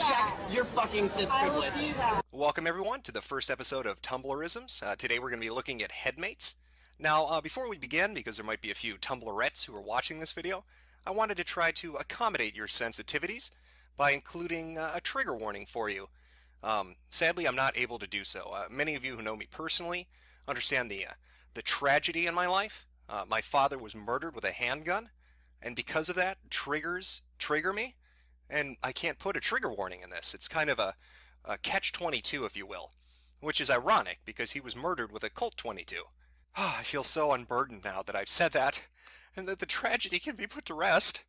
check your fucking cis privilege. Welcome everyone to the first episode of Tumblrisms. Today we're going to be looking at headmates. Now, before we begin, because there might be a few Tumblrettes who are watching this video, I wanted to try to accommodate your sensitivities by including a trigger warning for you. Sadly, I'm not able to do so. Many of you who know me personally understand the tragedy in my life. My father was murdered with a handgun, and because of that, triggers trigger me, and I can't put a trigger warning in this. It's kind of a catch-22, if you will, which is ironic because he was murdered with a Colt 22. I feel so unburdened now that I've said that, and that the tragedy can be put to rest.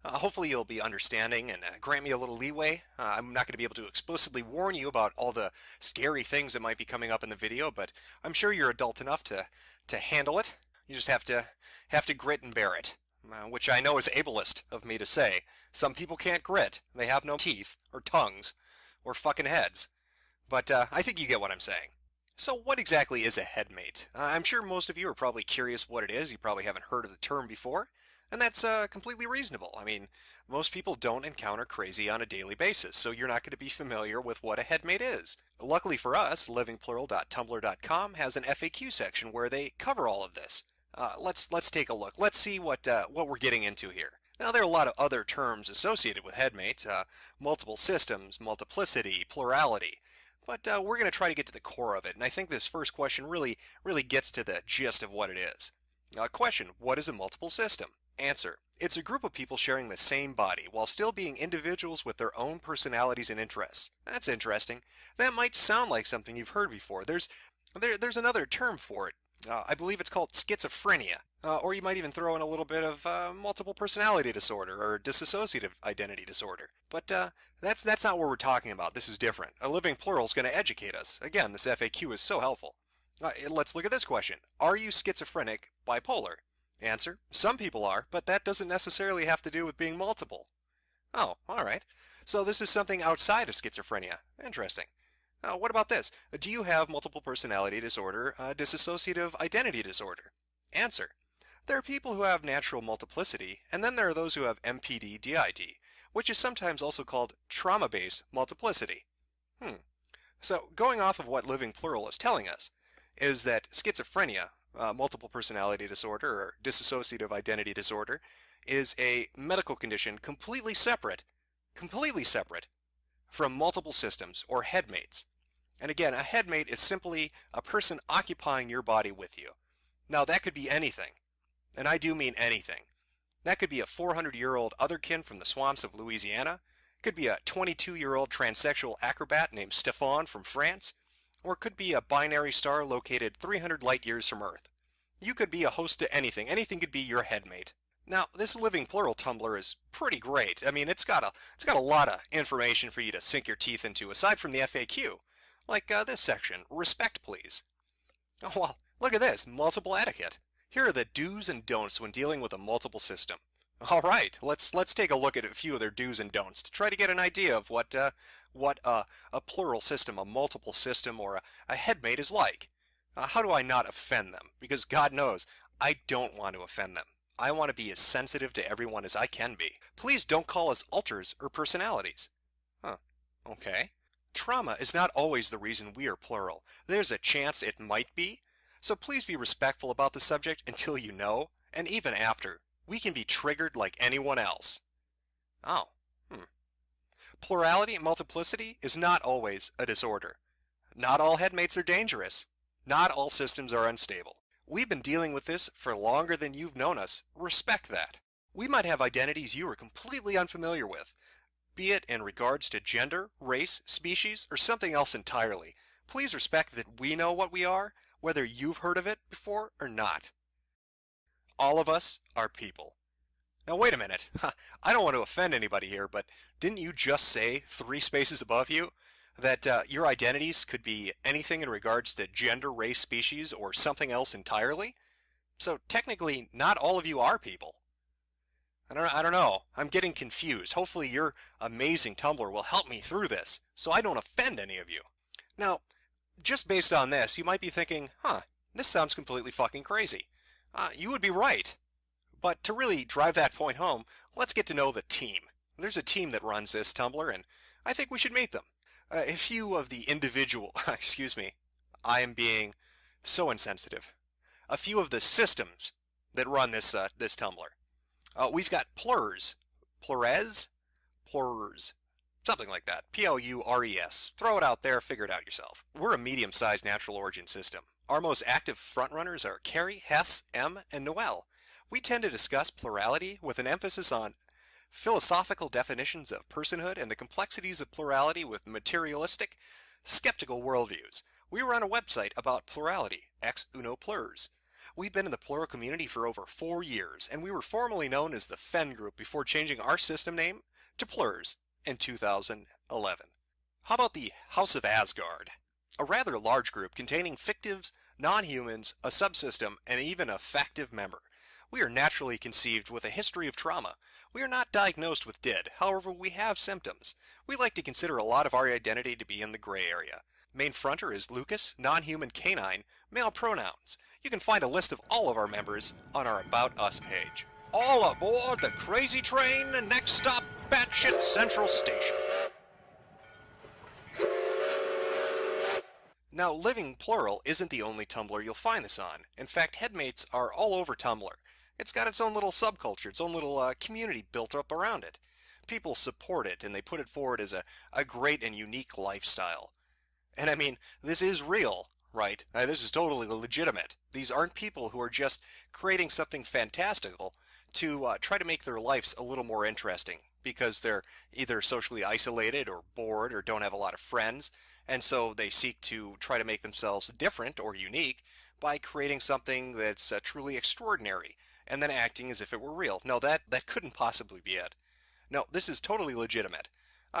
Hopefully you'll be understanding and grant me a little leeway. I'm not going to be able to explicitly warn you about all the scary things that might be coming up in the video, but I'm sure you're adult enough to handle it. You just have to grit and bear it, which I know is ableist of me to say. Some people can't grit. They have no teeth, or tongues, or fucking heads. But I think you get what I'm saying. So what exactly is a headmate? I'm sure most of you are probably curious what it is. You probably haven't heard of the term before. And that's completely reasonable. I mean, most people don't encounter crazy on a daily basis, so you're not going to be familiar with what a headmate is. Luckily for us, livingplural.tumblr.com has an FAQ section where they cover all of this. Let's take a look. Let's see what we're getting into here. Now, there are a lot of other terms associated with headmates, multiple systems, multiplicity, plurality. But we're going to try to get to the core of it, and I think this first question really gets to the gist of what it is. Question, what is a multiple system? Answer, it's a group of people sharing the same body while still being individuals with their own personalities and interests. That's interesting. That might sound like something you've heard before. There's another term for it. I believe it's called schizophrenia. Or you might even throw in a little bit of multiple personality disorder or dissociative identity disorder. But that's not what we're talking about. This is different. A living plural is going to educate us. Again, this FAQ is so helpful. Let's look at this question. Are you schizophrenic, bipolar? Answer, some people are, but that doesn't necessarily have to do with being multiple. Oh, alright. So this is something outside of schizophrenia. Interesting. What about this? Do you have multiple personality disorder, dissociative identity disorder? Answer, there are people who have natural multiplicity, and then there are those who have MPD-DID, which is sometimes also called trauma-based multiplicity. So going off of what Living Plural is telling us, is that schizophrenia, multiple personality disorder, or dissociative identity disorder, is a medical condition completely separate from multiple systems, or headmates. And again, a headmate is simply a person occupying your body with you. Now that could be anything, and I do mean anything. That could be a 400-year-old otherkin from the swamps of Louisiana, it could be a 22-year-old transsexual acrobat named Stéphane from France, or it could be a binary star located 300 light years from Earth. You could be a host to anything. Anything could be your headmate. Now, this Living Plural Tumblr is pretty great. I mean, it's got a lot of information for you to sink your teeth into, aside from the FAQ. Like this section, respect please. Oh, well, look at this, multiple etiquette. Here are the do's and don'ts when dealing with a multiple system. All right, let's take a look at a few of their do's and don'ts to try to get an idea of what a plural system, a multiple system, or a headmate is like. How do I not offend them? Because God knows, I don't want to offend them. I want to be as sensitive to everyone as I can be. Please don't call us alters or personalities. Huh, okay. Trauma is not always the reason we are plural. There's a chance it might be. So please be respectful about the subject until you know, and even after. We can be triggered like anyone else. Oh, Plurality and multiplicity is not always a disorder. Not all headmates are dangerous. Not all systems are unstable. We've been dealing with this for longer than you've known us. Respect that. We might have identities you are completely unfamiliar with, be it in regards to gender, race, species, or something else entirely. Please respect that we know what we are, whether you've heard of it before or not. All of us are people. Now wait a minute. I don't want to offend anybody here, but didn't you just say 3 spaces above you that your identities could be anything in regards to gender, race, species, or something else entirely? So technically, not all of you are people. I don't know. I'm getting confused. Hopefully your amazing Tumblr will help me through this, so I don't offend any of you. Now, just based on this, you might be thinking, this sounds completely fucking crazy. You would be right. But to really drive that point home, let's get to know the team. There's a team that runs this Tumblr, and I think we should meet them. A few of the individual, excuse me, I am being so insensitive. A few of the systems that run this Tumblr. We've got Plurs, Plurez, Plurs, something like that. Plures. Throw it out there, figure it out yourself. We're a medium-sized natural origin system. Our most active frontrunners are Carrie, Hess, M, and Noel. We tend to discuss plurality with an emphasis on philosophical definitions of personhood and the complexities of plurality with materialistic, skeptical worldviews. We run a website about plurality, Ex Uno Plurs. We've been in the plural community for over 4 years, and we were formerly known as the Fen Group before changing our system name to Plurs in 2011. How about the House of Asgard? A rather large group containing fictives, non-humans, a subsystem, and even a factive member. We are naturally conceived with a history of trauma. We are not diagnosed with DID, however we have symptoms. We like to consider a lot of our identity to be in the gray area. Main fronter is Lucas, non-human canine, male pronouns. You can find a list of all of our members on our About Us page. All aboard the crazy train, next stop, Batshit Central Station. Now, Living Plural isn't the only Tumblr you'll find this on. In fact, Headmates are all over Tumblr. It's got its own little subculture, its own little community built up around it. People support it, and they put it forward as a great and unique lifestyle. And I mean, this is real, right? This is totally legitimate. These aren't people who are just creating something fantastical to try to make their lives a little more interesting because they're either socially isolated or bored or don't have a lot of friends, and so they seek to try to make themselves different or unique by creating something that's truly extraordinary and then acting as if it were real. No, that couldn't possibly be it. No, this is totally legitimate.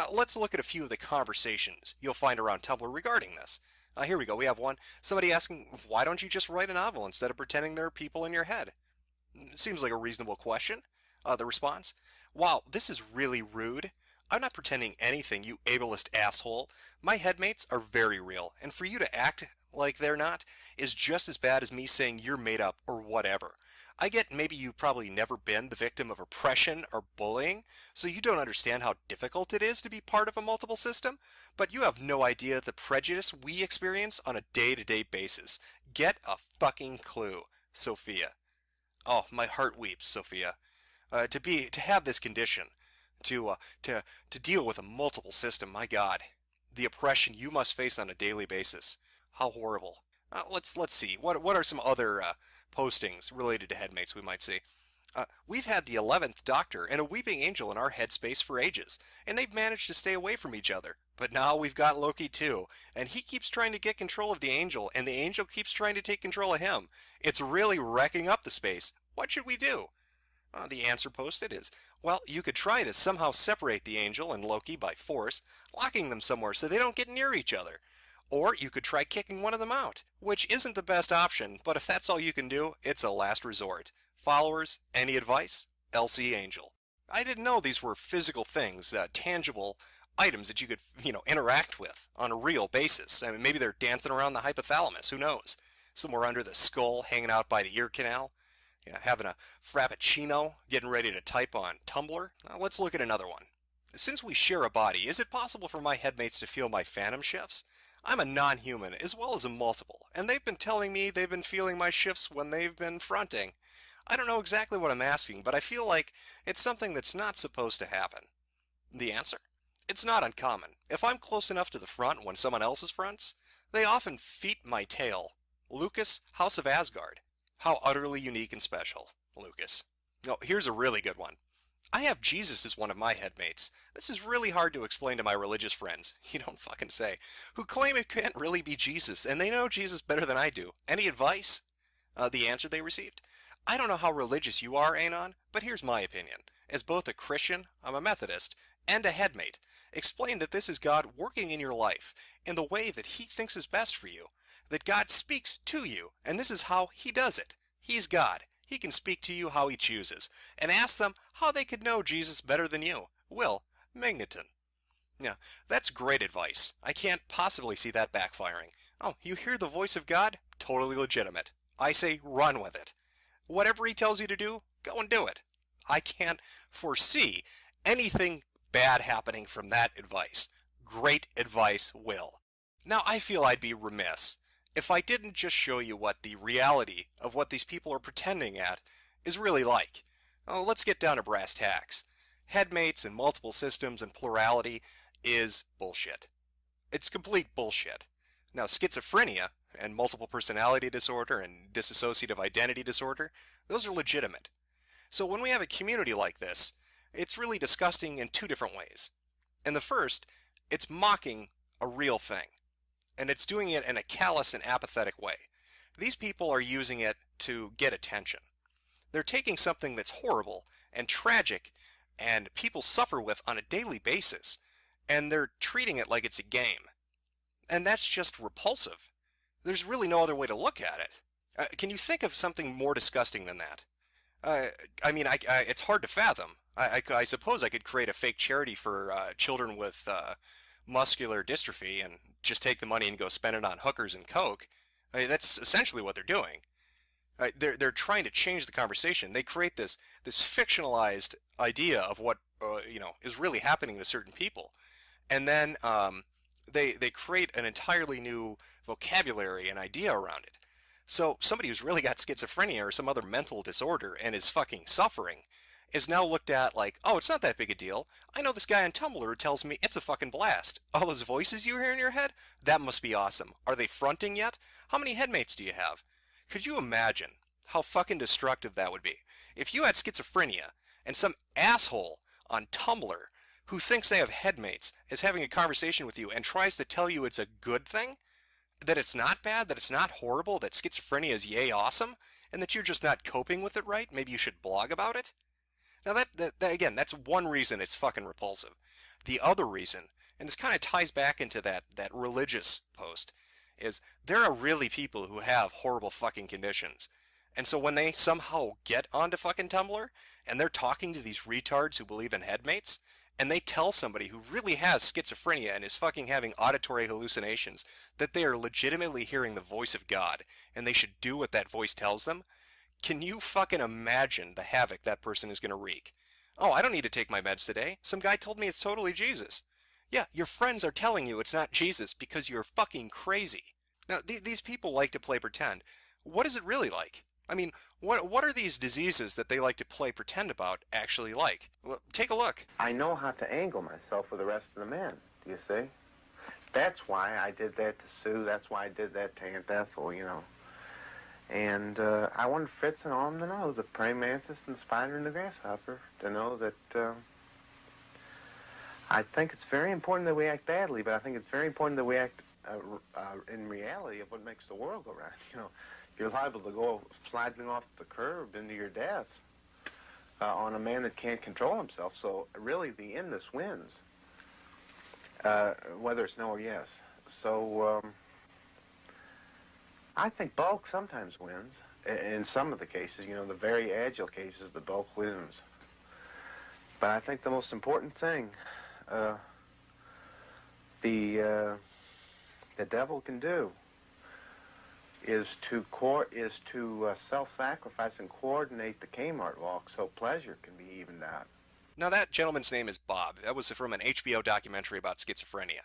Let's look at a few of the conversations you'll find around Tumblr regarding this. Here we go. We have one. Somebody asking, why don't you just write a novel instead of pretending there are people in your head? Seems like a reasonable question. The response, wow, this is really rude. I'm not pretending anything, you ableist asshole. My headmates are very real, and for you to act like they're not is just as bad as me saying you're made up or whatever. I get maybe you've probably never been the victim of oppression or bullying, so you don't understand how difficult it is to be part of a multiple system, but you have no idea the prejudice we experience on a day-to-day basis. Get a fucking clue, Sophia. Oh, my heart weeps, Sophia. To have this condition, to deal with a multiple system, my God, the oppression you must face on a daily basis. How horrible. Let's see. What are some other postings related to headmates we might see? We've had the 11th Doctor and a Weeping Angel in our headspace for ages, and they've managed to stay away from each other. But now we've got Loki too, and he keeps trying to get control of the Angel, and the Angel keeps trying to take control of him. It's really wrecking up the space. What should we do? The answer posted is, well, you could try to somehow separate the Angel and Loki by force, locking them somewhere so they don't get near each other. Or you could try kicking one of them out, which isn't the best option, but if that's all you can do, it's a last resort. Followers, any advice? LC Angel. I didn't know these were physical things, tangible items that you could, interact with on a real basis. I mean, maybe they're dancing around the hypothalamus, who knows? Somewhere under the skull, hanging out by the ear canal. Having a frappuccino, getting ready to type on Tumblr. Now, let's look at another one. Since we share a body, is it possible for my headmates to feel my phantom shifts? I'm a non-human as well as a multiple, and they've been telling me they've been feeling my shifts when they've been fronting. I don't know exactly what I'm asking, but I feel like it's something that's not supposed to happen. The answer? It's not uncommon. If I'm close enough to the front when someone else is fronts, they often feet my tail. Lucas, House of Asgard. How utterly unique and special, Lucas. Oh, here's a really good one. I have Jesus as one of my headmates. This is really hard to explain to my religious friends, you don't fucking say, who claim it can't really be Jesus, and they know Jesus better than I do. Any advice? The answer they received? I don't know how religious you are, Anon, but here's my opinion. As both a Christian, I'm a Methodist, and a headmate, explain that this is God working in your life in the way that He thinks is best for you. That God speaks to you, and this is how He does it. He's God. He can speak to you how He chooses, and ask them how they could know Jesus better than you. Will Magneton. Yeah, that's great advice. I can't possibly see that backfiring. Oh, you hear the voice of God? Totally legitimate. I say run with it. Whatever He tells you to do, go and do it. I can't foresee anything bad happening from that advice. Great advice, Will. Now, I feel I'd be remiss if I didn't just show you what the reality of what these people are pretending at is really like. Let's get down to brass tacks. Headmates and multiple systems and plurality is bullshit. It's complete bullshit. Now, schizophrenia and multiple personality disorder and dissociative identity disorder, those are legitimate. So when we have a community like this, it's really disgusting in two different ways. In the first, it's mocking a real thing, and it's doing it in a callous and apathetic way. These people are using it to get attention. They're taking something that's horrible and tragic and people suffer with on a daily basis, and they're treating it like it's a game. And that's just repulsive. There's really no other way to look at it. Can you think of something more disgusting than that? It's hard to fathom. I suppose I could create a fake charity for children with muscular dystrophy and just take the money and go spend it on hookers and coke. That's essentially what they're doing. They're trying to change the conversation. They create this fictionalized idea of what is really happening to certain people, and then they create an entirely new vocabulary and idea around it. So somebody who's really got schizophrenia or some other mental disorder and is fucking suffering is now looked at like, oh, it's not that big a deal. I know this guy on Tumblr who tells me it's a fucking blast. All those voices you hear in your head? That must be awesome. Are they fronting yet? How many headmates do you have? Could you imagine how fucking destructive that would be? If you had schizophrenia and some asshole on Tumblr who thinks they have headmates is having a conversation with you and tries to tell you it's a good thing, that it's not bad, that it's not horrible, that schizophrenia is yay awesome, and that you're just not coping with it right, maybe you should blog about it? Now that again, that's one reason it's fucking repulsive. The other reason, and this kind of ties back into that religious post, is there are really people who have horrible fucking conditions. And so when they somehow get onto fucking Tumblr, and they're talking to these retards who believe in headmates, and they tell somebody who really has schizophrenia and is fucking having auditory hallucinations that they are legitimately hearing the voice of God, and they should do what that voice tells them, can you fucking imagine the havoc that person is going to wreak? Oh, I don't need to take my meds today. Some guy told me it's totally Jesus. Yeah, your friends are telling you it's not Jesus because you're fucking crazy. Now, these people like to play pretend. What is it really like? I mean, what are these diseases that they like to play pretend about actually like? Well, take a look. I know how to angle myself with the rest of the men, do you see? That's why I did that to Sue. That's why I did that to Aunt Ethel, you know. And I wanted Fritz and all of them to know, the praying mantis and the spider and the grasshopper, to know that I think it's very important that we act badly, but I think it's very important that we act in reality of what makes the world go round. You know, you're liable to go sliding off the curb into your death on a man that can't control himself. So really, the endless wins, whether it's no or yes. So I think bulk sometimes wins. In some of the cases, you know, the very agile cases, the bulk wins. But I think the most important thing the devil can do is to self-sacrifice and coordinate the Kmart walk so pleasure can be evened out. Now that gentleman's name is Bob. That was from an HBO documentary about schizophrenia.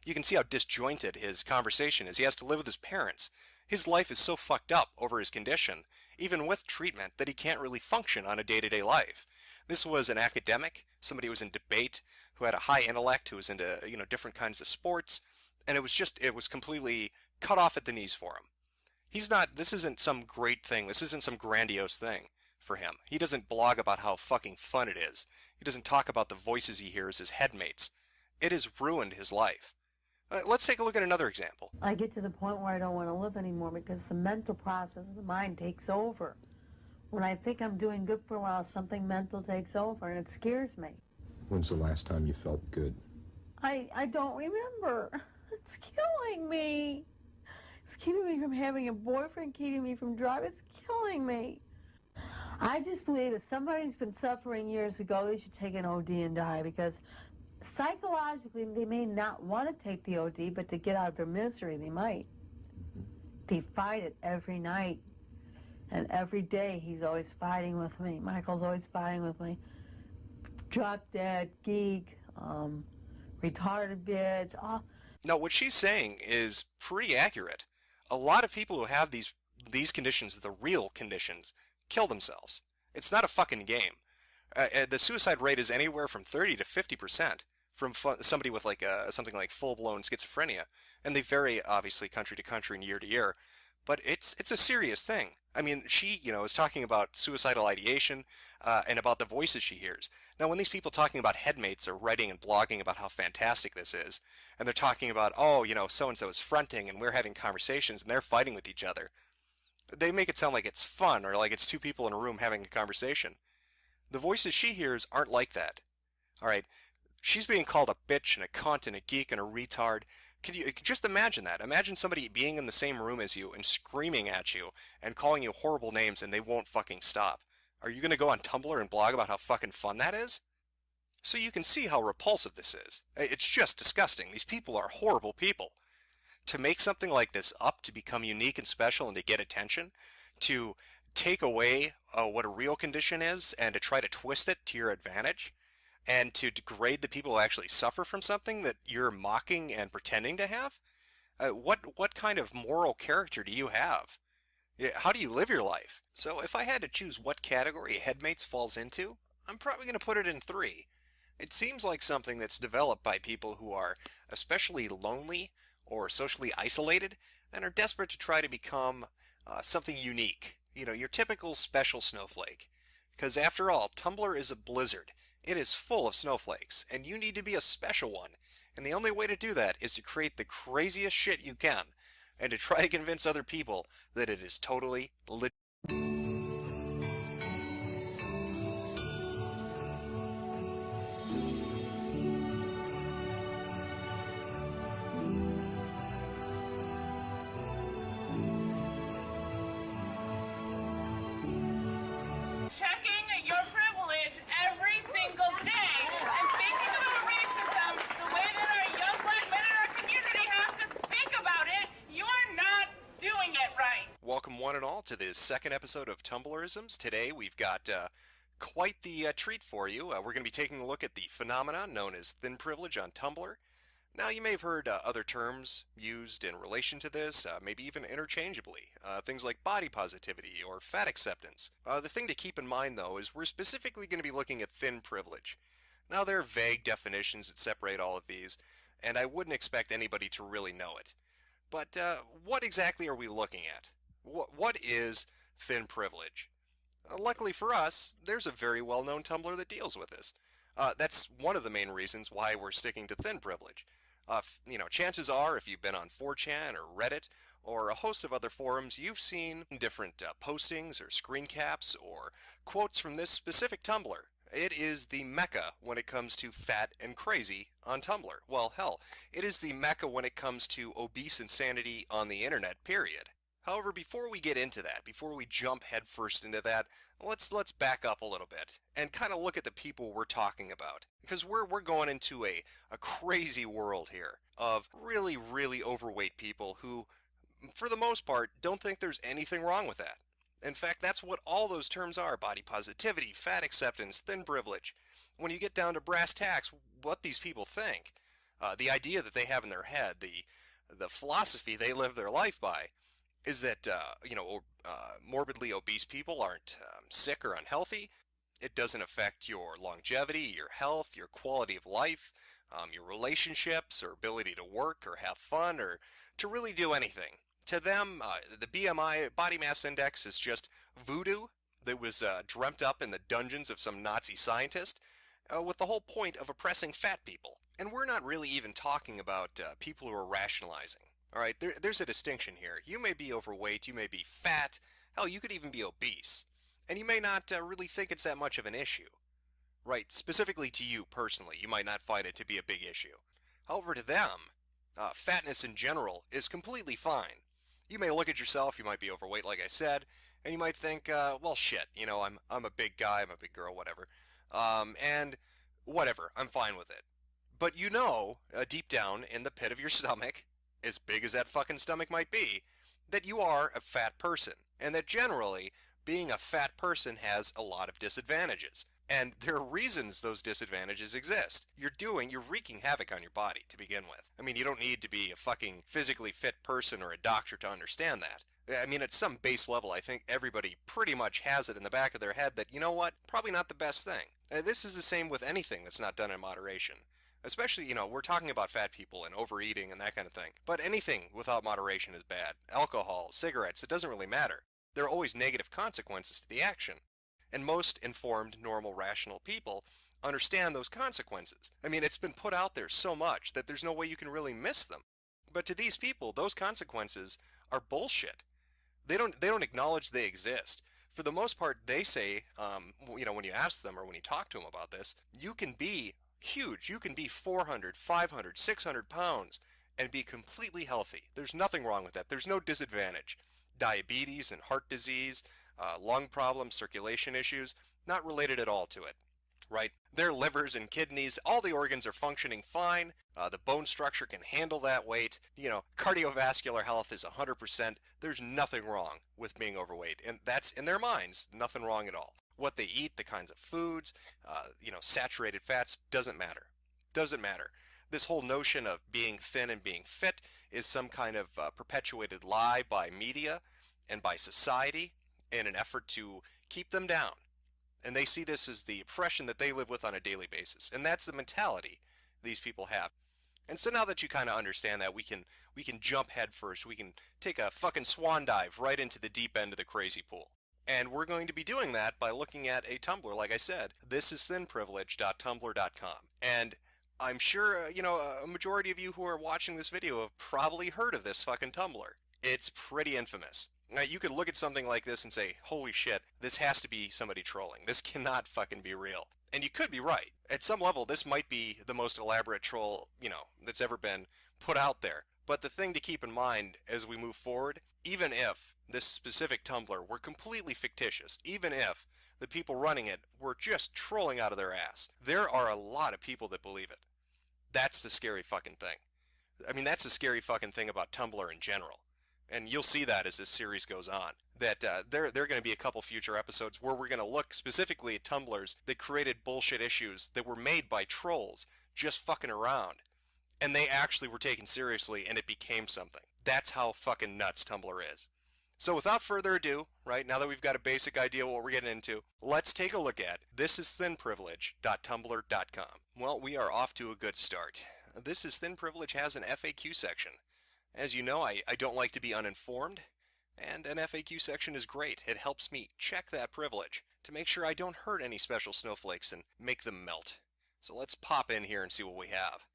You can see how disjointed his conversation is. He has to live with his parents. His life is so fucked up over his condition, even with treatment, that he can't really function on a day-to-day life. This was an academic, somebody who was in debate, who had a high intellect, who was into, different kinds of sports, and it was completely cut off at the knees for him. This isn't some great thing, this isn't some grandiose thing for him. He doesn't blog about how fucking fun it is. He doesn't talk about the voices he hears as headmates. It has ruined his life. Let's take a look at another example. I get to the point where I don't want to live anymore because the mental process of the mind takes over. When I think I'm doing good for a while, something mental takes over, and it scares me. When's the last time you felt good? I don't remember. It's killing me. It's keeping me from having a boyfriend, keeping me from driving. It's killing me. I just believe if somebody's been suffering years ago, they should take an OD and die, because psychologically they may not want to take the OD, but to get out of their misery, they might. They fight it every night. And every day he's always fighting with me. Michael's always fighting with me. Drop Dead, Geek, retarded bitch. Oh, Now, what she's saying is pretty accurate. A lot of people who have these conditions, the real conditions, kill themselves. It's not a fucking game. The suicide rate is anywhere from 30 to 50% from somebody with like something like full-blown schizophrenia, and they vary obviously country to country and year to year. But it's a serious thing. I mean, she, is talking about suicidal ideation and about the voices she hears. Now, when these people talking about headmates are writing and blogging about how fantastic this is, and they're talking about, oh, so-and-so is fronting and we're having conversations and they're fighting with each other, they make it sound like it's fun or like it's two people in a room having a conversation. The voices she hears aren't like that. All right, she's being called a bitch and a cunt and a geek and a retard. Can you just imagine that? Imagine somebody being in the same room as you and screaming at you and calling you horrible names and they won't fucking stop. Are you going to go on Tumblr and blog about how fucking fun that is? So you can see how repulsive this is. It's just disgusting. These people are horrible people. To make something like this up, to become unique and special and to get attention, to take away what a real condition is and to try to twist it to your advantage, and to degrade the people who actually suffer from something that you're mocking and pretending to have? What kind of moral character do you have? How do you live your life? So if I had to choose what category Headmates falls into, I'm probably going to put it in 3. It seems like something that's developed by people who are especially lonely or socially isolated and are desperate to try to become something unique. Your typical special snowflake. Because after all, Tumblr is a blizzard. It is full of snowflakes, and you need to be a special one. And the only way to do that is to create the craziest shit you can, and to try to convince other people that it is totally legit. Checking your privilege every single day and thinking about racism the way that our young black men in our community have to think about it, you are not doing it right. Welcome one and all to this second episode of Tumblerisms. Today we've got quite the treat for you. We're going to be taking a look at the phenomenon known as thin privilege on Tumblr. Now, you may have heard other terms used in relation to this, maybe even interchangeably, things like body positivity or fat acceptance. The thing to keep in mind, though, is we're specifically going to be looking at thin privilege. Now, there are vague definitions that separate all of these, and I wouldn't expect anybody to really know it. But what exactly are we looking at? What is thin privilege? Luckily for us, there's a very well-known Tumblr that deals with this. That's one of the main reasons why we're sticking to thin privilege. Chances are, if you've been on 4chan or Reddit or a host of other forums, you've seen different postings or screen caps or quotes from this specific Tumblr. It is the mecca when it comes to fat and crazy on Tumblr. Well, hell, it is the mecca when it comes to obese insanity on the internet, period. However, before we get into that, before we jump headfirst into that, let's back up a little bit and kind of look at the people we're talking about. Because we're going into a crazy world here of really, really overweight people who, for the most part, don't think there's anything wrong with that. In fact, that's what all those terms are: body positivity, fat acceptance, thin privilege. When you get down to brass tacks, what these people think, the idea that they have in their head, the philosophy they live their life by, is that, morbidly obese people aren't sick or unhealthy. It doesn't affect your longevity, your health, your quality of life, your relationships, or ability to work or have fun or to really do anything. To them, the BMI, body mass index, is just voodoo that was dreamt up in the dungeons of some Nazi scientist with the whole point of oppressing fat people. And we're not really even talking about people who are rationalizing. All right, there's a distinction here. You may be overweight, you may be fat, hell, you could even be obese. And you may not really think it's that much of an issue. Right, specifically to you personally, you might not find it to be a big issue. However, to them, fatness in general is completely fine. You may look at yourself, you might be overweight like I said, and you might think, well shit, I'm a big guy, I'm a big girl, whatever. And whatever, I'm fine with it. But deep down in the pit of your stomach, as big as that fucking stomach might be, that you are a fat person, and that generally being a fat person has a lot of disadvantages. And there are reasons those disadvantages exist. You're wreaking havoc on your body to begin with. I mean, you don't need to be a fucking physically fit person or a doctor to understand that. I mean, at some base level, I think everybody pretty much has it in the back of their head that, you know what, probably not the best thing. This is the same with anything that's not done in moderation. Especially, you know, we're talking about fat people and overeating and that kind of thing. But anything without moderation is bad. Alcohol, cigarettes, it doesn't really matter. There are always negative consequences to the action. And most informed, normal, rational people understand those consequences. I mean, it's been put out there so much that there's no way you can really miss them. But to these people, those consequences are bullshit. They don't acknowledge they exist. For the most part, they say, you know, when you ask them or when you talk to them about this, you can be huge. You can be 400, 500, 600 pounds and be completely healthy. There's nothing wrong with that. There's no disadvantage. Diabetes and heart disease, lung problems, circulation issues, not related at all to it, right? Their livers and kidneys, all the organs are functioning fine. The bone structure can handle that weight. You know, cardiovascular health is 100%. There's nothing wrong with being overweight. And that's, in their minds, nothing wrong at all. What they eat, the kinds of foods, you know, saturated fats, doesn't matter. Doesn't matter. This whole notion of being thin and being fit is some kind of perpetuated lie by media and by society in an effort to keep them down. And they see this as the oppression that they live with on a daily basis. And that's the mentality these people have. And so now that you kind of understand that, we can jump head first. We can take a fucking swan dive right into the deep end of the crazy pool. And we're going to be doing that by looking at a Tumblr, like I said. This is thinprivilege.tumblr.com. And I'm sure, you know, a majority of you who are watching this video have probably heard of this fucking Tumblr. It's pretty infamous. Now, you could look at something like this and say, holy shit, this has to be somebody trolling. This cannot fucking be real. And you could be right. At some level, this might be the most elaborate troll, you know, that's ever been put out there. But the thing to keep in mind as we move forward, even if this specific Tumblr were completely fictitious, even if the people running it were just trolling out of their ass, there are a lot of people that believe it. That's the scary fucking thing. I mean, that's the scary fucking thing about Tumblr in general. And you'll see that as this series goes on. That there are going to be a couple future episodes where we're going to look specifically at Tumblrs that created bullshit issues that were made by trolls just fucking around. And they actually were taken seriously and it became something. That's how fucking nuts Tumblr is. So without further ado, right, now that we've got a basic idea of what we're getting into, let's take a look at thisisthinprivilege.tumblr.com. Well, we are off to a good start. This is Thin Privilege has an FAQ section. As you know, I don't like to be uninformed, and an FAQ section is great. It helps me check that privilege to make sure I don't hurt any special snowflakes and make them melt. So let's pop in here and see what we have.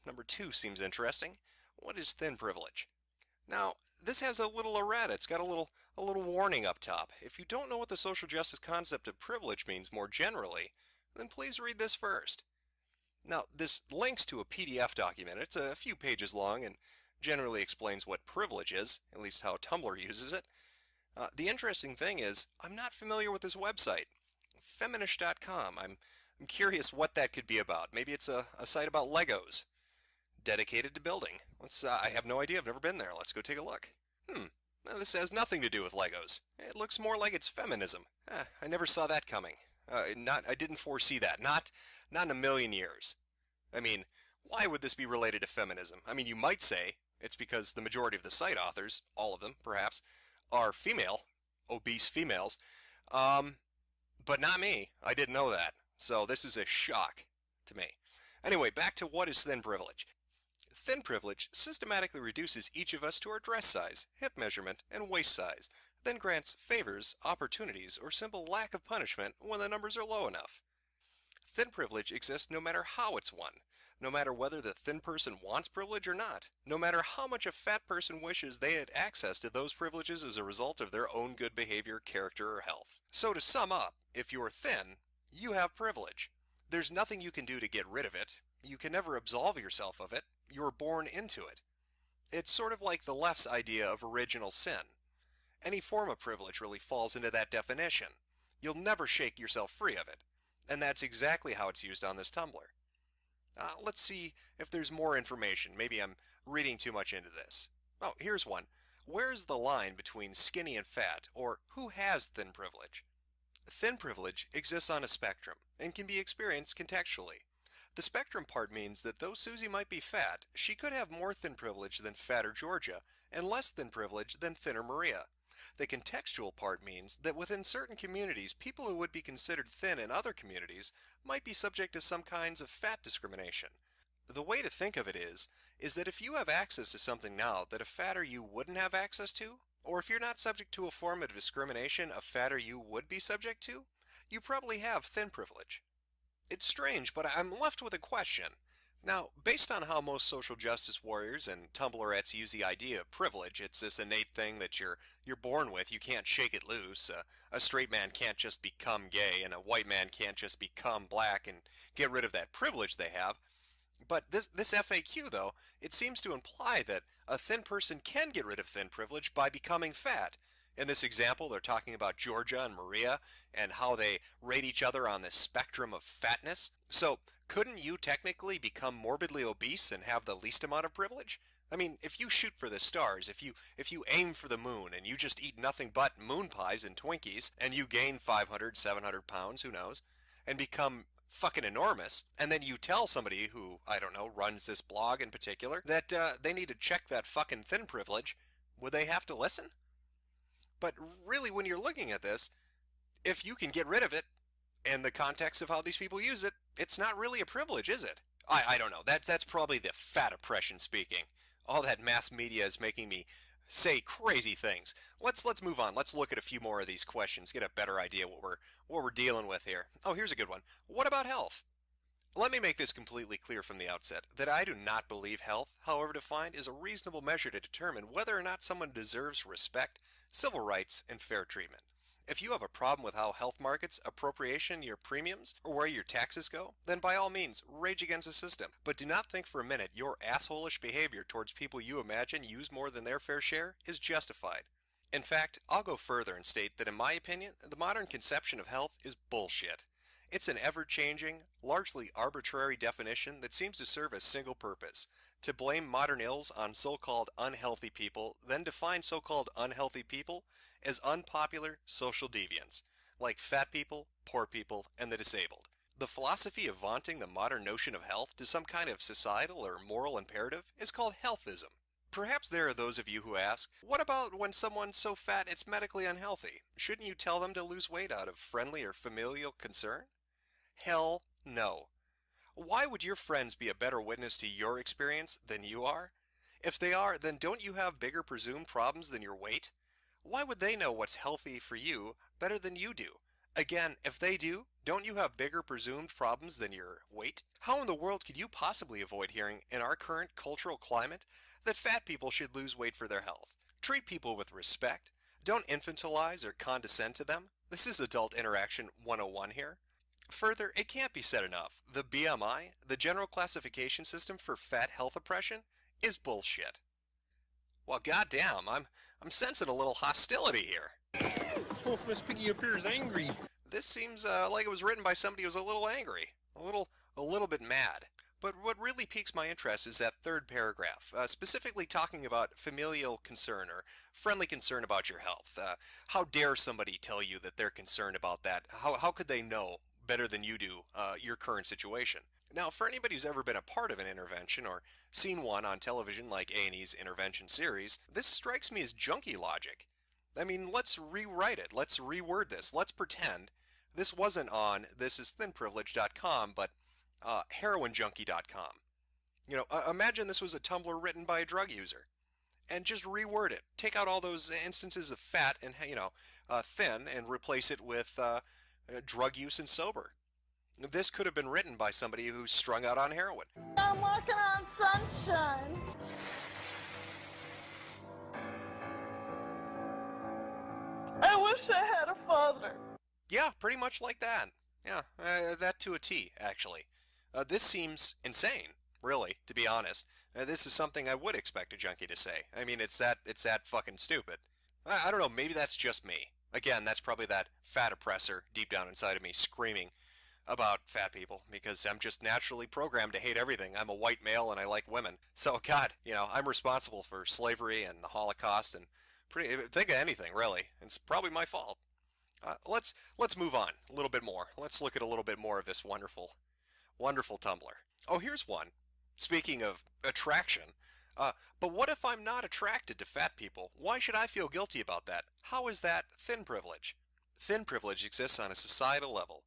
Number 2 seems interesting. What is thin privilege? Now, this has a little errata. It's got a little warning up top. If you don't know what the social justice concept of privilege means more generally, then please read this first. Now, this links to a PDF document. It's a few pages long and generally explains what privilege is, at least how Tumblr uses it. The interesting thing is, I'm not familiar with this website, feminish.com. I'm curious what that could be about. Maybe it's a site about Legos, dedicated to building. I have no idea. I've never been there. Let's go take a look. Now, this has nothing to do with Legos. It looks more like it's feminism. I never saw that coming. I didn't foresee that. Not in a million years. I mean, why would this be related to feminism? I mean, you might say it's because the majority of the site authors, all of them perhaps, are female, obese females. But not me. I didn't know that. So this is a shock to me. Anyway, back to what is thin privilege. Thin privilege systematically reduces each of us to our dress size, hip measurement, and waist size, then grants favors, opportunities, or simple lack of punishment when the numbers are low enough. Thin privilege exists no matter how it's won, no matter whether the thin person wants privilege or not, no matter how much a fat person wishes they had access to those privileges as a result of their own good behavior, character, or health. So to sum up, if you're thin, you have privilege. There's nothing you can do to get rid of it. You can never absolve yourself of it. You're born into it. It's sort of like the left's idea of original sin. Any form of privilege really falls into that definition. You'll never shake yourself free of it. And that's exactly how it's used on this Tumblr. Let's see if there's more information. Maybe I'm reading too much into this. Oh, here's one. Where's the line between skinny and fat, or who has thin privilege? Thin privilege exists on a spectrum and can be experienced contextually. The spectrum part means that though Susie might be fat, she could have more thin privilege than fatter Georgia and less thin privilege than thinner Maria. The contextual part means that within certain communities, people who would be considered thin in other communities might be subject to some kinds of fat discrimination. The way to think of it is that if you have access to something now that a fatter you wouldn't have access to, or if you're not subject to a form of discrimination a fatter you would be subject to, you probably have thin privilege. It's strange, but I'm left with a question. Now, based on how most social justice warriors and Tumblrettes use the idea of privilege, it's this innate thing that you're born with, you can't shake it loose. A straight man can't just become gay, and a white man can't just become black and get rid of that privilege they have. But this FAQ, though, it seems to imply that a thin person can get rid of thin privilege by becoming fat. In this example, they're talking about Georgia and Maria and how they rate each other on this spectrum of fatness. So, couldn't you technically become morbidly obese and have the least amount of privilege? I mean, if you shoot for the stars, if you aim for the moon and you just eat nothing but moon pies and Twinkies and you gain 500, 700 pounds, who knows, and become fucking enormous, and then you tell somebody who, I don't know, runs this blog in particular, that they need to check that fucking thin privilege, would they have to listen? But really, when you're looking at this, if you can get rid of it, in the context of how these people use it, it's not really a privilege, is it? I don't know. That's probably the fat oppression speaking. All that mass media is making me say crazy things. Let's move on. Let's look at a few more of these questions, get a better idea what we're dealing with here. Oh, here's a good one. What about health? Let me make this completely clear from the outset that I do not believe health, however defined, is a reasonable measure to determine whether or not someone deserves respect, civil rights, and fair treatment. If you have a problem with how health markets appropriation your premiums or where your taxes go, then by all means rage against the system. But do not think for a minute your assholish behavior towards people you imagine use more than their fair share is justified. In fact, I'll go further and state that in my opinion, the modern conception of health is bullshit. It's an ever-changing, largely arbitrary definition that seems to serve a single purpose: to blame modern ills on so-called unhealthy people, then define so-called unhealthy people as unpopular social deviants, like fat people, poor people, and the disabled. The philosophy of vaunting the modern notion of health to some kind of societal or moral imperative is called healthism. Perhaps there are those of you who ask, what about when someone's so fat it's medically unhealthy? Shouldn't you tell them to lose weight out of friendly or familial concern? Hell no. Why would your friends be a better witness to your experience than you are? If they are, then don't you have bigger presumed problems than your weight? Why would they know what's healthy for you better than you do? Again, if they do, don't you have bigger presumed problems than your weight? How in the world could you possibly avoid hearing, in our current cultural climate, that fat people should lose weight for their health? Treat people with respect. Don't infantilize or condescend to them. This is Adult Interaction 101 here. Further, it can't be said enough. The BMI, the general classification system for fat health oppression, is bullshit. Well, goddamn, I'm sensing a little hostility here. Oh, Miss Piggy appears angry. This seems like it was written by somebody who's a little angry, a little bit mad. But what really piques my interest is that third paragraph, specifically talking about familial concern or friendly concern about your health. How dare somebody tell you that they're concerned about that? How could they know better than you do your current situation? Now, for anybody who's ever been a part of an intervention or seen one on television like A&E's intervention series, this strikes me as junkie logic. I mean, let's rewrite it. Let's reword this. Let's pretend this wasn't on thisisthinprivilege.com, but heroinjunkie.com. You know, imagine this was a Tumblr written by a drug user, and just reword it. Take out all those instances of fat and thin, and replace it with drug use and sober. This could have been written by somebody who's strung out on heroin. I'm walking on sunshine. I wish I had a father. Yeah, pretty much like that. Yeah, that to a T, actually. This seems insane, really, to be honest. This is something I would expect a junkie to say. I mean, it's that fucking stupid. I don't know, maybe that's just me. Again, that's probably that fat oppressor deep down inside of me screaming about fat people, because I'm just naturally programmed to hate everything. I'm a white male and I like women. So, God, I'm responsible for slavery and the Holocaust and think of anything, really. It's probably my fault. Let's move on a little bit more. Let's look at a little bit more of this wonderful, wonderful Tumblr. Oh, here's one. Speaking of attraction, but what if I'm not attracted to fat people? Why should I feel guilty about that? How is that thin privilege? Thin privilege exists on a societal level.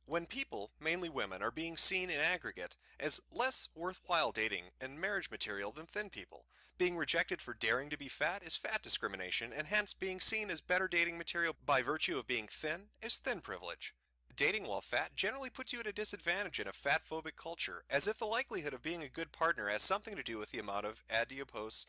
When people, mainly women, are being seen in aggregate as less worthwhile dating and marriage material than thin people, being rejected for daring to be fat is fat discrimination, and hence being seen as better dating material by virtue of being thin is thin privilege. Dating while fat generally puts you at a disadvantage in a fat-phobic culture, as if the likelihood of being a good partner has something to do with the amount of adipose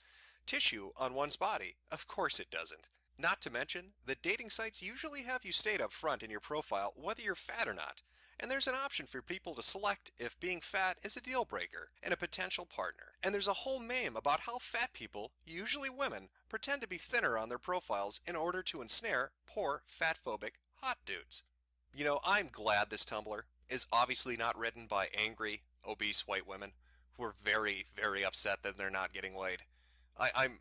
tissue on one's body. Of course it doesn't. Not to mention that dating sites usually have you state up front in your profile whether you're fat or not, and there's an option for people to select if being fat is a deal breaker and a potential partner. And there's a whole meme about how fat people, usually women, pretend to be thinner on their profiles in order to ensnare poor fat-phobic hot dudes. You know, I'm glad this Tumblr is obviously not written by angry, obese white women who are very, very upset that they're not getting laid. I'm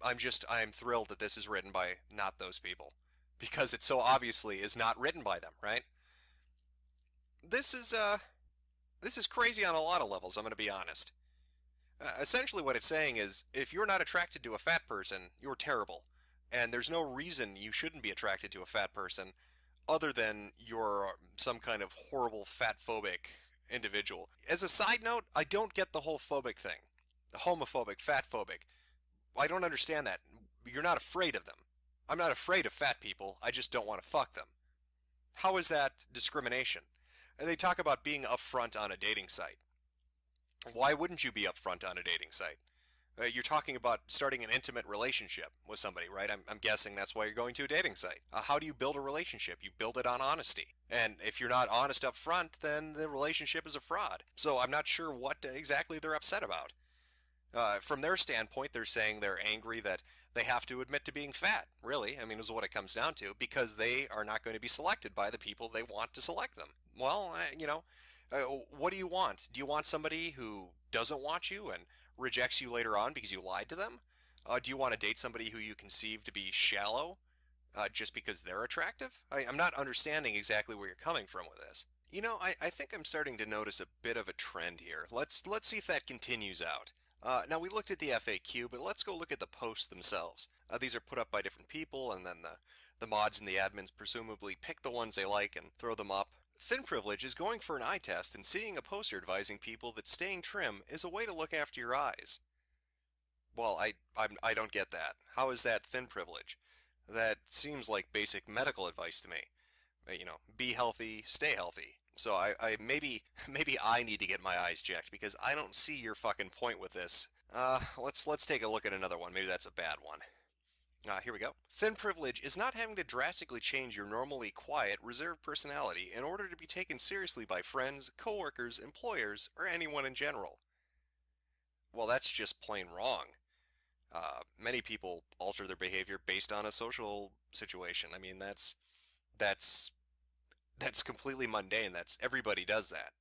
thrilled that this is written by not those people, because it so obviously is not written by them, right? This is crazy on a lot of levels, I'm going to be honest. Essentially what it's saying is, if you're not attracted to a fat person, you're terrible. And there's no reason you shouldn't be attracted to a fat person other than you're some kind of horrible fat-phobic individual. As a side note, I don't get the whole phobic thing. Homophobic, fat-phobic. I don't understand that. You're not afraid of them. I'm not afraid of fat people. I just don't want to fuck them. How is that discrimination? And they talk about being upfront on a dating site. Why wouldn't you be upfront on a dating site? You're talking about starting an intimate relationship with somebody, right? I'm guessing that's why you're going to a dating site. How do you build a relationship? You build it on honesty. And if you're not honest up front, then the relationship is a fraud. So I'm not sure what exactly they're upset about. From their standpoint, they're saying they're angry that they have to admit to being fat, really. I mean, is what it comes down to, because they are not going to be selected by the people they want to select them. Well, what do you want? Do you want somebody who doesn't want you and rejects you later on because you lied to them? Do you want to date somebody who you conceive to be shallow just because they're attractive? I'm not understanding exactly where you're coming from with this. You know, I think I'm starting to notice a bit of a trend here. Let's see if that continues out. Now, we looked at the FAQ, but let's go look at the posts themselves. These are put up by different people, and then the mods and the admins presumably pick the ones they like and throw them up. Thin privilege is going for an eye test and seeing a poster advising people that staying trim is a way to look after your eyes. Well, I don't get that. How is that thin privilege? That seems like basic medical advice to me. You know, be healthy, stay healthy. So maybe I need to get my eyes checked, because I don't see your fucking point with this. Let's take a look at another one. Maybe that's a bad one. Here we go. Thin privilege is not having to drastically change your normally quiet, reserved personality in order to be taken seriously by friends, coworkers, employers, or anyone in general. Well, that's just plain wrong. Many people alter their behavior based on a social situation. I mean, that's completely mundane. Everybody does that.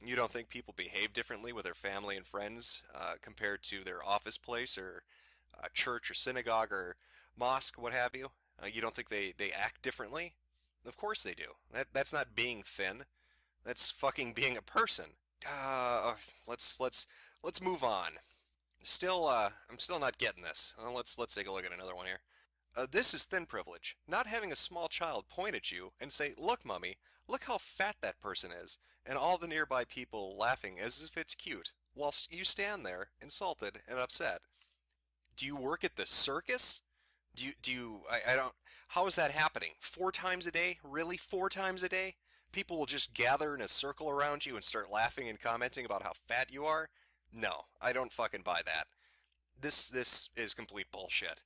You don't think people behave differently with their family and friends compared to their office place or church or synagogue or mosque, what have you? You don't think they act differently? Of course they do. That's not being thin. That's fucking being a person. Let's move on. I'm still not getting this. Let's take a look at another one here. This is thin privilege. Not having a small child point at you and say, "Look, mummy, look how fat that person is," and all the nearby people laughing as if it's cute, whilst you stand there, insulted and upset. Do you work at the circus? I don't, how is that happening? 4 times a day? Really? 4 times a day? People will just gather in a circle around you and start laughing and commenting about how fat you are? No, I don't fucking buy that. This is complete bullshit.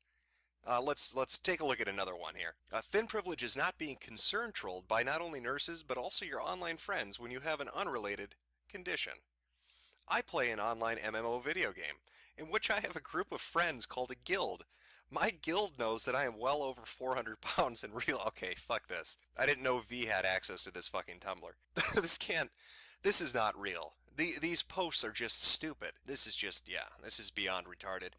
Let's take a look at another one here. Thin privilege is not being concern trolled by not only nurses but also your online friends when you have an unrelated condition. I play an online MMO video game in which I have a group of friends called a guild. My guild knows that I am well over 400 pounds in real. Okay, fuck this. I didn't know V had access to this fucking Tumblr. This is not real. These posts are just stupid. This is beyond retarded.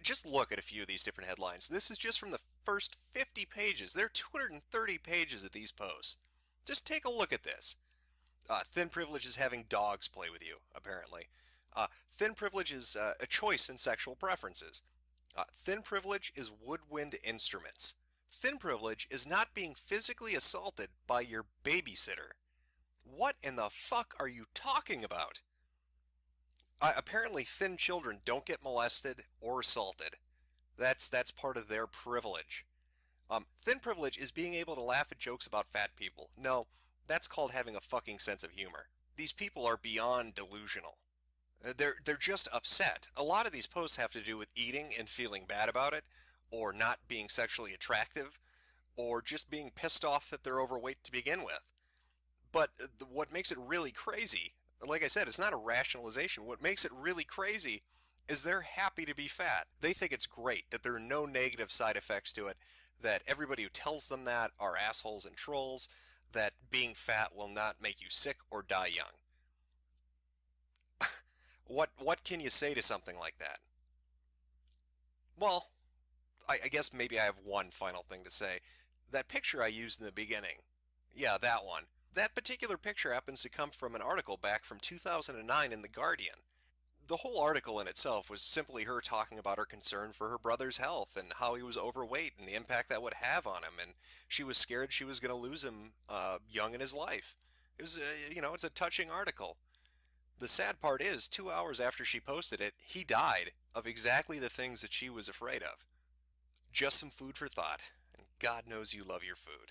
Just look at a few of these different headlines. This is just from the first 50 pages. There are 230 pages of these posts. Just take a look at this. Thin privilege is having dogs play with you, apparently. Thin privilege is a choice in sexual preferences. Thin privilege is woodwind instruments. Thin privilege is not being physically assaulted by your babysitter. What in the fuck are you talking about? Apparently thin children don't get molested or assaulted. That's part of their privilege. Thin privilege is being able to laugh at jokes about fat people. No, that's called having a fucking sense of humor. These people are beyond delusional. They're just upset. A lot of these posts have to do with eating and feeling bad about it, or not being sexually attractive, or just being pissed off that they're overweight to begin with. But what makes it really crazy, like I said, it's not a rationalization. What makes it really crazy is they're happy to be fat. They think it's great, that there are no negative side effects to it, that everybody who tells them that are assholes and trolls, that being fat will not make you sick or die young. What can you say to something like that? Well, I guess maybe I have one final thing to say. That picture I used in the beginning, yeah, that one. That particular picture happens to come from an article back from 2009 in The Guardian. The whole article in itself was simply her talking about her concern for her brother's health and how he was overweight and the impact that would have on him, and she was scared she was going to lose him young in his life. It was, it's a touching article. The sad part is, 2 hours after she posted it, he died of exactly the things that she was afraid of. Just some food for thought, and God knows you love your food.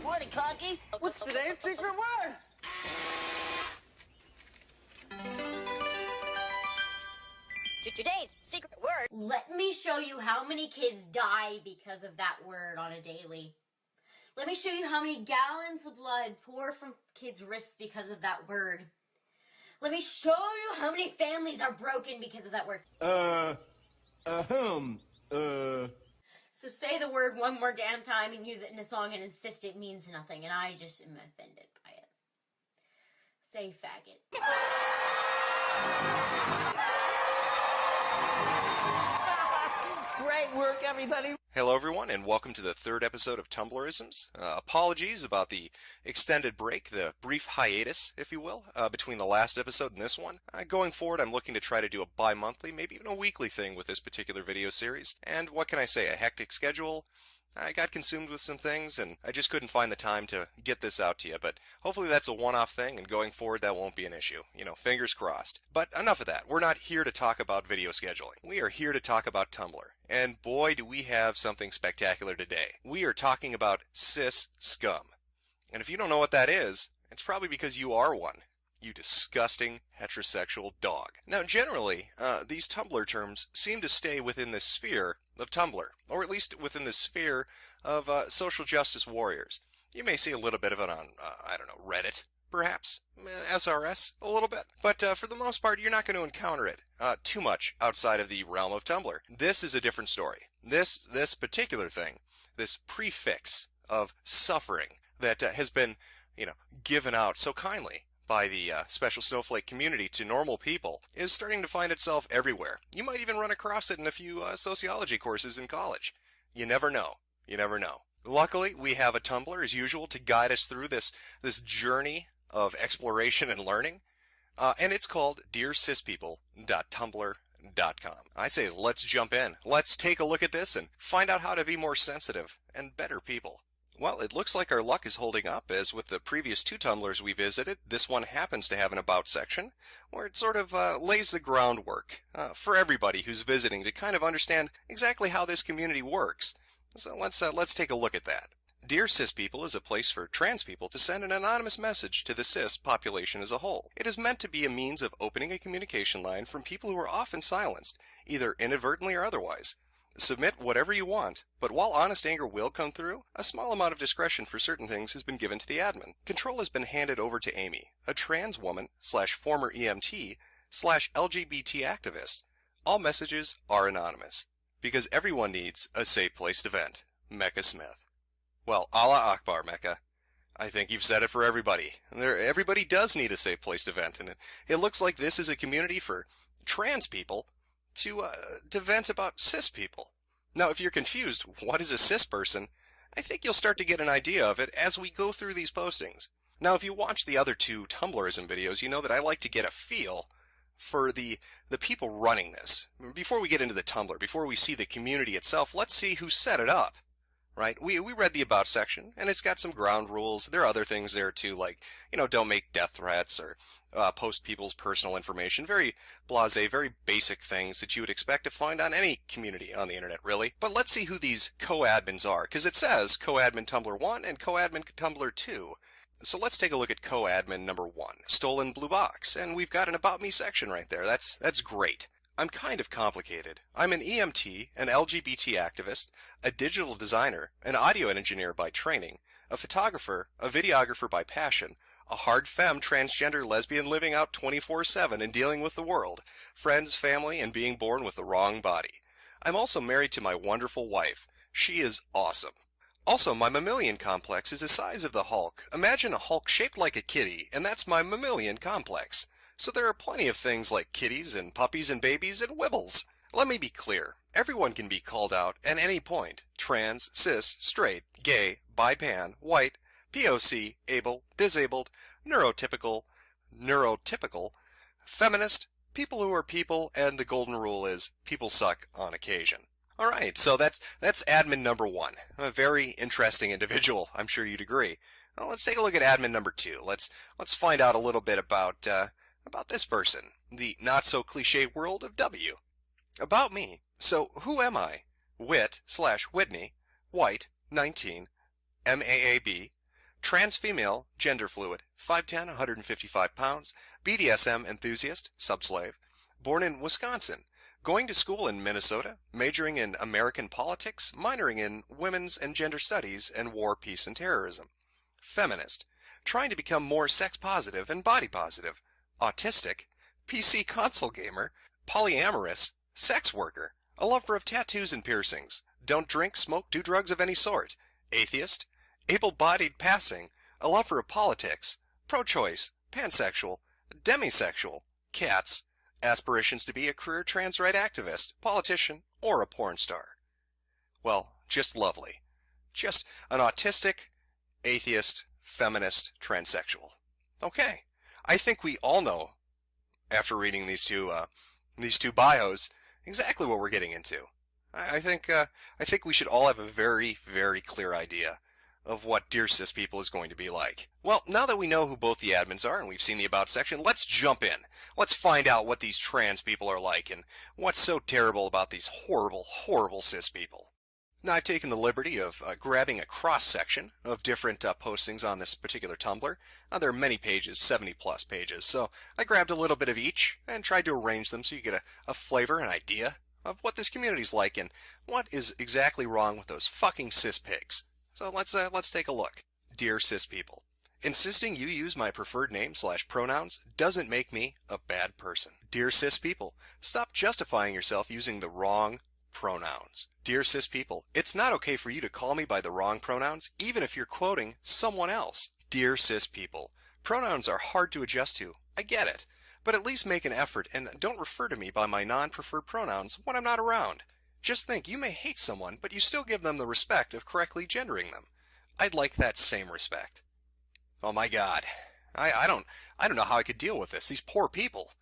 Morning, Conky. What's today's secret word? Today's secret word. Let me show you how many kids die because of that word on a daily. Let me show you how many gallons of blood pour from kids' wrists because of that word. Let me show you how many families are broken because of that word. So say the word one more damn time and use it in a song and insist it means nothing, and I just am offended by it. Say faggot. Great work, everybody. Hello everyone, and welcome to the third episode of Tumblerisms. Apologies about the extended break, the brief hiatus, if you will, between the last episode and this one. Going forward, I'm looking to try to do a bi-monthly, maybe even a weekly thing with this particular video series. And what can I say, a hectic schedule. I got consumed with some things, and I just couldn't find the time to get this out to you, but hopefully that's a one-off thing, and going forward that won't be an issue. Fingers crossed. But enough of that. We're not here to talk about video scheduling. We are here to talk about Tumblr. And boy, do we have something spectacular today. We are talking about cis scum. And if you don't know what that is, it's probably because you are one. You disgusting heterosexual dog. Now, generally, these Tumblr terms seem to stay within the sphere of Tumblr, or at least within the sphere of social justice warriors. You may see a little bit of it on, Reddit, perhaps, SRS, a little bit. But for the most part, you're not going to encounter it too much outside of the realm of Tumblr. This is a different story. This particular thing, this prefix of suffering that has been, given out so kindly by the special snowflake community to normal people, is starting to find itself everywhere. You might even run across it in a few sociology courses in college. You never know. You never know. Luckily, we have a Tumblr, as usual, to guide us through this journey of exploration and learning, and it's called dearcispeople.tumblr.com. I say let's jump in. Let's take a look at this and find out how to be more sensitive and better people. Well, it looks like our luck is holding up, as with the previous two Tumblrs we visited, this one happens to have an About section, where it sort of lays the groundwork for everybody who's visiting to kind of understand exactly how this community works. So let's take a look at that. Dear Cis People is a place for trans people to send an anonymous message to the cis population as a whole. It is meant to be a means of opening a communication line from people who are often silenced, either inadvertently or otherwise. Submit whatever you want, but while honest anger will come through, a small amount of discretion for certain things has been given to the admin. Control has been handed over to Amy, a trans woman / former EMT / LGBT activist. All messages are anonymous, because everyone needs a safe place to vent. Mecca Smith. Well, Allah Akbar, Mecca. I think you've said it for everybody. Everybody does need a safe place to vent, and it looks like this is a community for trans people to vent about cis people. Now, if you're confused, what is a cis person? I think you'll start to get an idea of it as we go through these postings. Now, if you watch the other two Tumblerism videos, you know that I like to get a feel for the people running this. Before we get into the Tumblr, before we see the community itself, let's see who set it up. Right? We read the About section, and it's got some ground rules. There are other things there too, like, don't make death threats or post people's personal information. Very blasé, very basic things that you would expect to find on any community on the internet, really. But let's see who these co-admins are, because it says co-admin Tumblr 1 and co-admin Tumblr 2. So let's take a look at co-admin number 1, Stolen Blue Box, and we've got an About Me section right there. That's great. I'm kind of complicated. I'm an EMT, an LGBT activist, a digital designer, an audio engineer by training, a photographer, a videographer by passion, a hard femme transgender lesbian living out 24/7 and dealing with the world, friends, family, and being born with the wrong body. I'm also married to my wonderful wife. She is awesome. Also, my mammalian complex is the size of the Hulk. Imagine a Hulk shaped like a kitty, and that's my mammalian complex. So there are plenty of things like kitties and puppies and babies and wibbles. Let me be clear. Everyone can be called out at any point. Trans, cis, straight, gay, bi-pan, white, POC, able, disabled, neurotypical, feminist, people who are people, and the golden rule is people suck on occasion. Alright, so that's admin number 1. A very interesting individual, I'm sure you'd agree. Well, let's take a look at admin number 2. Let's find out a little bit about this person, the not-so-cliche world of W. About me. So, who am I? Whit/Whitney, white, 19, MAAB, trans female, gender fluid, 5'10", 155 pounds, BDSM enthusiast, subslave, born in Wisconsin, going to school in Minnesota, majoring in American politics, minoring in women's and gender studies, and war, peace, and terrorism. Feminist, trying to become more sex positive and body positive. Autistic, PC console gamer, polyamorous, sex worker, a lover of tattoos and piercings, don't drink, smoke, do drugs of any sort, atheist, able-bodied passing, a lover of politics, pro-choice, pansexual, demisexual, cats, aspirations to be a career trans right activist, politician, or a porn star. Well, just lovely. Just an autistic, atheist, feminist, transsexual. Okay. I think we all know, after reading these two bios, exactly what we're getting into. I think we should all have a very, very clear idea of what Dear Cis People is going to be like. Well, now that we know who both the admins are and we've seen the About section, let's jump in. Let's find out what these trans people are like and what's so terrible about these horrible, horrible cis people. Now, I've taken the liberty of grabbing a cross-section of different postings on this particular Tumblr. There are many pages, 70-plus pages, so I grabbed a little bit of each and tried to arrange them so you get a flavor, an idea of what this community's like and what is exactly wrong with those fucking cis pigs. So let's take a look. Dear Cis People, insisting you use my preferred name/pronouns doesn't make me a bad person. Dear Cis People, stop justifying yourself using the wrong pronouns. Dear Cis People, it's not okay for you to call me by the wrong pronouns, even if you're quoting someone else. Dear Cis People, pronouns are hard to adjust to. I get it. But at least make an effort and don't refer to me by my non-preferred pronouns when I'm not around. Just think, you may hate someone, but you still give them the respect of correctly gendering them. I'd like that same respect. Oh my God. I don't know how I could deal with this. These poor people.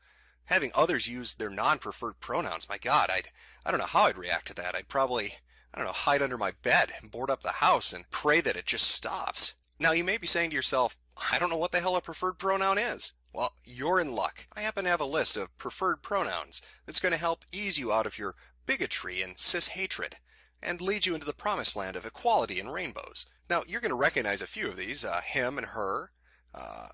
Having others use their non-preferred pronouns, my God, I don't know how I'd react to that. I'd probably, hide under my bed, board up the house, and pray that it just stops. Now, you may be saying to yourself, I don't know what the hell a preferred pronoun is. Well, you're in luck. I happen to have a list of preferred pronouns that's going to help ease you out of your bigotry and cis-hatred and lead you into the promised land of equality and rainbows. Now, you're going to recognize a few of these, him and her,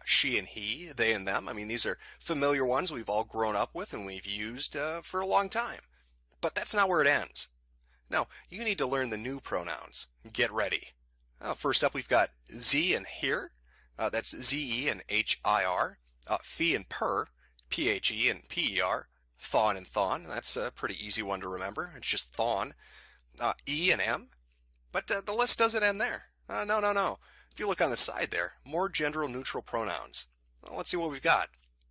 she and he, they and them. I mean, these are familiar ones we've all grown up with and we've used for a long time. But that's not where it ends. Now, you need to learn the new pronouns. Get ready. First up, we've got Z and here. That's Z-E and H-I-R. Phi and per, P-H-E and P-E-R. Thon and thon, that's a pretty easy one to remember. It's just thon. E and M, but the list doesn't end there. No, no, no. If you look on the side there, more gender-neutral pronouns. Well, let's see what we've got.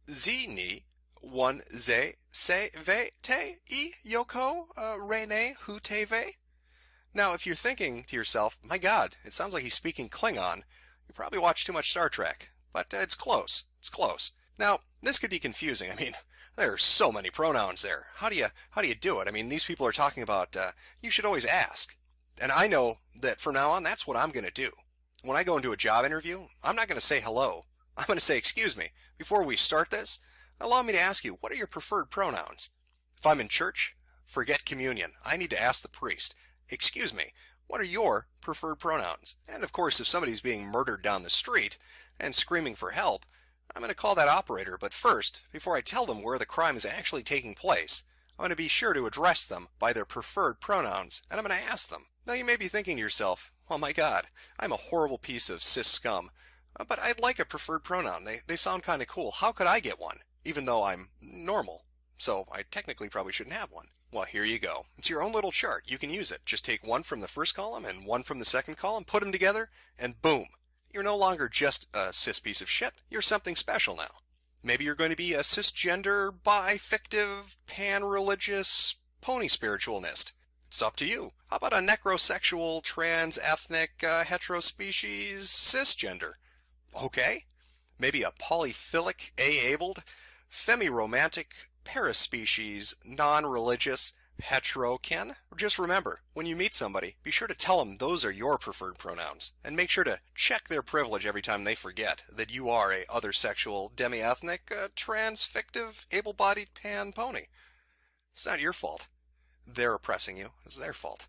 Z, ni, one, ze, se, ve, te, e, yoko, re, ne, hu, te, ve. Now, if you're thinking to yourself, my God, it sounds like he's speaking Klingon, you probably watch too much Star Trek. But it's close. It's close. Now, this could be confusing. I mean, there are so many pronouns there. How do you do it? I mean, these people are talking about, you should always ask. And I know that from now on, that's what I'm going to do. When I go into a job interview, I'm not going to say hello. I'm going to say, excuse me, before we start this, allow me to ask you, what are your preferred pronouns? If I'm in church, forget communion. I need to ask the priest, excuse me, what are your preferred pronouns? And of course, if somebody's being murdered down the street and screaming for help, I'm going to call that operator. But first, before I tell them where the crime is actually taking place, I'm going to be sure to address them by their preferred pronouns, and I'm going to ask them. Now you may be thinking to yourself, oh my God, I'm a horrible piece of cis scum, but I'd like a preferred pronoun. They sound kind of cool. How could I get one, even though I'm normal? So I technically probably shouldn't have one. Well, here you go. It's your own little chart. You can use it. Just take one from the first column and one from the second column, put them together, and boom. You're no longer just a cis piece of shit. You're something special now. Maybe you're going to be a cisgender, bi-fictive, pan-religious, pony spiritualist. It's up to you. How about a necrosexual, trans-ethnic, heterospecies, cisgender? Okay. Maybe a polyphilic, A-abled, femi-romantic, paraspecies, non-religious, heterokin? Just remember, when you meet somebody, be sure to tell them those are your preferred pronouns, and make sure to check their privilege every time they forget that you are a other sexual, demi-ethnic, trans-fictive, able-bodied pan pony. It's not your fault. They're oppressing you. It's their fault.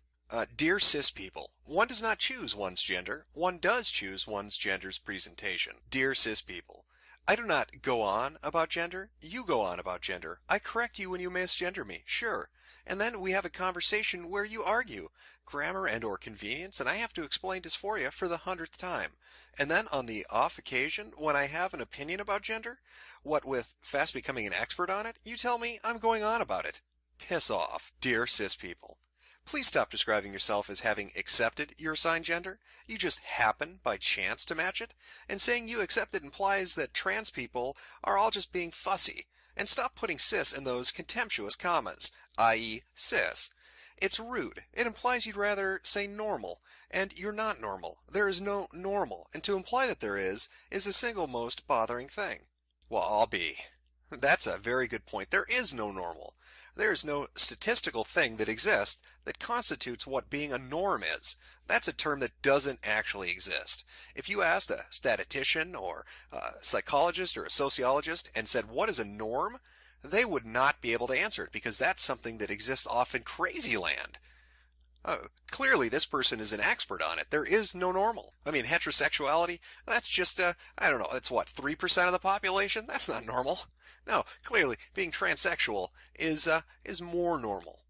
Dear cis people, one does not choose one's gender. One does choose one's gender's presentation. Dear cis people, I do not go on about gender. You go on about gender. I correct you when you misgender me, sure. And then we have a conversation where you argue grammar and or convenience, and I have to explain dysphoria for the 100th time. And then on the off occasion, when I have an opinion about gender, what with fast becoming an expert on it, you tell me I'm going on about it. Piss off, dear cis people. Please stop describing yourself as having accepted your assigned gender. You just happen by chance to match it. And saying you accept it implies that trans people are all just being fussy. And stop putting cis in those contemptuous commas, i.e. cis. It's rude. It implies you'd rather say normal. And you're not normal. There is no normal. And to imply that there is the single most bothering thing. Well, I'll be. That's a very good point. There is no normal. There is no statistical thing that exists that constitutes what being a norm is. That's a term that doesn't actually exist. If you asked a statistician or a psychologist or a sociologist and said, what is a norm? They would not be able to answer it because that's something that exists off in crazy land. Clearly, this person is an expert on it. There is no normal. I mean, heterosexuality, that's just, I don't know, it's what, 3% of the population? That's not normal. No, clearly, being transsexual is more normal,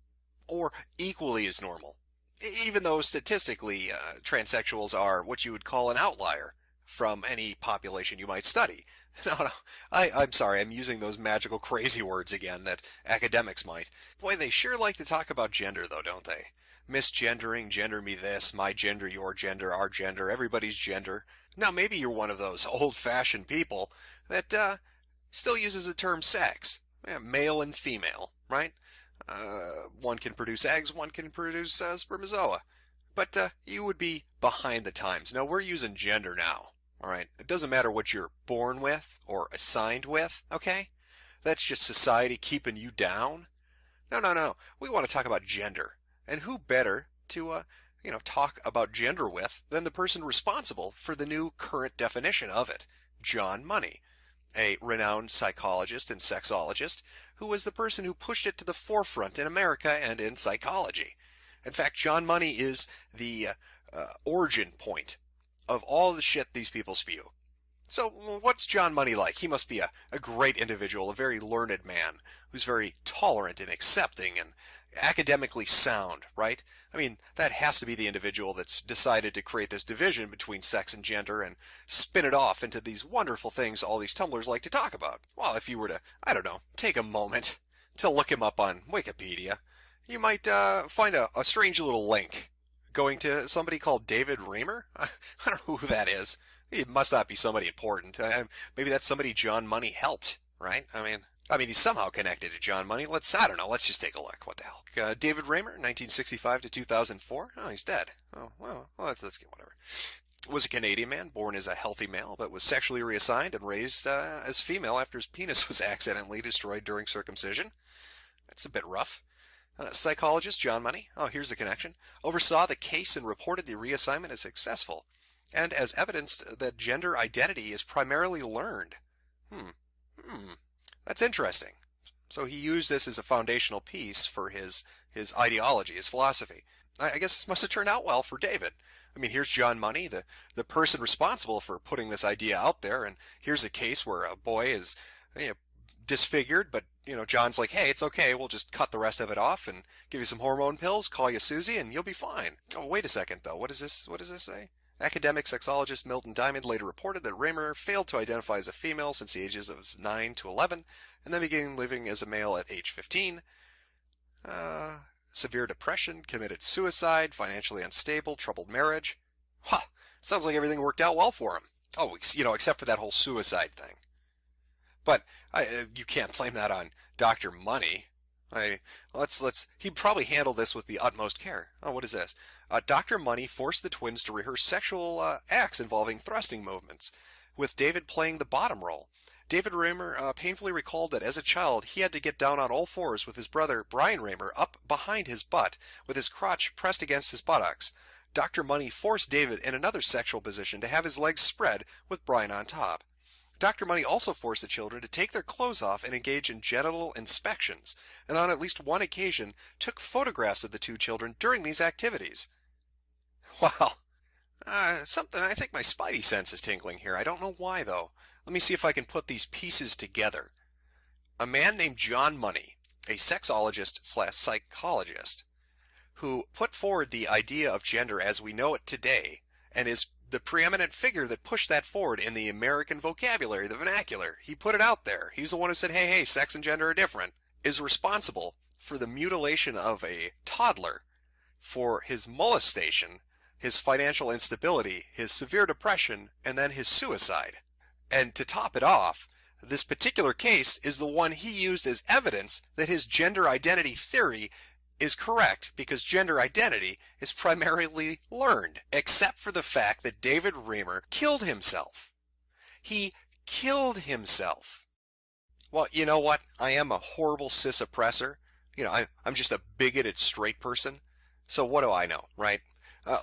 or equally as normal, even though statistically transsexuals are what you would call an outlier from any population you might study. No, I'm sorry, I'm using those magical crazy words again that academics might. Boy, they sure like to talk about gender, though, don't they? Misgendering, gender me this, my gender, your gender, our gender, everybody's gender. Now, maybe you're one of those old-fashioned people that, still uses the term sex, male and female, right? One can produce eggs, one can produce spermatozoa. But you would be behind the times. No, we're using gender now, all right? It doesn't matter what you're born with or assigned with, okay? That's just society keeping you down. No. We want to talk about gender. And who better to, talk about gender with than the person responsible for the new current definition of it, John Money, a renowned psychologist and sexologist who was the person who pushed it to the forefront in America and in psychology. In fact, John Money is the origin point of all the shit these people spew. So what's John Money like? He must be a great individual, a very learned man who's very tolerant and accepting and academically sound, right? I mean, that has to be the individual that's decided to create this division between sex and gender and spin it off into these wonderful things all these Tumblrs like to talk about. Well, if you were to, I don't know, take a moment to look him up on Wikipedia, you might find a strange little link going to somebody called David Raymer. I don't know who that is. It must not be somebody important. Maybe that's somebody John Money helped, right? I mean, he's somehow connected to John Money. I don't know. Let's just take a look. What the hell? David Raymer, 1965 to 2004. Oh, he's dead. Oh, well, let's get whatever. Was a Canadian man, born as a healthy male, but was sexually reassigned and raised as female after his penis was accidentally destroyed during circumcision. That's a bit rough. Psychologist John Money, oh, here's the connection, oversaw the case and reported the reassignment as successful, and as evidenced that gender identity is primarily learned. That's interesting. So he used this as a foundational piece for his ideology, his philosophy. I guess this must have turned out well for David. I mean, here's John Money, the person responsible for putting this idea out there, and here's a case where a boy is disfigured, but John's like, hey, it's okay, we'll just cut the rest of it off and give you some hormone pills, call you Susie, and you'll be fine. Oh, wait a second, though. What does this say? Academic sexologist Milton Diamond later reported that Raymer failed to identify as a female since the ages of 9 to 11, and then began living as a male at age 15. Severe depression, committed suicide, financially unstable, troubled marriage. Sounds like everything worked out well for him. Oh, except for that whole suicide thing. But you can't blame that on Dr. Money. He probably handled this with the utmost care. Oh, what is this? Dr. Money forced the twins to rehearse sexual acts involving thrusting movements, with David playing the bottom role. David Raymer painfully recalled that as a child he had to get down on all fours with his brother Brian Raymer up behind his butt with his crotch pressed against his buttocks. Dr. Money forced David in another sexual position to have his legs spread with Brian on top. Dr. Money also forced the children to take their clothes off and engage in genital inspections, and on at least one occasion took photographs of the two children during these activities. Wow. Something, I think my spidey sense is tingling here. I don't know why, though. Let me see if I can put these pieces together. A man named John Money, a sexologist/psychologist, who put forward the idea of gender as we know it today, and is the preeminent figure that pushed that forward in the American vocabulary, the vernacular. He put it out there. He's the one who said, hey, sex and gender are different. Is responsible for the mutilation of a toddler, for his molestation, his financial instability, his severe depression, and then his suicide. And to top it off, this particular case is the one he used as evidence that his gender identity theory is correct, because gender identity is primarily learned, except for the fact that David Raymer killed himself. He killed himself. Well, you know what? I am a horrible cis oppressor. I'm just a bigoted straight person. So what do I know, right?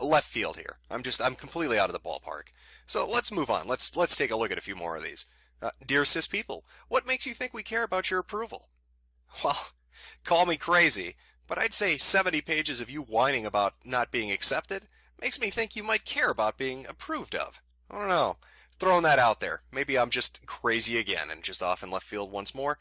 Left field here. I'm completely out of the ballpark. So let's move on. Let's take a look at a few more of these. Dear cis people, what makes you think we care about your approval? Well, call me crazy, but I'd say 70 pages of you whining about not being accepted makes me think you might care about being approved of. I don't know. Throwing that out there. Maybe I'm just crazy again and just off in left field once more.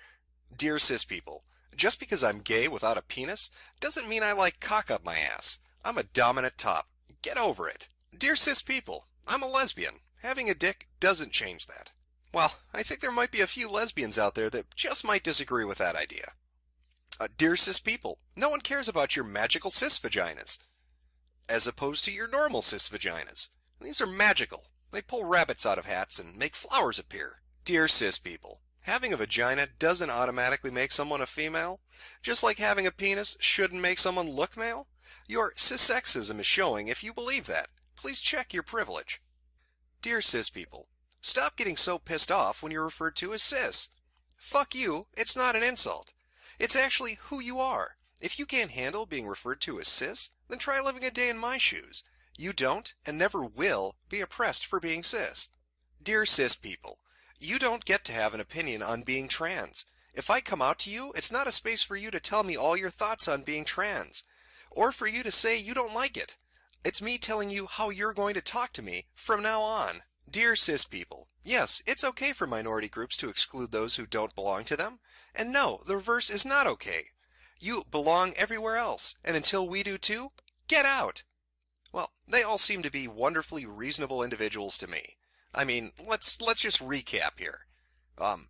Dear cis people, just because I'm gay without a penis doesn't mean I like cock up my ass. I'm a dominant top. Get over it. Dear cis people, I'm a lesbian. Having a dick doesn't change that. Well, I think there might be a few lesbians out there that just might disagree with that idea. Dear cis people, no one cares about your magical cis vaginas, as opposed to your normal cis vaginas. These are magical. They pull rabbits out of hats and make flowers appear. Dear cis people, having a vagina doesn't automatically make someone a female, just like having a penis shouldn't make someone look male. Your cissexism is showing if you believe that. Please check your privilege. Dear cis people, stop getting so pissed off when you're referred to as cis. Fuck you, it's not an insult. It's actually who you are. If you can't handle being referred to as cis, then try living a day in my shoes. You don't, and never will, be oppressed for being cis. Dear cis people, you don't get to have an opinion on being trans. If I come out to you, it's not a space for you to tell me all your thoughts on being trans, or for you to say you don't like it. It's me telling you how you're going to talk to me from now on. Dear cis people, yes, it's okay for minority groups to exclude those who don't belong to them. And no, the reverse is not okay. You belong everywhere else, and until we do too, get out. Well, they all seem to be wonderfully reasonable individuals to me. I mean, let's just recap here.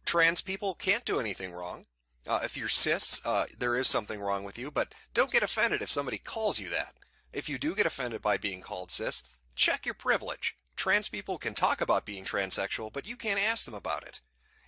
Trans people can't do anything wrong. If you're cis, there is something wrong with you, but don't get offended if somebody calls you that. If you do get offended by being called cis, check your privilege. Trans people can talk about being transsexual, but you can't ask them about it.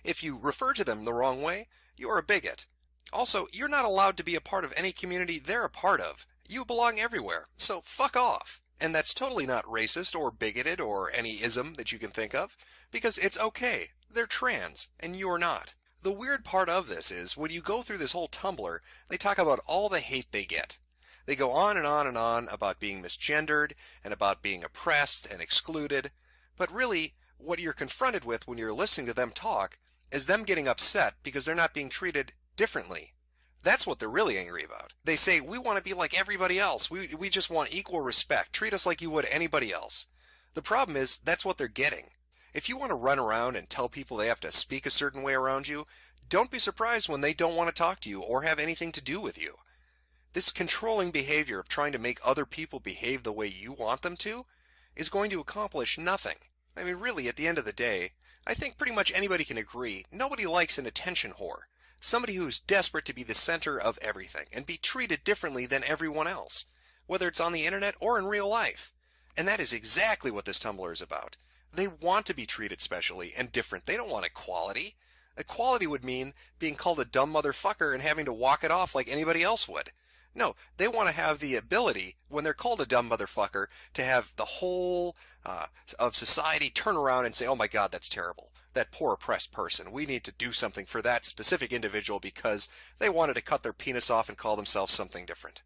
If you refer to them the wrong way, you're a bigot. Also, you're not allowed to be a part of any community they're a part of. You belong everywhere, so fuck off. And that's totally not racist or bigoted or any ism that you can think of, because it's okay. They're trans, and you're not. The weird part of this is, when you go through this whole Tumblr, they talk about all the hate they get. They go on and on and on about being misgendered, and about being oppressed and excluded, but really, what you're confronted with when you're listening to them talk is them getting upset because they're not being treated differently. That's what they're really angry about. They say, we want to be like everybody else. We just want equal respect. Treat us like you would anybody else. The problem is, that's what they're getting. If you want to run around and tell people they have to speak a certain way around you, don't be surprised when they don't want to talk to you or have anything to do with you. This controlling behavior of trying to make other people behave the way you want them to is going to accomplish nothing. I mean, really, at the end of the day, I think pretty much anybody can agree, nobody likes an attention whore. Somebody who's desperate to be the center of everything and be treated differently than everyone else, whether it's on the internet or in real life. And that is exactly what this Tumblr is about. They want to be treated specially and different. They don't want equality. Equality would mean being called a dumb motherfucker and having to walk it off like anybody else would. No, they want to have the ability, when they're called a dumb motherfucker, to have the whole of society turn around and say, oh my God, that's terrible. That poor oppressed person. We need to do something for that specific individual because they wanted to cut their penis off and call themselves something different.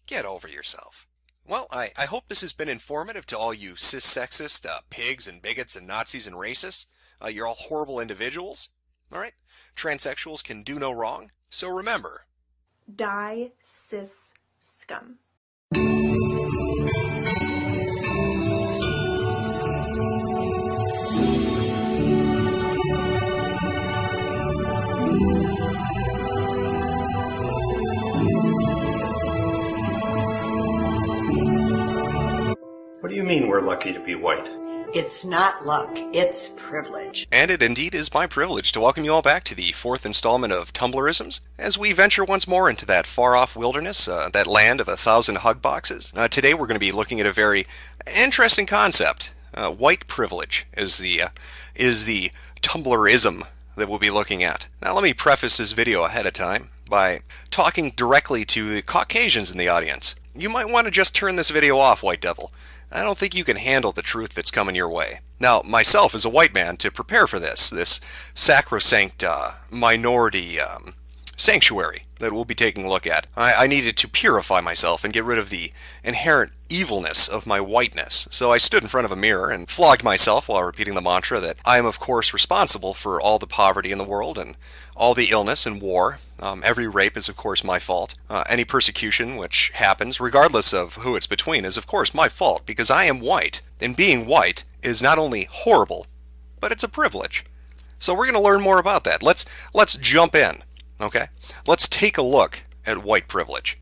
Get over yourself. Well, I hope this has been informative to all you cis-sexist pigs and bigots and Nazis and racists. You're all horrible individuals. All right? Transsexuals can do no wrong. So remember, die, cis scum. What do you mean we're lucky to be white? It's not luck, it's privilege. And it indeed is my privilege to welcome you all back to the fourth installment of Tumblerisms, as we venture once more into that far-off wilderness, that land of 1,000 hug boxes. Today we're going to be looking at a very interesting concept. White privilege is the Tumblerism that we'll be looking at. Now let me preface this video ahead of time by talking directly to the Caucasians in the audience. You might want to just turn this video off, White Devil. I don't think you can handle the truth that's coming your way. Now, myself as a white man, to prepare for this sacrosanct minority sanctuary that we'll be taking a look at, I needed to purify myself and get rid of the inherent evilness of my whiteness. So I stood in front of a mirror and flogged myself while repeating the mantra that I am of course responsible for all the poverty in the world and all the illness and war. Every rape is of course my fault. Any persecution which happens, regardless of who it's between, is of course my fault because I am white. And being white is not only horrible, but it's a privilege. So we're going to learn more about that. Let's jump in, okay? Let's take a look at white privilege.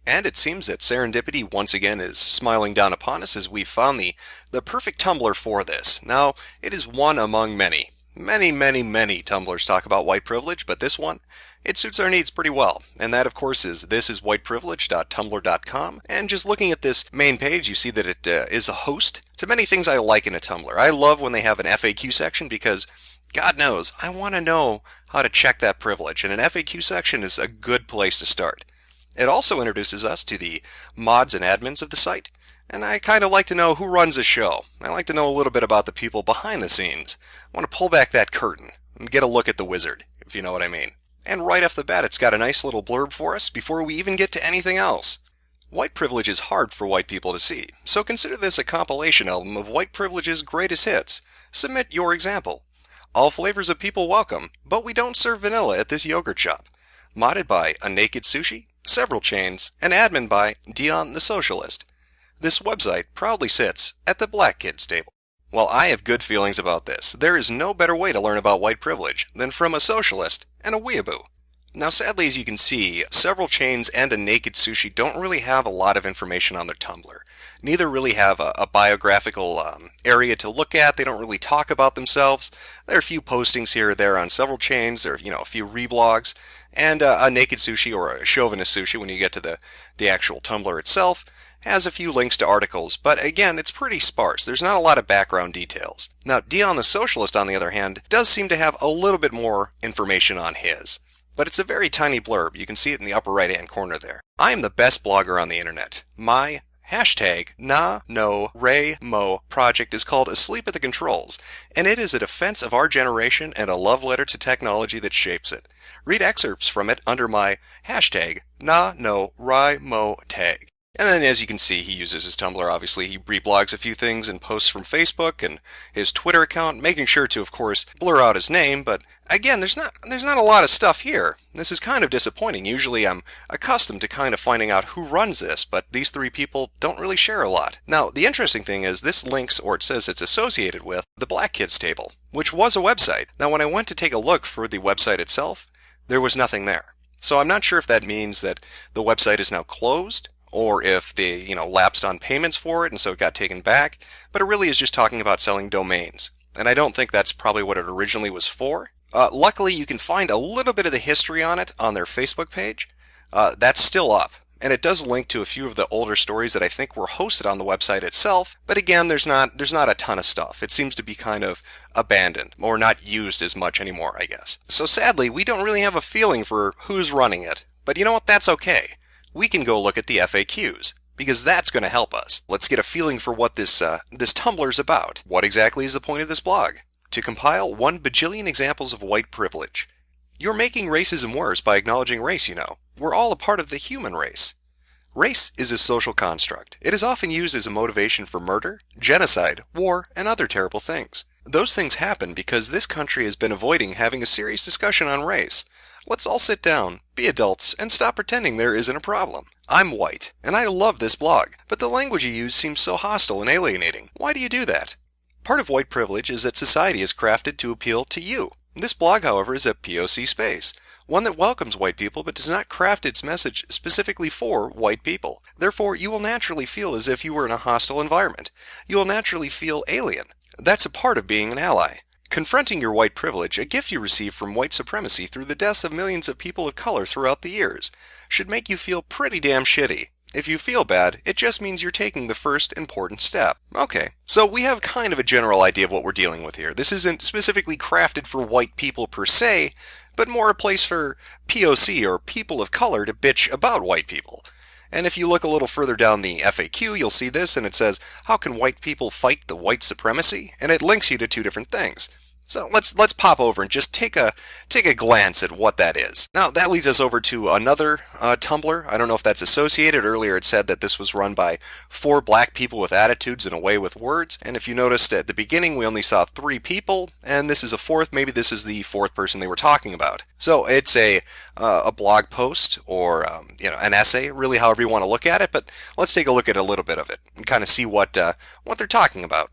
And it seems that serendipity once again is smiling down upon us as we've found the perfect Tumblr for this. Now, it is one among many. Many Tumblrs talk about white privilege, but this one, it suits our needs pretty well. And that, of course, is thisiswhiteprivilege.tumblr.com. And just looking at this main page, you see that it is a host to many things I like in a Tumblr. I love when they have an FAQ section because, God knows, I want to know how to check that privilege. And an FAQ section is a good place to start. It also introduces us to the mods and admins of the site. And I kind of like to know who runs the show. I like to know a little bit about the people behind the scenes. I want to pull back that curtain and get a look at the wizard, if you know what I mean. And right off the bat, it's got a nice little blurb for us before we even get to anything else. White privilege is hard for white people to see, so consider this a compilation album of white privilege's greatest hits. Submit your example. All flavors of people welcome, but we don't serve vanilla at this yogurt shop. Modded by A Naked Sushi, Several Chains, and admin by Dion the Socialist. This website proudly sits at the black kids table. Well, I have good feelings about this. There is no better way to learn about white privilege than from a socialist and a weeaboo. Now, sadly, as you can see, Several Chains and A Naked Sushi don't really have a lot of information on their Tumblr. Neither really have a biographical area to look at. They don't really talk about themselves. There are a few postings here or there on Several Chains. There are, a few reblogs. And a naked sushi or a chauvinist sushi, when you get to the actual Tumblr itself, has a few links to articles, but again, it's pretty sparse. There's not a lot of background details. Now, Dion the Socialist, on the other hand, does seem to have a little bit more information on his. But it's a very tiny blurb. You can see it in the upper right-hand corner there. I am the best blogger on the internet. My hashtag #NaNoWriMo project is called Asleep at the Controls, and it is a defense of our generation and a love letter to technology that shapes it. Read excerpts from it under my hashtag #NaNoWriMo tag. And then, as you can see, he uses his Tumblr. Obviously, he reblogs a few things and posts from Facebook and his Twitter account, making sure to, of course, blur out his name. But again, there's not a lot of stuff here. This is kind of disappointing. Usually, I'm accustomed to kind of finding out who runs this, but these three people don't really share a lot. Now, the interesting thing is this links, or it says it's associated with, the Black Kids table, which was a website. Now, when I went to take a look for the website itself, there was nothing there. So I'm not sure if that means that the website is now closed, or if they, lapsed on payments for it and so it got taken back, but it really is just talking about selling domains. And I don't think that's probably what it originally was for. Luckily, you can find a little bit of the history on it on their Facebook page. That's still up, and it does link to a few of the older stories that I think were hosted on the website itself, but again, there's not a ton of stuff. It seems to be kind of abandoned, or not used as much anymore, I guess. So sadly, we don't really have a feeling for who's running it, but you know what, that's okay. We can go look at the FAQs, because that's going to help us. Let's get a feeling for what this Tumblr's about. What exactly is the point of this blog? To compile 1 bajillion examples of white privilege. You're making racism worse by acknowledging race, We're all a part of the human race. Race is a social construct. It is often used as a motivation for murder, genocide, war, and other terrible things. Those things happen because this country has been avoiding having a serious discussion on race. Let's all sit down, be adults, and stop pretending there isn't a problem. I'm white, and I love this blog, but the language you use seems so hostile and alienating. Why do you do that? Part of white privilege is that society is crafted to appeal to you. This blog, however, is a POC space, one that welcomes white people but does not craft its message specifically for white people. Therefore, you will naturally feel as if you were in a hostile environment. You will naturally feel alien. That's a part of being an ally. Confronting your white privilege, a gift you receive from white supremacy through the deaths of millions of people of color throughout the years, should make you feel pretty damn shitty. If you feel bad, it just means you're taking the first important step. Okay, so we have kind of a general idea of what we're dealing with here. This isn't specifically crafted for white people per se, but more a place for POC, or people of color, to bitch about white people. And if you look a little further down the FAQ, you'll see this, and it says, how can white people fight the white supremacy? And it links you to 2 different things. So let's pop over and just take a glance at what that is. Now that leads us over to another Tumblr. I don't know if that's associated. Earlier it said that this was run by 4 black people with attitudes and a way with words. And if you noticed at the beginning, we only saw 3 people, and this is a 4th. Maybe this is the 4th person they were talking about. So it's a blog post, or an essay, really, however you want to look at it. But let's take a look at a little bit of it and kind of see what they're talking about.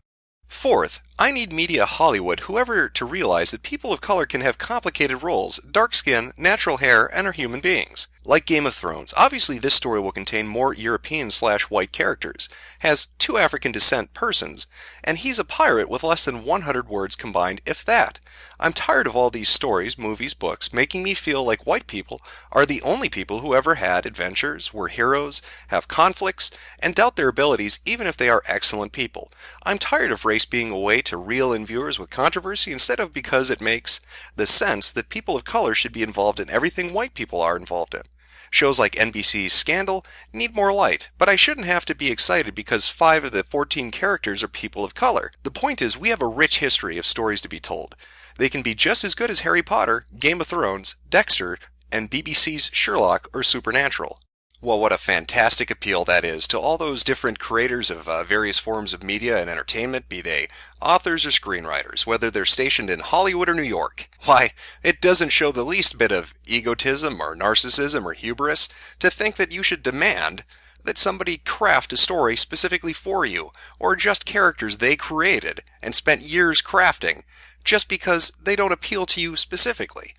4th, I need media Hollywood whoever to realize that people of color can have complicated roles, dark skin, natural hair, and are human beings. Like Game of Thrones, obviously this story will contain more European/white characters, has 2 African descent persons, and he's a pirate with less than 100 words combined, if that. I'm tired of all these stories, movies, books, making me feel like white people are the only people who ever had adventures, were heroes, have conflicts, and doubt their abilities even if they are excellent people. I'm tired of race being a way to reel in viewers with controversy instead of because it makes the sense that people of color should be involved in everything white people are involved in. Shows like NBC's Scandal need more light, but I shouldn't have to be excited because 5 of the 14 characters are people of color. The point is, we have a rich history of stories to be told. They can be just as good as Harry Potter, Game of Thrones, Dexter, and BBC's Sherlock or Supernatural. Well, what a fantastic appeal that is to all those different creators of various forms of media and entertainment, be they authors or screenwriters, whether they're stationed in Hollywood or New York. Why, it doesn't show the least bit of egotism or narcissism or hubris to think that you should demand that somebody craft a story specifically for you, or just characters they created and spent years crafting, just because they don't appeal to you specifically.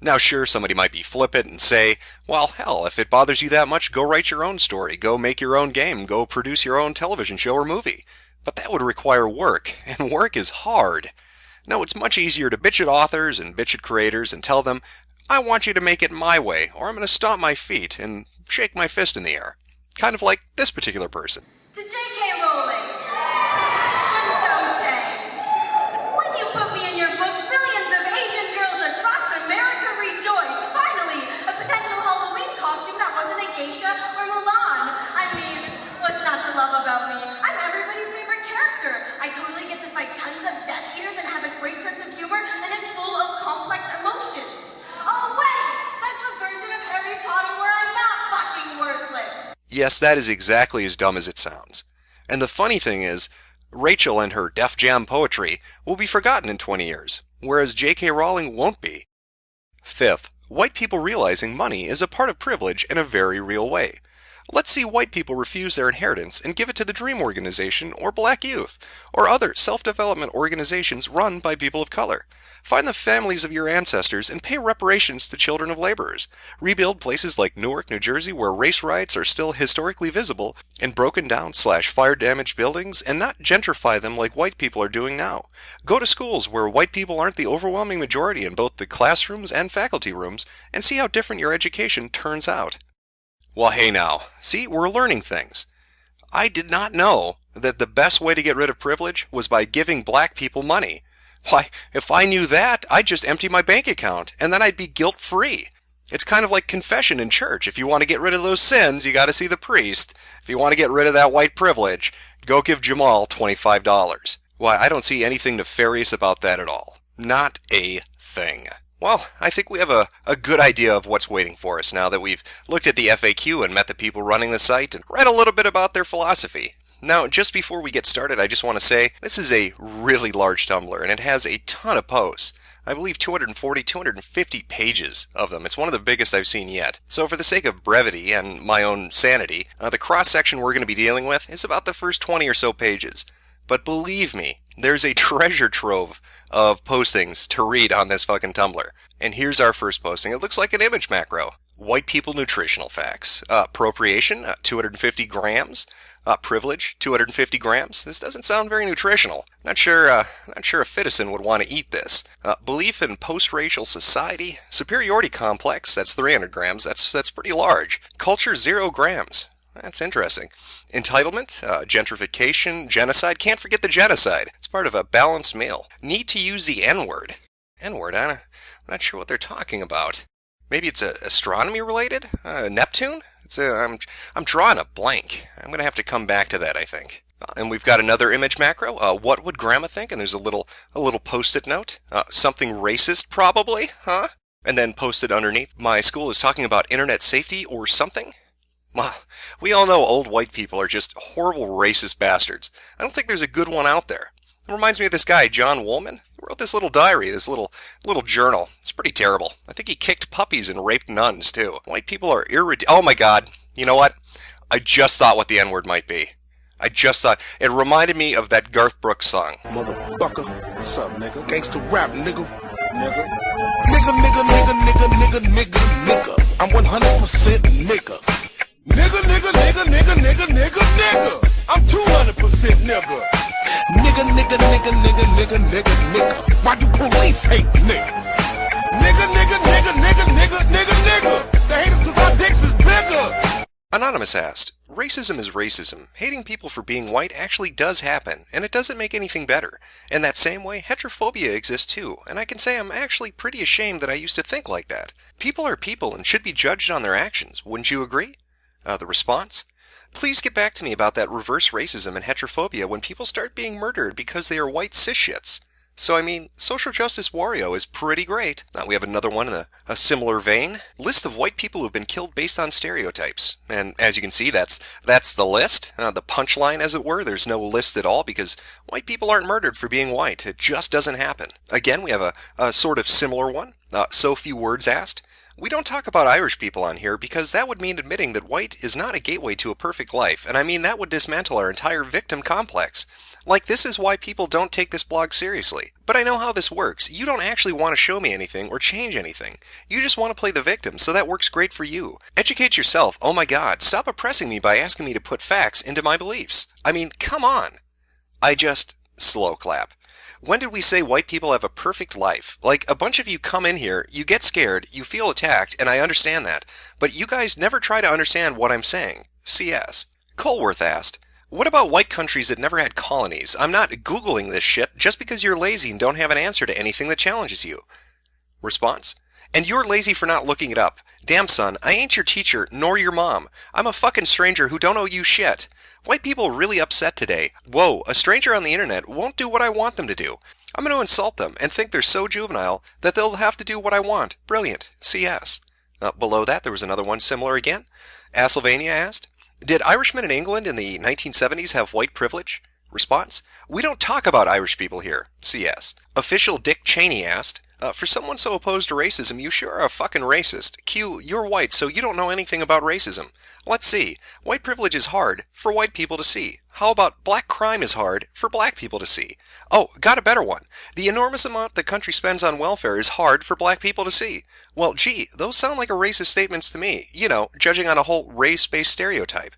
Now sure, somebody might be flippant and say, well hell, if it bothers you that much, go write your own story, go make your own game, go produce your own television show or movie. But that would require work, and work is hard. No, it's much easier to bitch at authors and bitch at creators and tell them, I want you to make it my way, or I'm going to stomp my feet and shake my fist in the air. Kind of like this particular person. To J.K. Rowling. From Cho-J. When you put me in your books, millions of Asian girls across America rejoiced. Finally, a potential Halloween costume that wasn't a geisha or Mulan. I mean, what's not to love about me? I'm everybody's favorite character. I totally get to fight tons of Death Eaters and have a great sense of humor and am full of complex emotions. Oh, wait! That's the version of Harry Potter where I'm not fucking worthless. Yes, that is exactly as dumb as it sounds. And the funny thing is, Rachel and her Def Jam poetry will be forgotten in 20 years, whereas J.K. Rowling won't be. Fifth, white people realizing money is a part of privilege in a very real way. Let's see white people refuse their inheritance and give it to the Dream Organization or Black Youth, or other self-development organizations run by people of color. Find the families of your ancestors and pay reparations to children of laborers. Rebuild places like Newark, New Jersey, where race riots are still historically visible, and broken down / fire-damaged buildings, and not gentrify them like white people are doing now. Go to schools where white people aren't the overwhelming majority in both the classrooms and faculty rooms, and see how different your education turns out. Well, hey now, see, we're learning things. I did not know that the best way to get rid of privilege was by giving black people money. Why, if I knew that, I'd just empty my bank account, and then I'd be guilt-free. It's kind of like confession in church. If you want to get rid of those sins, you got to see the priest. If you want to get rid of that white privilege, go give Jamal $25. Why, I don't see anything nefarious about that at all. Not a thing. Well, I think we have a good idea of what's waiting for us now that we've looked at the FAQ and met the people running the site and read a little bit about their philosophy. Now, just before we get started, I just want to say this is a really large Tumblr, and it has a ton of posts. I believe 240, 250 pages of them. It's one of the biggest I've seen yet. So for the sake of brevity and my own sanity, the cross-section we're going to be dealing with is about the first 20 or so pages. But believe me, there's a treasure trove of postings to read on this fucking Tumblr. And here's our first posting. It looks like an image macro. White people nutritional facts. Appropriation, 250 grams. Privilege, 250 grams. This doesn't sound very nutritional. Not sure a citizen would want to eat this. Belief in post-racial society. Superiority complex, that's 300 grams. That's pretty large. Culture, 0 grams. That's interesting. Entitlement, gentrification, genocide. Can't forget the genocide. It's part of a balanced meal. Need to use the N-word. N-word, I'm not sure what they're talking about. Maybe it's astronomy related? Neptune? I'm drawing a blank. I'm going to have to come back to that, I think. And we've got another image macro. What would Grandma think? And there's a little post-it note. Something racist, probably, huh? And then posted underneath, my school is talking about internet safety or something. Well, we all know old white people are just horrible racist bastards. I don't think there's a good one out there. It reminds me of this guy, John Woolman. He wrote this little diary, this little journal. It's pretty terrible. I think he kicked puppies and raped nuns, too. White people are oh my god. You know what? I just thought what the N-word might be. I just thought. It reminded me of that Garth Brooks song. Motherfucker. What's up, nigga? Gangsta rap, nigga. Nigga. Nigga. I'm 100% nigga. Nigga. I'm 200% nigga. Nigga. Why do police hate niggas? Nigga. They hate us 'cause our dicks is bigger. Anonymous asked, racism is racism. Hating people for being white actually does happen, and it doesn't make anything better. In that same way, heterophobia exists too, and I can say I'm actually pretty ashamed that I used to think like that. People are people and should be judged on their actions, wouldn't you agree? The response? Please get back to me about that reverse racism and heterophobia when people start being murdered because they are white cis shits. So, I mean, social justice Wario is pretty great. Now we have another one in a similar vein. List of white people who have been killed based on stereotypes. And as you can see, that's the list. The punchline, as it were. There's no list at all because white people aren't murdered for being white. It just doesn't happen. Again, we have a sort of similar one. So few words asked. We don't talk about Irish people on here because that would mean admitting that white is not a gateway to a perfect life. And I mean, that would dismantle our entire victim complex. Like, this is why people don't take this blog seriously. But I know how this works. You don't actually want to show me anything or change anything. You just want to play the victim, so that works great for you. Educate yourself. Oh my god, stop oppressing me by asking me to put facts into my beliefs. I mean, come on. Slow clap. When did we say white people have a perfect life? Like, a bunch of you come in here, you get scared, you feel attacked, and I understand that. But you guys never try to understand what I'm saying. CS. Colworth asked, what about white countries that never had colonies? I'm not Googling this shit just because you're lazy and don't have an answer to anything that challenges you. Response? And you're lazy for not looking it up. Damn son, I ain't your teacher, nor your mom. I'm a fucking stranger who don't owe you shit. White people are really upset today. Whoa, a stranger on the internet won't do what I want them to do. I'm going to insult them and think they're so juvenile that they'll have to do what I want. Brilliant. CS. Below that, there was another one similar again. Asylvania asked, did Irishmen in England in the 1970s have white privilege? Response, we don't talk about Irish people here. CS. Official Dick Cheney asked, for someone so opposed to racism, you sure are a fucking racist. Q, you're white, so you don't know anything about racism. Let's see. White privilege is hard for white people to see. How about black crime is hard for black people to see? Oh, got a better one. The enormous amount the country spends on welfare is hard for black people to see. Well, gee, those sound like a racist statements to me. You know, judging on a whole race-based stereotype.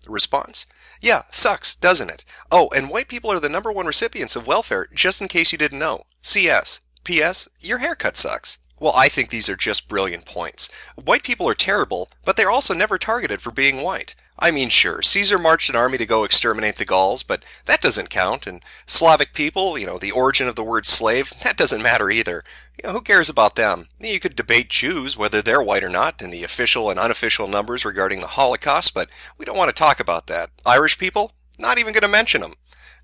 Response? Yeah, sucks, doesn't it? Oh, and white people are the #1 recipients of welfare, just in case you didn't know. CS. P.S. Your haircut sucks. Well, I think these are just brilliant points. White people are terrible, but they're also never targeted for being white. I mean, sure, Caesar marched an army to go exterminate the Gauls, but that doesn't count. And Slavic people, you know, the origin of the word slave, that doesn't matter either. You know, who cares about them? You could debate Jews, whether they're white or not, and the official and unofficial numbers regarding the Holocaust, but we don't want to talk about that. Irish people? Not even going to mention them.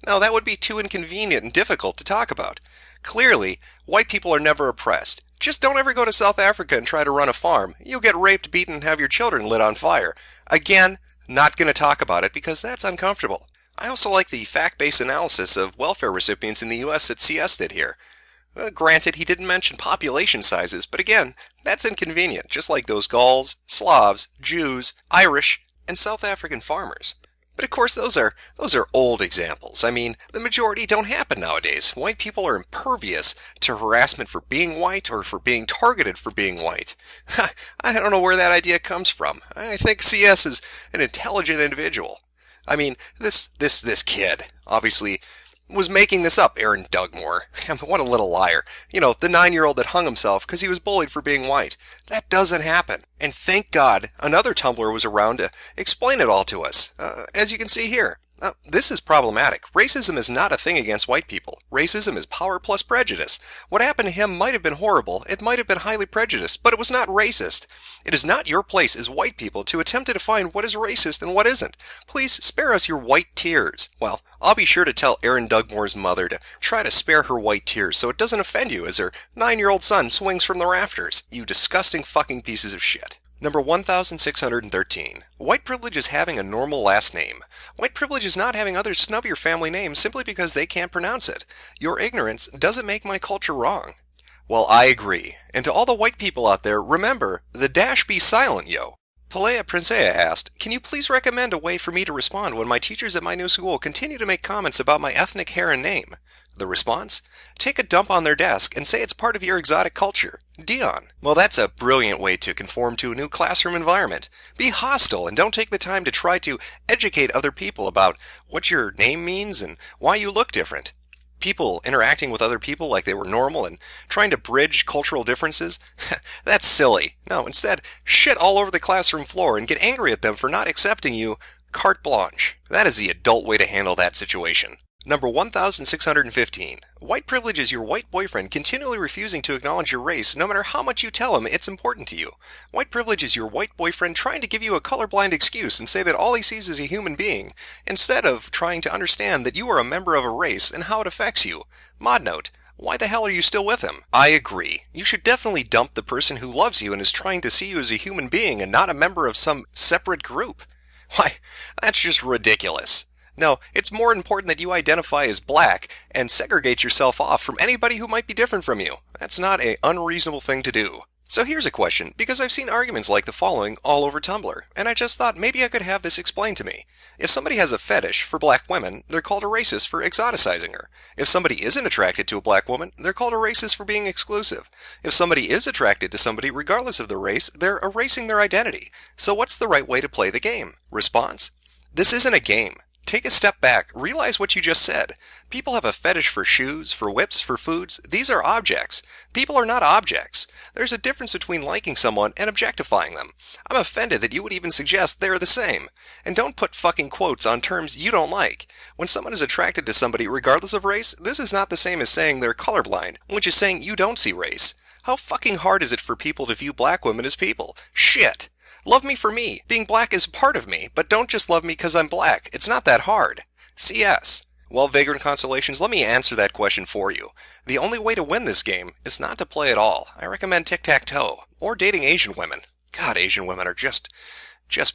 No, that would be too inconvenient and difficult to talk about. Clearly, white people are never oppressed. Just don't ever go to South Africa and try to run a farm. You'll get raped, beaten, and have your children lit on fire. Again, not going to talk about it because that's uncomfortable. I also like the fact-based analysis of welfare recipients in the U.S. that CS did here. Granted, he didn't mention population sizes, but again, that's inconvenient, just like those Gauls, Slavs, Jews, Irish, and South African farmers. But of course, those are old examples. I mean, the majority don't happen nowadays. White people are impervious to harassment for being white or for being targeted for being white. I don't know where that idea comes from. I think CS is an intelligent individual. I mean, this kid obviously was making this up, Aaron Dugmore. What a little liar. You know, the 9-year-old that hung himself because he was bullied for being white. That doesn't happen. And thank God another Tumblr was around to explain it all to us, as you can see here. This is problematic. Racism is not a thing against white people. Racism is power plus prejudice. What happened to him might have been horrible. It might have been highly prejudiced, but it was not racist. It is not your place as white people to attempt to define what is racist and what isn't. Please spare us your white tears. Well, I'll be sure to tell Aaron Dugmore's mother to try to spare her white tears so it doesn't offend you as her 9-year-old son swings from the rafters. You disgusting fucking pieces of shit. Number 1613. White privilege is having a normal last name. White privilege is not having others snub your family name simply because they can't pronounce it. Your ignorance doesn't make my culture wrong. Well, I agree. And to all the white people out there, remember, the dash be silent, yo. Pelea Princea asked, can you please recommend a way for me to respond when my teachers at my new school continue to make comments about my ethnic hair and name? The response? Take a dump on their desk and say it's part of your exotic culture. Dion. Well, that's a brilliant way to conform to a new classroom environment. Be hostile and don't take the time to try to educate other people about what your name means and why you look different. People interacting with other people like they were normal and trying to bridge cultural differences? That's silly. No, instead, shit all over the classroom floor and get angry at them for not accepting you carte blanche. That is the adult way to handle that situation. Number 1615. White privilege is your white boyfriend continually refusing to acknowledge your race no matter how much you tell him it's important to you. White privilege is your white boyfriend trying to give you a colorblind excuse and say that all he sees is a human being, instead of trying to understand that you are a member of a race and how it affects you. Mod note. Why the hell are you still with him? I agree. You should definitely dump the person who loves you and is trying to see you as a human being and not a member of some separate group. Why, that's just ridiculous. No, it's more important that you identify as black and segregate yourself off from anybody who might be different from you. That's not an unreasonable thing to do. So here's a question, because I've seen arguments like the following all over Tumblr, and I just thought maybe I could have this explained to me. If somebody has a fetish for black women, they're called a racist for exoticizing her. If somebody isn't attracted to a black woman, they're called a racist for being exclusive. If somebody is attracted to somebody regardless of the race, they're erasing their identity. So what's the right way to play the game? Response? This isn't a game. Take a step back, realize what you just said. People have a fetish for shoes, for whips, for foods. These are objects. People are not objects. There's a difference between liking someone and objectifying them. I'm offended that you would even suggest they're the same. And don't put fucking quotes on terms you don't like. When someone is attracted to somebody regardless of race, this is not the same as saying they're colorblind, which is saying you don't see race. How fucking hard is it for people to view black women as people? Shit. Love me for me. Being black is part of me, but don't just love me because I'm black. It's not that hard. CS. Well, Vagrant Constellations, let me answer that question for you. The only way to win this game is not to play at all. I recommend tic-tac-toe, or dating Asian women. God, Asian women are just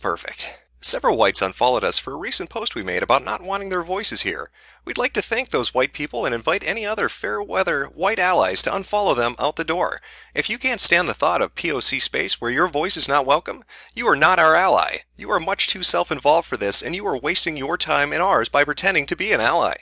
perfect. Several whites unfollowed us for a recent post we made about not wanting their voices here. We'd like to thank those white people and invite any other fair-weather white allies to unfollow them out the door. If you can't stand the thought of POC space where your voice is not welcome, you are not our ally. You are much too self-involved for this, and you are wasting your time and ours by pretending to be an ally.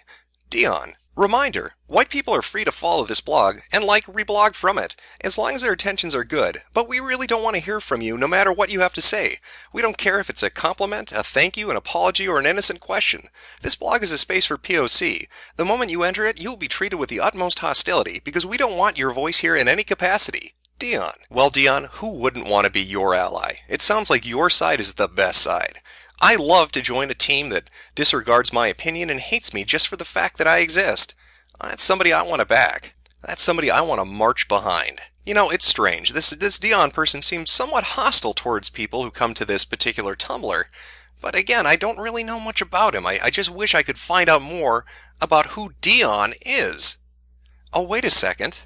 Dion. Reminder, white people are free to follow this blog and reblog from it, as long as their intentions are good, but we really don't want to hear from you no matter what you have to say. We don't care if it's a compliment, a thank you, an apology, or an innocent question. This blog is a space for POC. The moment you enter it, you will be treated with the utmost hostility, because we don't want your voice here in any capacity. Dion. Well, Dion, who wouldn't want to be your ally? It sounds like your side is the best side. I love to join a team that disregards my opinion and hates me just for the fact that I exist. That's somebody I want to back. That's somebody I want to march behind. You know, it's strange. This Dion person seems somewhat hostile towards people who come to this particular Tumblr. But again, I don't really know much about him. I just wish I could find out more about who Dion is. Oh, wait a second.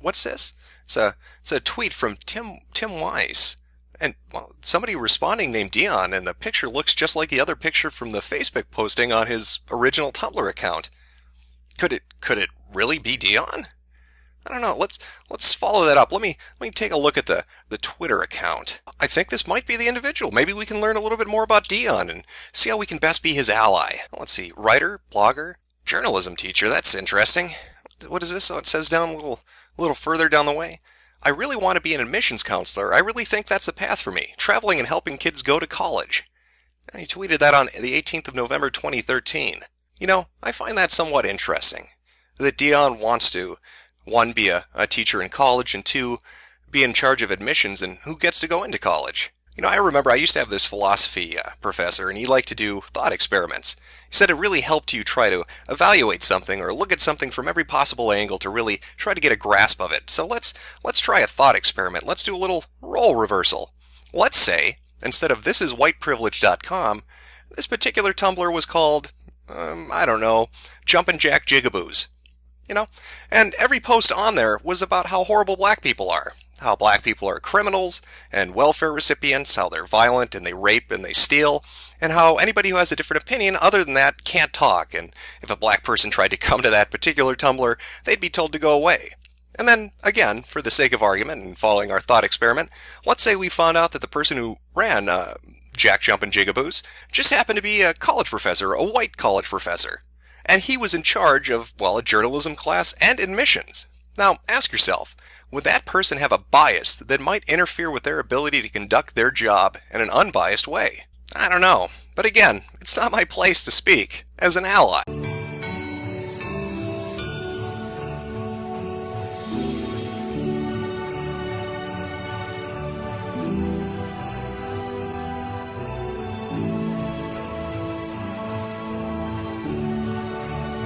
What's this? It's a tweet from Tim Weiss. And well, somebody responding named Dion, and the picture looks just like the other picture from the Facebook posting on his original Tumblr account. Could it really be Dion? I don't know. Let's follow that up. Let me take a look at the Twitter account. I think this might be the individual. Maybe we can learn a little bit more about Dion and see how we can best be his ally. Let's see. Writer, blogger, journalism teacher. That's interesting. What is this? Oh, it says down a little further down the way. I really want to be an admissions counselor. I really think that's the path for me, traveling and helping kids go to college. And he tweeted that on the 18th of November 2013. You know, I find that somewhat interesting, that Dion wants to, 1, be a teacher in college, and 2, be in charge of admissions and who gets to go into college. You know, I remember I used to have this philosophy professor, and he liked to do thought experiments. He said it really helped you try to evaluate something or look at something from every possible angle to really try to get a grasp of it. So let's try a thought experiment. Let's do a little role reversal. Let's say, instead of thisiswhiteprivilege.com, this particular Tumblr was called, I don't know, Jumpin' Jack Jigaboos. You know? And every post on there was about how horrible black people are. How black people are criminals and welfare recipients, how they're violent and they rape and they steal, and how anybody who has a different opinion other than that can't talk, and if a black person tried to come to that particular Tumblr, they'd be told to go away. And then, again, for the sake of argument and following our thought experiment, let's say we found out that the person who ran Jack Jumpin' Jigaboos just happened to be a college professor, a white college professor. And he was in charge of, well, a journalism class and admissions. Now, ask yourself, would that person have a bias that might interfere with their ability to conduct their job in an unbiased way? I don't know. But again, it's not my place to speak as an ally.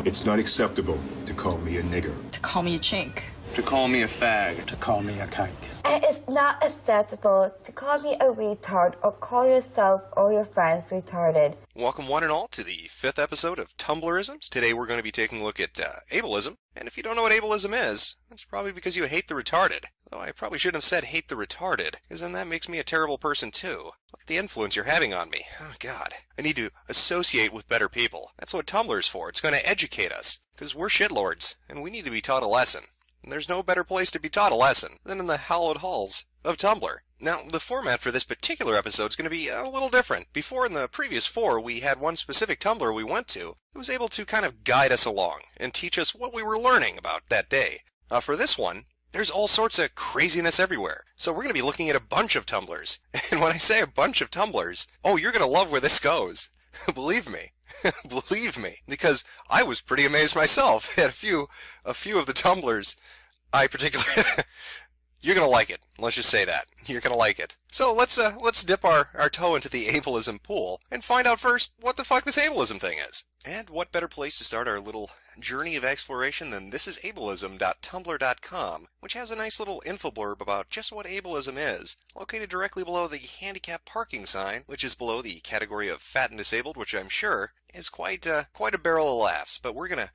It's not acceptable to call me a nigger. To call me a chink. To call me a fag. To call me a kike. It is not acceptable to call me a retard or call yourself or your friends retarded. Welcome one and all to the 5th episode of Tumblrisms. Today we're going to be taking a look at ableism. And if you don't know what ableism is, that's probably because you hate the retarded. Though I probably shouldn't have said hate the retarded, because then that makes me a terrible person too. Look at the influence you're having on me. Oh God. I need to associate with better people. That's what Tumblr's for. It's going to educate us. Because we're shitlords, and we need to be taught a lesson. And there's no better place to be taught a lesson than in the hallowed halls of Tumblr. Now, the format for this particular episode is going to be a little different. Before, in the previous 4, we had one specific Tumblr we went to that was able to kind of guide us along and teach us what we were learning about that day. For this one, there's all sorts of craziness everywhere. So we're going to be looking at a bunch of Tumblrs. And when I say a bunch of Tumblrs, oh, you're going to love where this goes. Believe me. Believe me, because I was pretty amazed myself at a few of the Tumblrs I particularly. You're gonna like it. Let's just say that. You're gonna like it. So let's dip our toe into the ableism pool and find out first what the fuck this ableism thing is. And what better place to start our little journey of exploration than thisisableism.tumblr.com, which has a nice little info blurb about just what ableism is, located directly below the handicap parking sign, which is below the category of fat and disabled, which I'm sure is quite a barrel of laughs. But we're gonna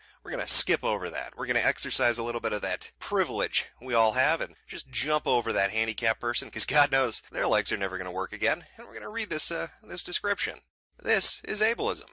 skip over that. We're gonna exercise a little bit of that privilege we all have and just jump over that handicap person, because God knows their legs are never gonna work again. And we're gonna read this description. This is ableism.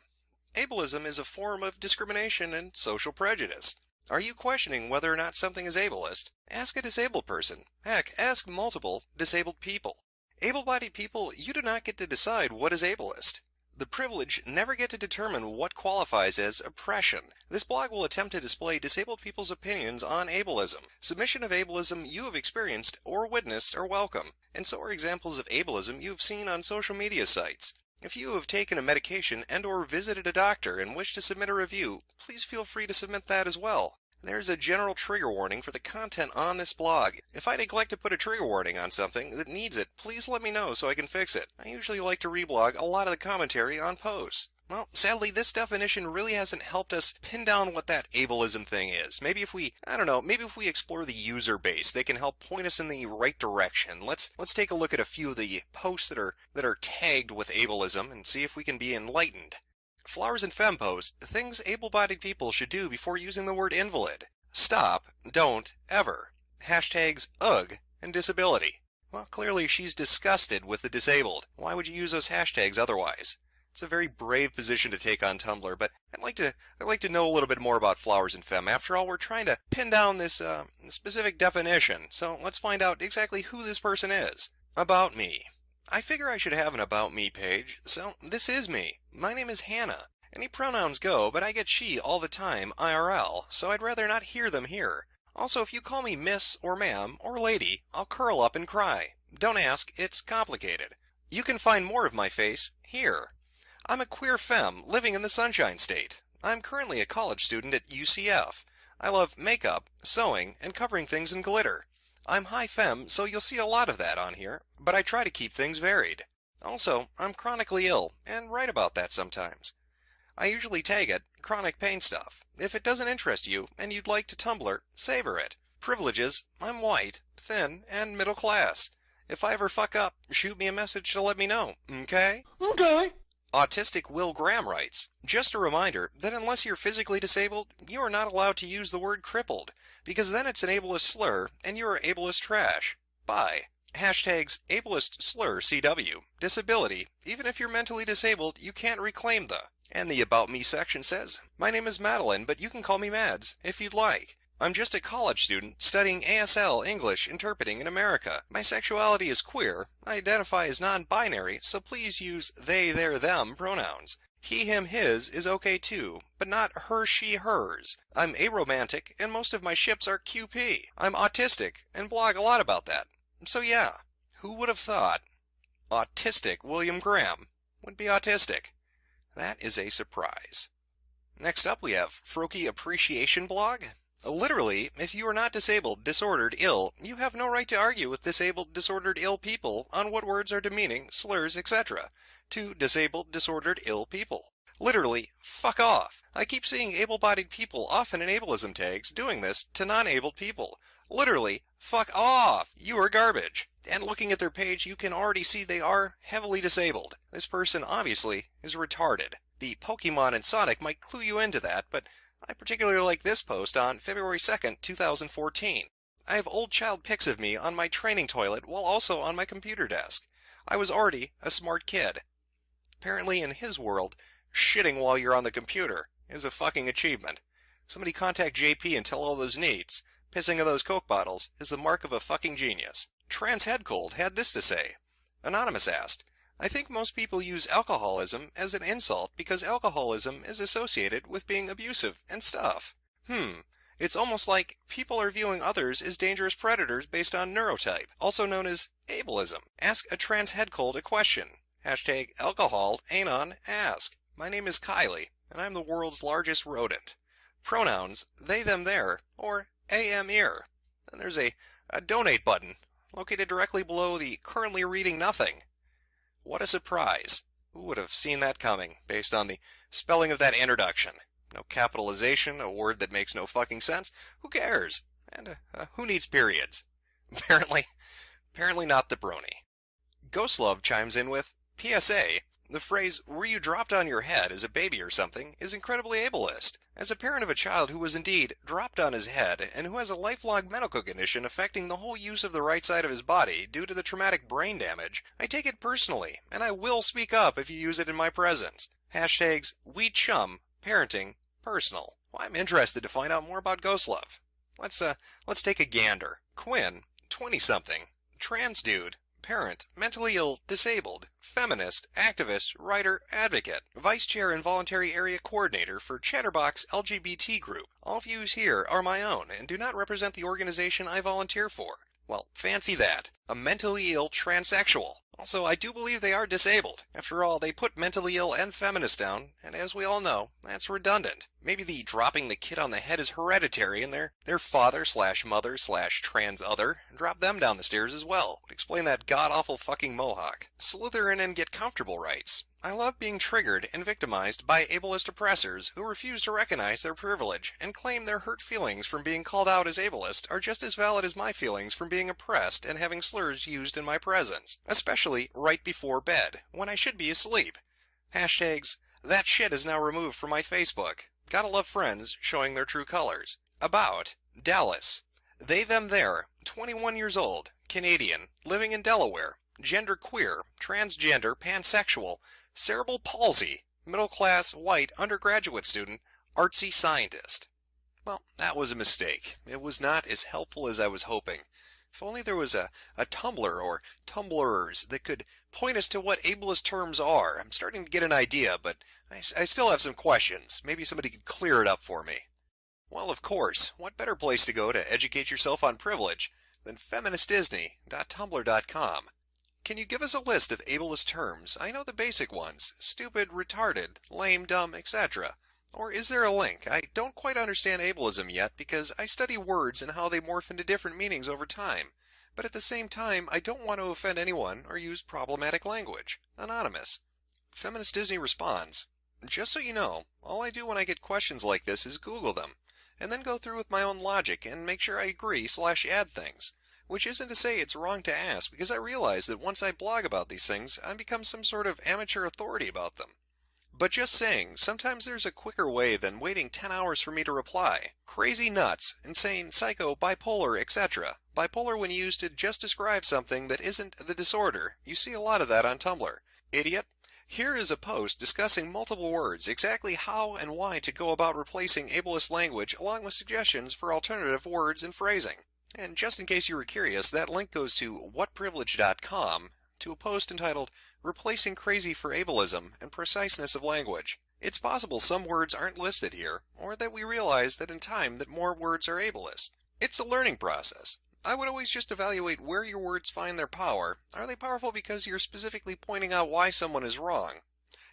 Ableism is a form of discrimination and social prejudice. Are you questioning whether or not something is ableist? Ask a disabled person. Heck, ask multiple disabled people. Able-bodied people, you do not get to decide what is ableist. The privileged never get to determine what qualifies as oppression. This blog will attempt to display disabled people's opinions on ableism. Submission of ableism you have experienced or witnessed are welcome, and so are examples of ableism you have seen on social media sites. If you have taken a medication and or visited a doctor and wish to submit a review, please feel free to submit that as well. There's a general trigger warning for the content on this blog. If I neglect to put a trigger warning on something that needs it, please let me know so I can fix it. I usually like to reblog a lot of the commentary on posts. Well, sadly, this definition really hasn't helped us pin down what that ableism thing is. Maybe if we explore the user base, they can help point us in the right direction. Let's take a look at a few of the posts that are tagged with ableism and see if we can be enlightened. Flowers and Femme post, things able-bodied people should do before using the word invalid. Stop, don't, ever. Hashtags ugh and disability. Well, clearly she's disgusted with the disabled. Why would you use those hashtags otherwise? It's a very brave position to take on Tumblr, but I'd like to know a little bit more about Flowers and Femme. After all, we're trying to pin down this specific definition, so let's find out exactly who this person is. About me. I figure I should have an About Me page, so this is me. My name is Hannah. Any pronouns go, but I get she all the time, IRL, so I'd rather not hear them here. Also, if you call me miss or ma'am or lady, I'll curl up and cry. Don't ask, it's complicated. You can find more of my face here. I'm a queer femme living in the Sunshine State. I'm currently a college student at UCF. I love makeup, sewing, and covering things in glitter. I'm high femme, so you'll see a lot of that on here, but I try to keep things varied. Also, I'm chronically ill, and write about that sometimes. I usually tag it chronic pain stuff. If it doesn't interest you, and you'd like to Tumblr, savor it. Privileges, I'm white, thin, and middle class. If I ever fuck up, shoot me a message to let me know, okay? Okay. Autistic Will Graham writes, just a reminder that unless you're physically disabled, you are not allowed to use the word crippled, because then it's an ableist slur, and you're ableist trash. Bye. Hashtags ableist slur CW. Disability. Even if you're mentally disabled, you can't reclaim the. And the About Me section says, my name is Madeline, but you can call me Mads, if you'd like. I'm just a college student studying ASL English interpreting in America. My sexuality is queer. I identify as non-binary, so please use they, their, them pronouns. He, him, his is okay too, but not her, she, hers. I'm aromantic, and most of my ships are QP. I'm autistic, and blog a lot about that. So yeah, who would have thought Autistic William Graham would be autistic? That is a surprise. Next up we have Froki Appreciation Blog. Literally, if you are not disabled, disordered, ill, you have no right to argue with disabled, disordered, ill people on what words are demeaning, slurs, etc. to disabled, disordered, ill people. Literally, fuck off. I keep seeing able-bodied people often in ableism tags doing this to non-abled people. Literally, fuck off. You are garbage. And looking at their page, you can already see they are heavily disabled. This person obviously is retarded. The Pokemon and Sonic might clue you into that, but I particularly like this post on February 2nd, 2014. I have old child pics of me on my training toilet while also on my computer desk. I was already a smart kid. Apparently in his world, shitting while you're on the computer is a fucking achievement. Somebody contact JP and tell all those needs. Pissing of those Coke bottles is the mark of a fucking genius. Trans Head Cold had this to say. Anonymous asked, I think most people use alcoholism as an insult because alcoholism is associated with being abusive and stuff. It's almost like people are viewing others as dangerous predators based on neurotype, also known as ableism. Ask a trans head cold a question. Hashtag alcohol anon ask. My name is Kylie, and I'm the world's largest rodent. Pronouns, they, them, their, or am, ear. And there's a donate button located directly below the currently reading nothing. What a surprise. Who would have seen that coming, based on the spelling of that introduction? No capitalization, a word that makes no fucking sense. Who cares? And who needs periods? Apparently not the brony. Ghostlove chimes in with, PSA, the phrase, were you dropped on your head as a baby or something, is incredibly ableist. As a parent of a child who was indeed dropped on his head, and who has a lifelong medical condition affecting the whole use of the right side of his body due to the traumatic brain damage, I take it personally, and I will speak up if you use it in my presence. Hashtags, we chum, parenting, personal. Well, I'm interested to find out more about Ghostlove. Let's take a gander. Quinn, 20-something, trans dude, parent, mentally ill, disabled, feminist, activist, writer, advocate, vice chair and voluntary area coordinator for Chatterbox LGBT group. All views here are my own and do not represent the organization I volunteer for. Well, fancy that. A mentally ill transsexual. Also, I do believe they are disabled. After all, they put mentally ill and feminist down, and as we all know, that's redundant. Maybe the dropping the kid on the head is hereditary, and their father/mother/trans other dropped them down the stairs as well. Would explain that god-awful fucking mohawk. Slither in and get comfortable writes, I love being triggered and victimized by ableist oppressors who refuse to recognize their privilege and claim their hurt feelings from being called out as ableist are just as valid as my feelings from being oppressed and having slurs used in my presence, especially right before bed, when I should be asleep. Hashtags, that shit is now removed from my Facebook. Gotta love friends showing their true colors. About, Dallas. They, them, their, 21 years old, Canadian, living in Delaware, gender queer, transgender, pansexual, cerebral palsy, middle class, white, undergraduate student, artsy scientist. Well, that was a mistake. It was not as helpful as I was hoping. If only there was a Tumblr or Tumblrers that could point us to what ableist terms are. I'm starting to get an idea, but I still have some questions. Maybe somebody could clear it up for me. Well, of course, what better place to go to educate yourself on privilege than feministdisney.tumblr.com. Can you give us a list of ableist terms? I know the basic ones, stupid, retarded, lame, dumb, etc. Or is there a link? I don't quite understand ableism yet because I study words and how they morph into different meanings over time. But at the same time, I don't want to offend anyone or use problematic language. Anonymous. Feminist Disney responds, just so you know, all I do when I get questions like this is Google them, and then go through with my own logic and make sure I agree/add things. Which isn't to say it's wrong to ask, because I realize that once I blog about these things, I become some sort of amateur authority about them. But just saying, sometimes there's a quicker way than waiting 10 hours for me to reply. Crazy nuts, insane, psycho, bipolar, etc. Bipolar when used to just describe something that isn't the disorder. You see a lot of that on Tumblr. Idiot. Here is a post discussing multiple words, exactly how and why to go about replacing ableist language, along with suggestions for alternative words and phrasing. And just in case you were curious, that link goes to whatprivilege.com to a post entitled Replacing Crazy for Ableism and Preciseness of Language. It's possible some words aren't listed here, or that we realize that in time that more words are ableist. It's a learning process. I would always just evaluate where your words find their power. Are they powerful because you're specifically pointing out why someone is wrong?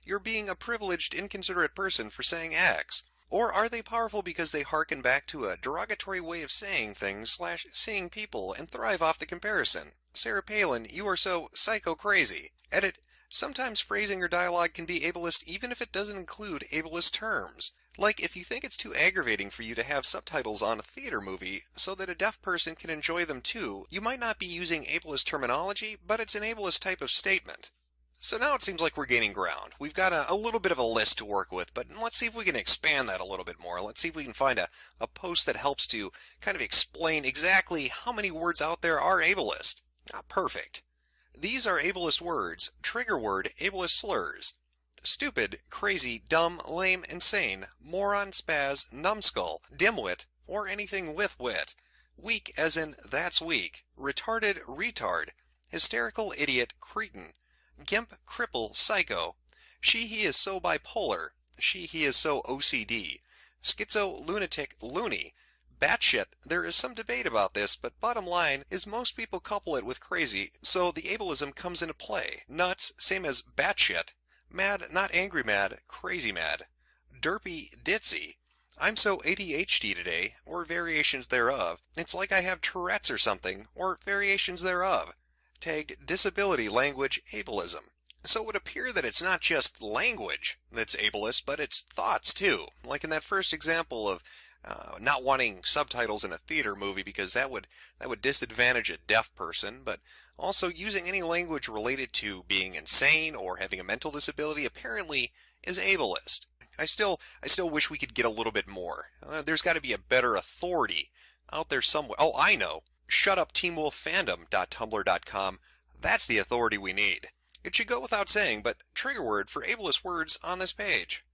You're being a privileged, inconsiderate person for saying X. Or are they powerful because they harken back to a derogatory way of saying things/seeing people and thrive off the comparison? Sarah Palin, you are so psycho-crazy. Edit, sometimes phrasing or dialogue can be ableist even if it doesn't include ableist terms. Like if you think it's too aggravating for you to have subtitles on a theater movie so that a deaf person can enjoy them too, you might not be using ableist terminology, but it's an ableist type of statement. So now it seems like we're gaining ground. We've got a little bit of a list to work with, but let's see if we can expand that a little bit more. Let's see if we can find a post that helps to kind of explain exactly how many words out there are ableist. Perfect. These are ableist words. Trigger word, ableist slurs. Stupid, crazy, dumb, lame, insane, moron, spaz, numbskull, dimwit, or anything with wit. Weak as in that's weak. Retarded, retard. Hysterical, idiot, cretin. Gimp, cripple, psycho. She, he is so bipolar. She, he is so OCD. Schizo, lunatic, loony. Batshit, there is some debate about this, but bottom line is most people couple it with crazy, so the ableism comes into play. Nuts, same as batshit. Mad, not angry mad, crazy mad. Derpy ditzy. I'm so ADHD today, or variations thereof. It's like I have Tourette's or something, or variations thereof. Tagged disability language ableism. So it would appear that it's not just language that's ableist, but it's thoughts too. Like in that first example of not wanting subtitles in a theater movie because that would disadvantage a deaf person, but also using any language related to being insane or having a mental disability apparently is ableist. I still wish we could get a little bit more. There's got to be a better authority out there somewhere. Oh, I know. ShutUpTeamWolfFandom.tumblr.com. That's the authority we need. It should go without saying, but trigger word for ableist words on this page.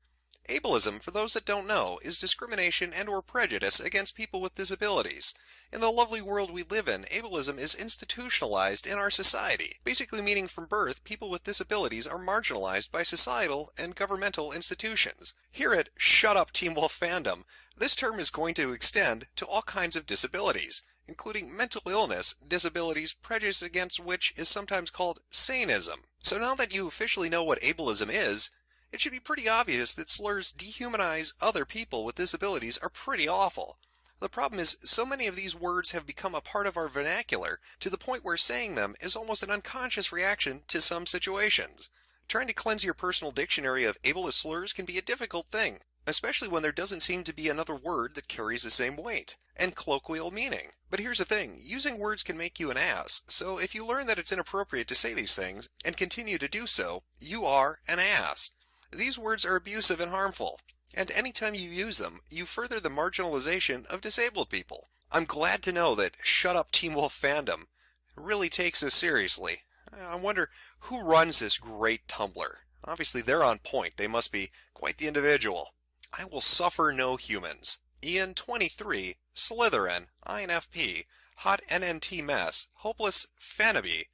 Ableism, for those that don't know, is discrimination and or prejudice against people with disabilities. In the lovely world we live in, ableism is institutionalized in our society, basically meaning from birth, people with disabilities are marginalized by societal and governmental institutions. Here at Shut Up Team Wolf Fandom, this term is going to extend to all kinds of disabilities, including mental illness, disabilities, prejudice against which is sometimes called saneism. So now that you officially know what ableism is, it should be pretty obvious that slurs dehumanize other people with disabilities are pretty awful. The problem is, so many of these words have become a part of our vernacular to the point where saying them is almost an unconscious reaction to some situations. Trying to cleanse your personal dictionary of ableist slurs can be a difficult thing, especially when there doesn't seem to be another word that carries the same weight and colloquial meaning. But here's the thing, using words can make you an ass, so if you learn that it's inappropriate to say these things and continue to do so, you are an ass. These words are abusive and harmful, and anytime you use them, you further the marginalization of disabled people. I'm glad to know that Shut Up Team Wolf Fandom really takes this seriously. I wonder who runs this great Tumblr. Obviously they're on point. They must be quite the individual. I will suffer no humans. Ian 23, Slytherin, INFP, Hot NNT Mess, Hopeless Fanaby,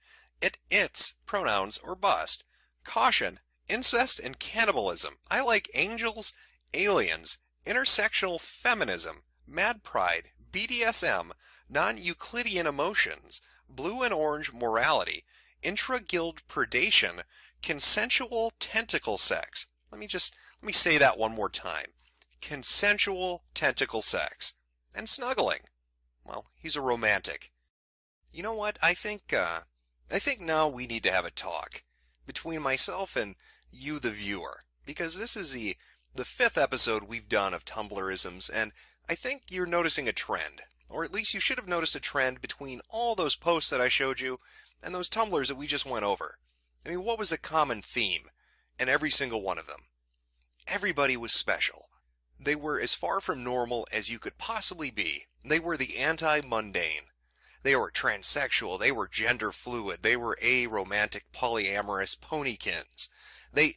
It's, Pronouns, or Bust. Caution, incest and cannibalism. I like angels, aliens, intersectional feminism, mad pride, BDSM, non-Euclidean emotions, blue and orange morality, intra-guild predation, consensual tentacle sex. Let me say that one more time. Consensual tentacle sex. And snuggling. Well, he's a romantic. You know what? I think now we need to have a talk between myself and you, the viewer, because this is the fifth episode we've done of Tumblrisms, and I think you're noticing a trend, or at least you should have noticed a trend between all those posts that I showed you and those Tumblrs that we just went over. I mean, what was the common theme in every single one of them? Everybody was special. They were as far from normal as you could possibly be. They were the anti-mundane. They were transsexual. They were gender fluid. They were aromantic, polyamorous ponykins. They,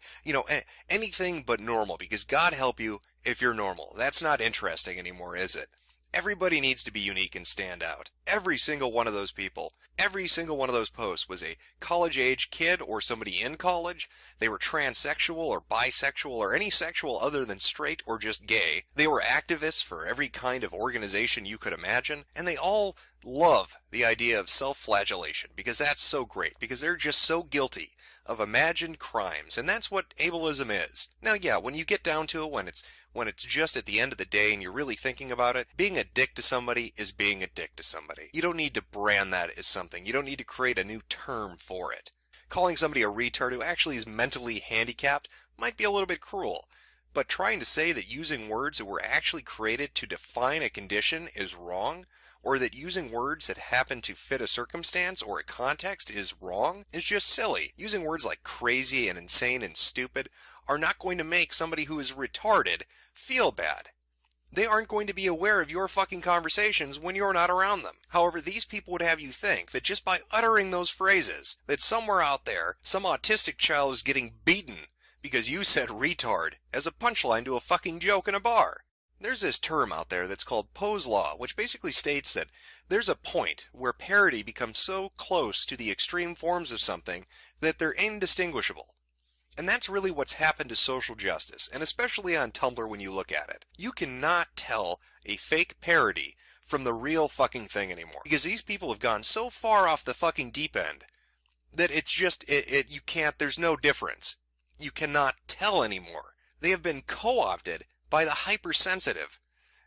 anything but normal, because God help you if you're normal. That's not interesting anymore, is it? Everybody needs to be unique and stand out. Every single one of those people, every single one of those posts was a college-age kid or somebody in college. They were transsexual or bisexual or any sexual other than straight or just gay. They were activists for every kind of organization you could imagine. And they all love the idea of self-flagellation because that's so great, because they're just so guilty of imagined crimes. And that's what ableism is. Now, yeah, when you get down to it, when it's just at the end of the day and you're really thinking about it, being a dick to somebody is being a dick to somebody. You don't need to brand that as something. You don't need to create a new term for it. Calling somebody a retard who actually is mentally handicapped might be a little bit cruel. But trying to say that using words that were actually created to define a condition is wrong, or that using words that happen to fit a circumstance or a context is wrong, is just silly. Using words like crazy and insane and stupid are not going to make somebody who is retarded feel bad. They aren't going to be aware of your fucking conversations when you're not around them. However, these people would have you think that just by uttering those phrases, that somewhere out there, some autistic child is getting beaten because you said retard as a punchline to a fucking joke in a bar. There's this term out there that's called Poe's Law, which basically states that there's a point where parody becomes so close to the extreme forms of something that they're indistinguishable. And that's really what's happened to social justice, and especially on Tumblr when you look at it. You cannot tell a fake parody from the real fucking thing anymore, because these people have gone so far off the fucking deep end that it's just, you can't, there's no difference. You cannot tell anymore. They have been co-opted by the hypersensitive.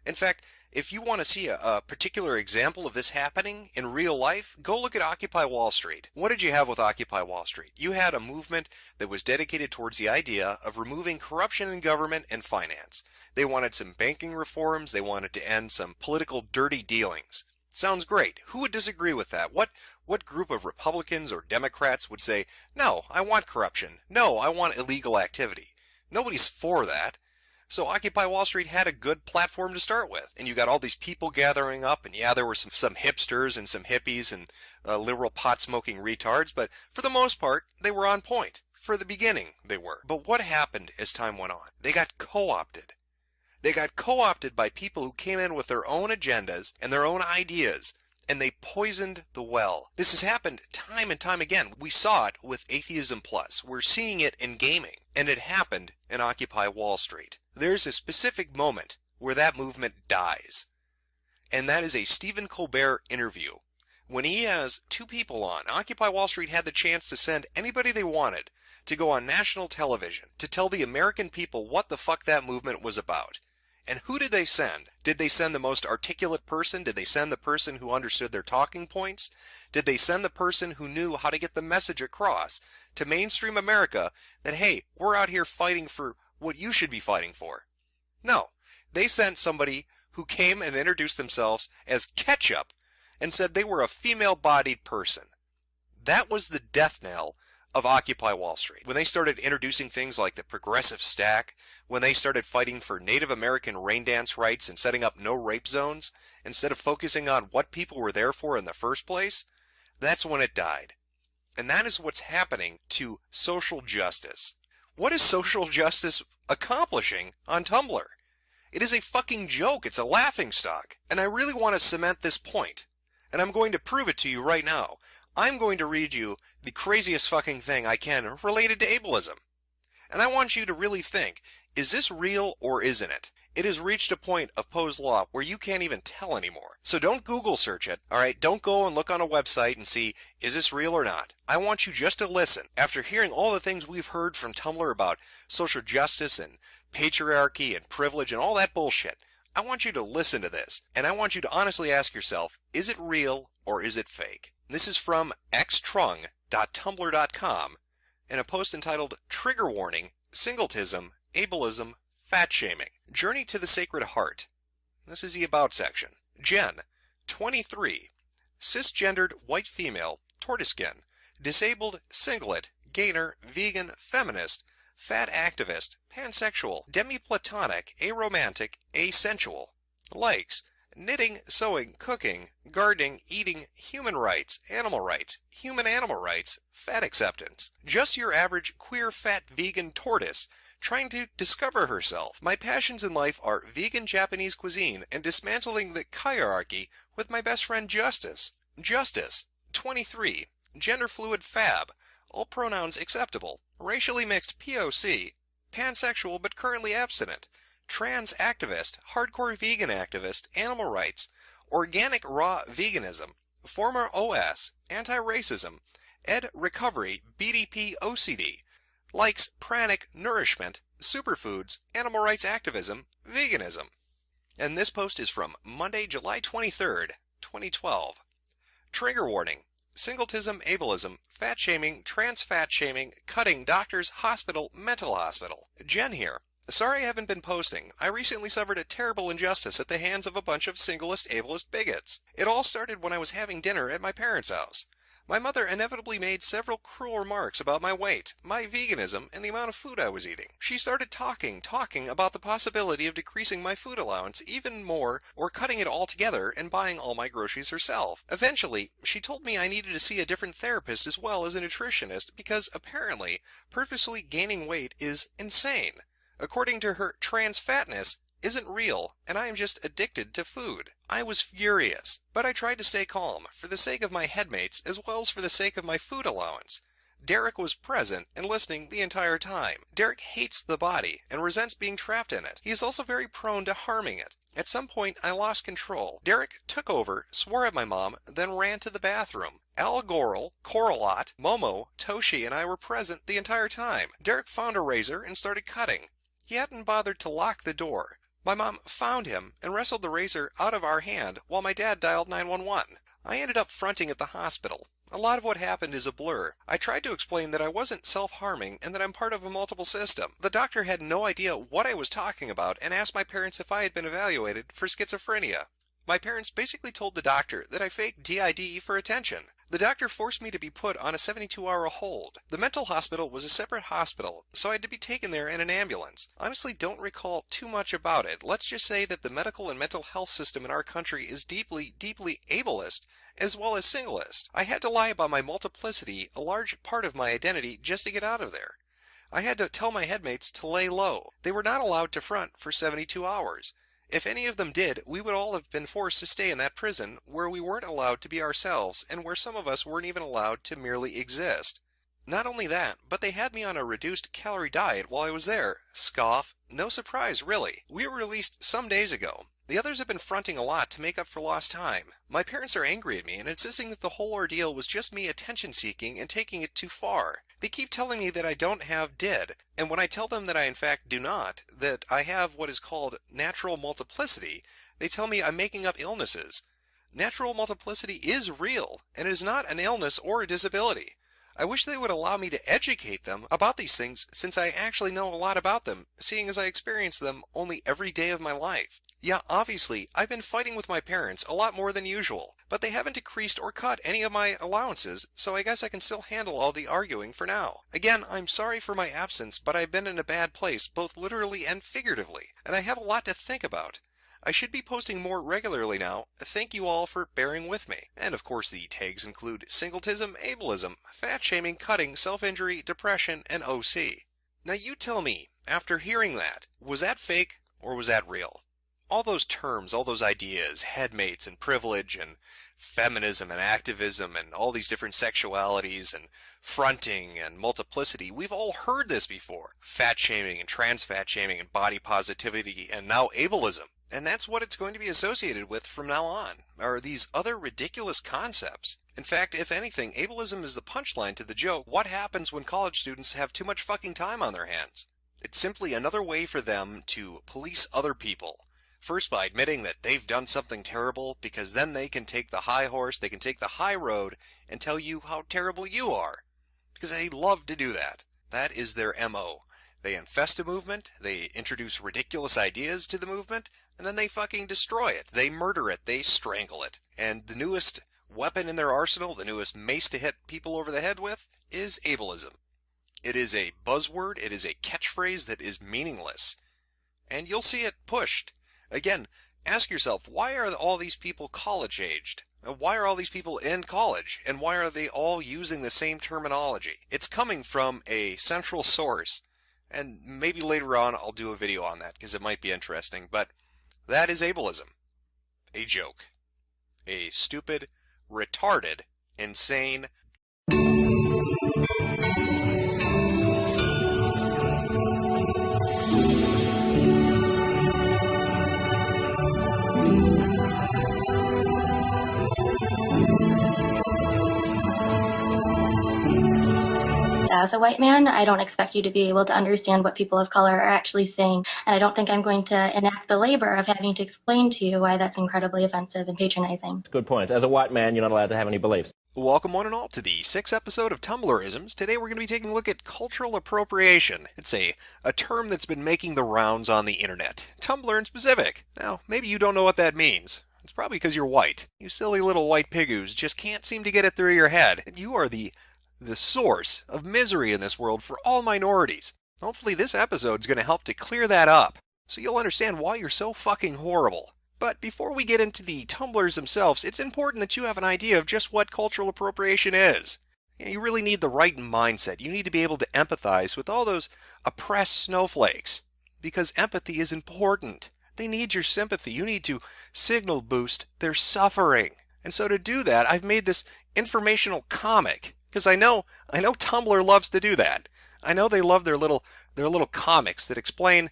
In fact, if you want to see a particular example of this happening in real life, go look at Occupy Wall Street. What did you have with Occupy Wall Street? You had a movement that was dedicated towards the idea of removing corruption in government and finance. They wanted some banking reforms. They wanted to end some political dirty dealings. Sounds great. Who would disagree with that? What group of Republicans or Democrats would say, no, I want corruption. No, I want illegal activity. Nobody's for that. So Occupy Wall Street had a good platform to start with. And you got all these people gathering up, and yeah, there were some hipsters and some hippies and liberal pot-smoking retards, but for the most part, they were on point. For the beginning, they were. But what happened as time went on? They got co-opted. They got co-opted by people who came in with their own agendas and their own ideas, and they poisoned the well. This has happened time and time again. We saw it with Atheism Plus. We're seeing it in gaming, and it happened in Occupy Wall Street. There's a specific moment where that movement dies, and that is a Stephen Colbert interview. When he has two people on, Occupy Wall Street had the chance to send anybody they wanted to go on national television to tell the American people what the fuck that movement was about. And who did they send? Did they send the most articulate person? Did they send the person who understood their talking points? Did they send the person who knew how to get the message across to mainstream America that, hey, we're out here fighting for what you should be fighting for? No. They sent somebody who came and introduced themselves as Ketchup and said they were a female-bodied person. That was the death knell of Occupy Wall Street. When they started introducing things like the progressive stack, when they started fighting for Native American rain dance rights and setting up no rape zones, instead of focusing on what people were there for in the first place, that's when it died. And that is what's happening to social justice. What is social justice accomplishing on Tumblr? It is a fucking joke. It's a laughingstock. And I really want to cement this point. And I'm going to prove it to you right now. I'm going to read you the craziest fucking thing I can related to ableism. And I want you to really think, is this real or isn't it? It has reached a point of Poe's Law where you can't even tell anymore. So don't Google search it, alright? Don't go and look on a website and see, is this real or not? I want you just to listen. After hearing all the things we've heard from Tumblr about social justice and patriarchy and privilege and all that bullshit, I want you to listen to this. And I want you to honestly ask yourself, is it real or is it fake? This is from xtrung.tumblr.com in a post entitled Trigger Warning, Singletism, Ableism, Fat Shaming, Journey to the Sacred Heart. This is the About section. Jen, 23, cisgendered white female, tortoise skin, disabled, singlet, gainer, vegan, feminist, fat activist, pansexual, demi-platonic, aromantic, asensual. Likes: knitting, sewing, cooking, gardening, eating, human rights, human-animal rights, fat acceptance. Just your average queer fat vegan tortoise trying to discover herself. My passions in life are vegan Japanese cuisine and dismantling the hierarchy with my best friend Justice. Justice, 23, gender fluid fab, all pronouns acceptable, racially mixed POC, pansexual but currently abstinent, trans activist, hardcore vegan activist, animal rights, organic raw veganism, former OS, anti-racism, ed recovery, BDP OCD, likes pranic nourishment, superfoods, animal rights activism, veganism. And this post is from Monday, July 23rd, 2012. Trigger warning: singletism, ableism, fat shaming, trans fat shaming, cutting, doctors, hospital, mental hospital. Jen here. Sorry I haven't been posting. I recently suffered a terrible injustice at the hands of a bunch of singlist, ableist bigots. It all started when I was having dinner at my parents' house. My mother inevitably made several cruel remarks about my weight, my veganism, and the amount of food I was eating. She started talking about the possibility of decreasing my food allowance even more or cutting it all together and buying all my groceries herself. Eventually, she told me I needed to see a different therapist as well as a nutritionist because apparently purposely gaining weight is insane. According to her, trans fatness isn't real, and I am just addicted to food. I was furious, but I tried to stay calm, for the sake of my headmates as well as for the sake of my food allowance. Derek was present and listening the entire time. Derek hates the body and resents being trapped in it. He is also very prone to harming it. At some point, I lost control. Derek took over, swore at my mom, then ran to the bathroom. Al Goral, Coralot, Momo, Toshi, and I were present the entire time. Derek found a razor and started cutting. He hadn't bothered to lock the door. My mom found him and wrestled the razor out of our hand while my dad dialed 911. I ended up fronting at the hospital. A lot of what happened is a blur. I tried to explain that I wasn't self-harming and that I'm part of a multiple system. The doctor had no idea what I was talking about and asked my parents if I had been evaluated for schizophrenia. My parents basically told the doctor that I faked DID for attention. The doctor forced me to be put on a 72-hour hold. The mental hospital was a separate hospital, so I had to be taken there in an ambulance. Honestly, don't recall too much about it. Let's just say that the medical and mental health system in our country is deeply, deeply ableist, as well as singlist. I had to lie about my multiplicity, a large part of my identity, just to get out of there. I had to tell my headmates to lay low. They were not allowed to front for 72 hours. If any of them did, we would all have been forced to stay in that prison where we weren't allowed to be ourselves and where some of us weren't even allowed to merely exist. Not only that, but they had me on a reduced calorie diet while I was there. Scoff. No surprise, really. We were released some days ago. The others have been fronting a lot to make up for lost time. My parents are angry at me and insisting that the whole ordeal was just me attention-seeking and taking it too far. They keep telling me that I don't have DID, and when I tell them that I in fact do not, that I have what is called natural multiplicity, they tell me I'm making up illnesses. Natural multiplicity is real, and is not an illness or a disability. I wish they would allow me to educate them about these things since I actually know a lot about them, seeing as I experience them only every day of my life. Yeah, obviously, I've been fighting with my parents a lot more than usual, but they haven't decreased or cut any of my allowances, so I guess I can still handle all the arguing for now. Again, I'm sorry for my absence, but I've been in a bad place, both literally and figuratively, and I have a lot to think about. I should be posting more regularly now. Thank you all for bearing with me. And of course the tags include singletism, ableism, fat shaming, cutting, self-injury, depression, and OC. Now you tell me, after hearing that, was that fake or was that real? All those terms, all those ideas, headmates and privilege and feminism and activism and all these different sexualities and fronting and multiplicity, we've all heard this before. Fat shaming and trans fat shaming and body positivity and now ableism. And that's what it's going to be associated with from now on, are these other ridiculous concepts. In fact, if anything, ableism is the punchline to the joke, what happens when college students have too much fucking time on their hands? It's simply another way for them to police other people. First by admitting that they've done something terrible, because then they can take the high horse, they can take the high road, and tell you how terrible you are. Because they love to do that. That is their MO. They infest a movement, they introduce ridiculous ideas to the movement, and then they fucking destroy it. They murder it, they strangle it. And the newest weapon in their arsenal, the newest mace to hit people over the head with, is ableism. It is a buzzword, it is a catchphrase that is meaningless. And you'll see it pushed. Again, ask yourself, why are all these people college-aged? Why are all these people in college? And why are they all using the same terminology? It's coming from a central source. And maybe later on I'll do a video on that, because it might be interesting. But that is ableism. A joke. A stupid, retarded, insane... As a white man, I don't expect you to be able to understand what people of color are actually saying, and I don't think I'm going to enact the labor of having to explain to you why that's incredibly offensive and patronizing. Good point. As a white man, you're not allowed to have any beliefs. Welcome one and all to the 6th episode of Tumblrisms. Today we're going to be taking a look at cultural appropriation. It's a term that's been making the rounds on the internet. Tumblr in specific. Now, maybe you don't know what that means. It's probably because you're white. You silly little white pigoos just can't seem to get it through your head. You are the source of misery in this world for all minorities. Hopefully this episode is going to help to clear that up, so you'll understand why you're so fucking horrible. But before we get into the Tumblrs themselves, it's important that you have an idea of just what cultural appropriation is. You really need the right mindset. You need to be able to empathize with all those oppressed snowflakes, because empathy is important. They need your sympathy. You need to signal boost their suffering. And so to do that, I've made this informational comic. Because I know Tumblr loves to do that. I know they love their little comics that explain,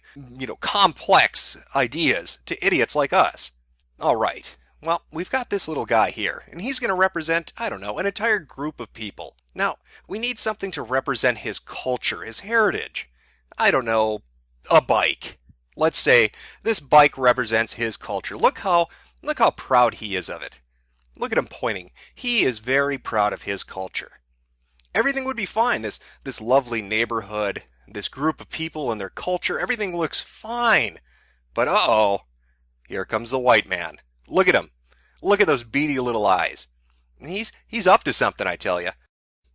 complex ideas to idiots like us. All right. Well, we've got this little guy here, and he's going to represent, I don't know, an entire group of people. Now, we need something to represent his culture, his heritage. I don't know, a bike. Let's say this bike represents his culture. Look how proud he is of it. Look at him pointing. He is very proud of his culture. Everything would be fine. This lovely neighborhood, this group of people and their culture, everything looks fine. But uh-oh, here comes the white man. Look at him. Look at those beady little eyes. He's up to something, I tell you.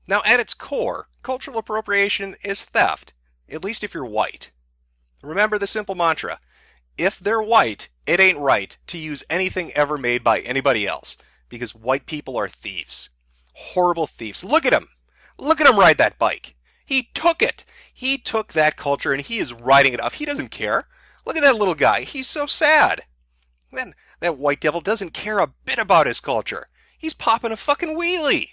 Now, at its core, cultural appropriation is theft, at least if you're white. Remember the simple mantra: if they're white, it ain't right to use anything ever made by anybody else, because white people are thieves. Horrible thieves. Look at him. Look at him ride that bike. He took it. He took that culture and he is riding it off. He doesn't care. Look at that little guy. He's so sad. Then that white devil doesn't care a bit about his culture. He's popping a fucking wheelie.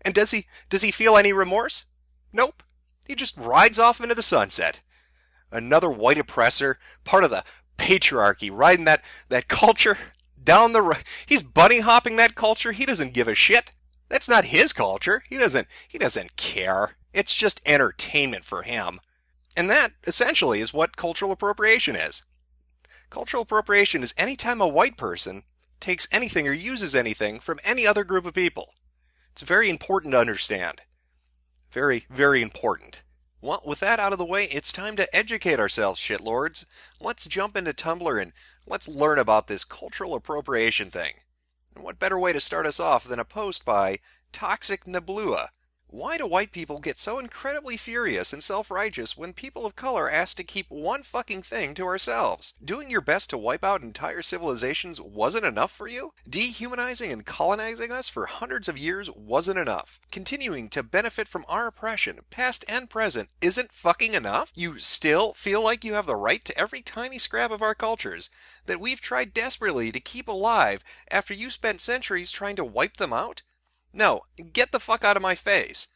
And does he feel any remorse? Nope. He just rides off into the sunset. Another white oppressor, part of the patriarchy, riding that culture down the road. He's bunny hopping that culture. He doesn't give a shit. That's not his culture. He doesn't care. It's just entertainment for him. And that, essentially, is what cultural appropriation is. Cultural appropriation is any time a white person takes anything or uses anything from any other group of people. It's very important to understand. Very, very important. Well, with that out of the way, it's time to educate ourselves, shitlords. Let's jump into Tumblr and let's learn about this cultural appropriation thing. And what better way to start us off than a post by Toxic Neblua? Why do white people get so incredibly furious and self-righteous when people of color ask to keep one fucking thing to ourselves? Doing your best to wipe out entire civilizations wasn't enough for you? Dehumanizing and colonizing us for hundreds of years wasn't enough? Continuing to benefit from our oppression, past and present, isn't fucking enough? You still feel like you have the right to every tiny scrap of our cultures that we've tried desperately to keep alive after you spent centuries trying to wipe them out? No, get the fuck out of my face.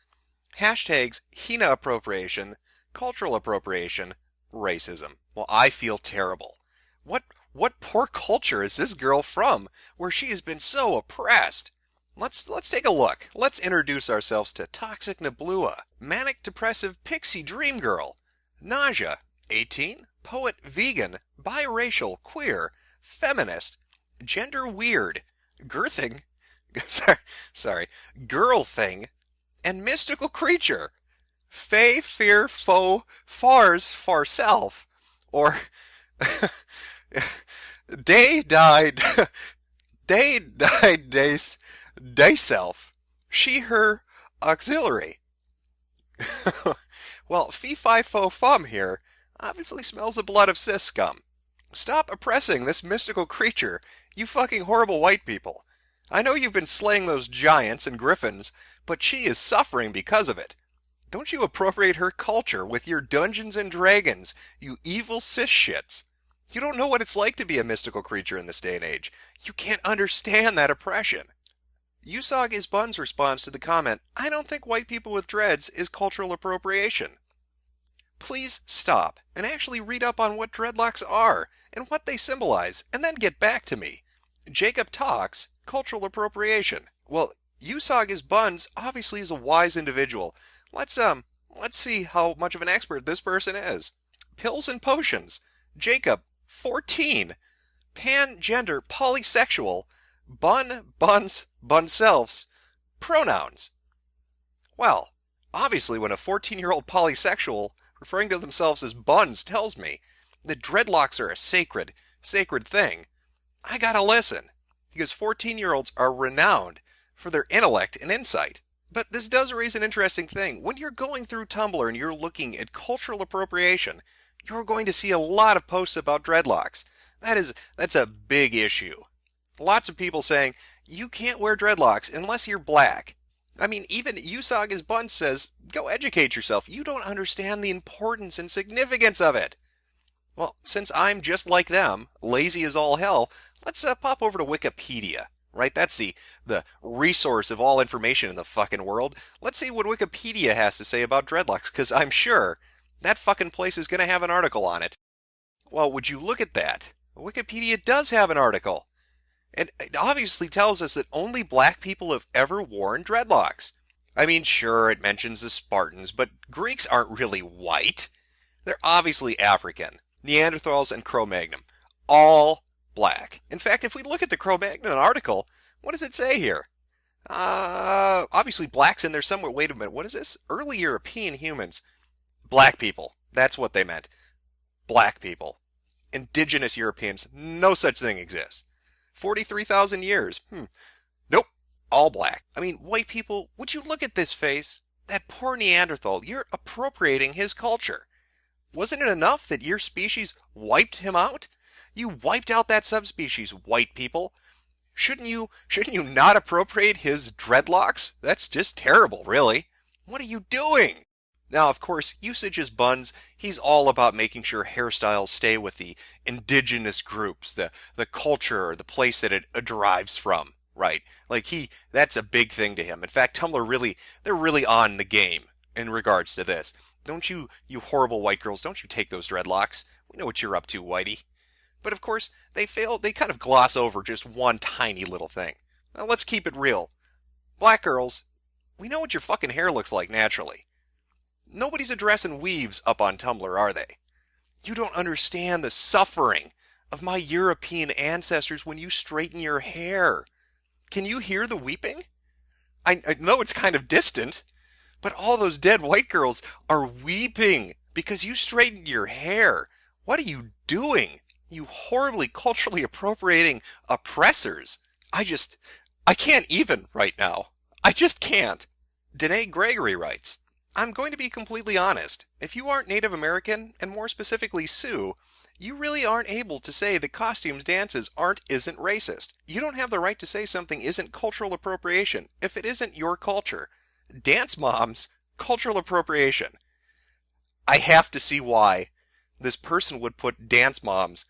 Hashtags Hina appropriation, cultural appropriation, racism. Well, I feel terrible. What poor culture is this girl from where she has been so oppressed? Let's take a look. Let's introduce ourselves to Toxic Neblua, manic depressive pixie dream girl, Nausea, 18, poet, vegan, biracial, queer, feminist, gender weird, girthing, sorry, girl thing, and mystical creature. Fey, fear, foe, fars, far self, or day died, day self, she, her, auxiliary. Well, fee, fi, fo, fum here obviously smells the blood of cis scum. Stop oppressing this mystical creature, you fucking horrible white people. I know you've been slaying those giants and griffins, but she is suffering because of it. Don't you appropriate her culture with your Dungeons and Dragons, you evil cis shits. You don't know what it's like to be a mystical creature in this day and age. You can't understand that oppression. Usog is Bun's response to the comment, I don't think white people with dreads is cultural appropriation. Please stop and actually read up on what dreadlocks are and what they symbolize, and then get back to me. Jacob talks cultural appropriation. Well, Usog is Buns obviously is a wise individual. Let's see how much of an expert this person is. Pills and potions. Jacob, 14. Pan-gender, polysexual. Buns, bunselfs. Pronouns. Well, obviously when a 14-year-old polysexual referring to themselves as buns tells me that dreadlocks are a sacred thing, I gotta listen, because 14-year-olds are renowned for their intellect and insight. But this does raise an interesting thing. When you're going through Tumblr and you're looking at cultural appropriation, you're going to see a lot of posts about dreadlocks. That's a big issue. Lots of people saying, you can't wear dreadlocks unless you're black. I mean, even Usog as Bun says, go educate yourself. You don't understand the importance and significance of it. Well, since I'm just like them, lazy as all hell, let's pop over to Wikipedia. right? That's the resource of all information in the fucking world. Let's see what Wikipedia has to say about dreadlocks, because I'm sure that fucking place is going to have an article on it. Well, would you look at that? Wikipedia does have an article. And it obviously tells us that only black people have ever worn dreadlocks. I mean, sure, it mentions the Spartans, but Greeks aren't really white. They're obviously African. Neanderthals and Cro-Magnon. All black. In fact, if we look at the Cro-Magnon article, what does it say here? Obviously black's in there somewhere. Wait a minute, what is this? Early European humans. Black people. That's what they meant. Black people. Indigenous Europeans. No such thing exists. 43,000 years. Nope. All black. I mean, white people, would you look at this face? That poor Neanderthal, you're appropriating his culture. Wasn't it enough that your species wiped him out? You wiped out that subspecies, white people. Shouldn't you not appropriate his dreadlocks? That's just terrible, really. What are you doing? Now, of course, usage as buns, he's all about making sure hairstyles stay with the indigenous groups, the culture, the place that it derives from, right? Like that's a big thing to him. In fact, Tumblr they're really on the game in regards to this. Don't you horrible white girls, don't you take those dreadlocks. We know what you're up to, whitey. But of course, they kind of gloss over just one tiny little thing. Now, let's keep it real. Black girls, we know what your fucking hair looks like naturally. Nobody's addressing weaves up on Tumblr, are they? You don't understand the suffering of my European ancestors when you straighten your hair. Can you hear the weeping? I know it's kind of distant, but all those dead white girls are weeping because you straightened your hair. What are you doing? You horribly culturally appropriating oppressors. I can't even right now. I just can't. Danae Gregory writes, I'm going to be completely honest. If you aren't Native American, and more specifically Sioux, you really aren't able to say that costumes, dances isn't racist. You don't have the right to say something isn't cultural appropriation if it isn't your culture. Dance moms, cultural appropriation. I have to see why this person would put dance moms.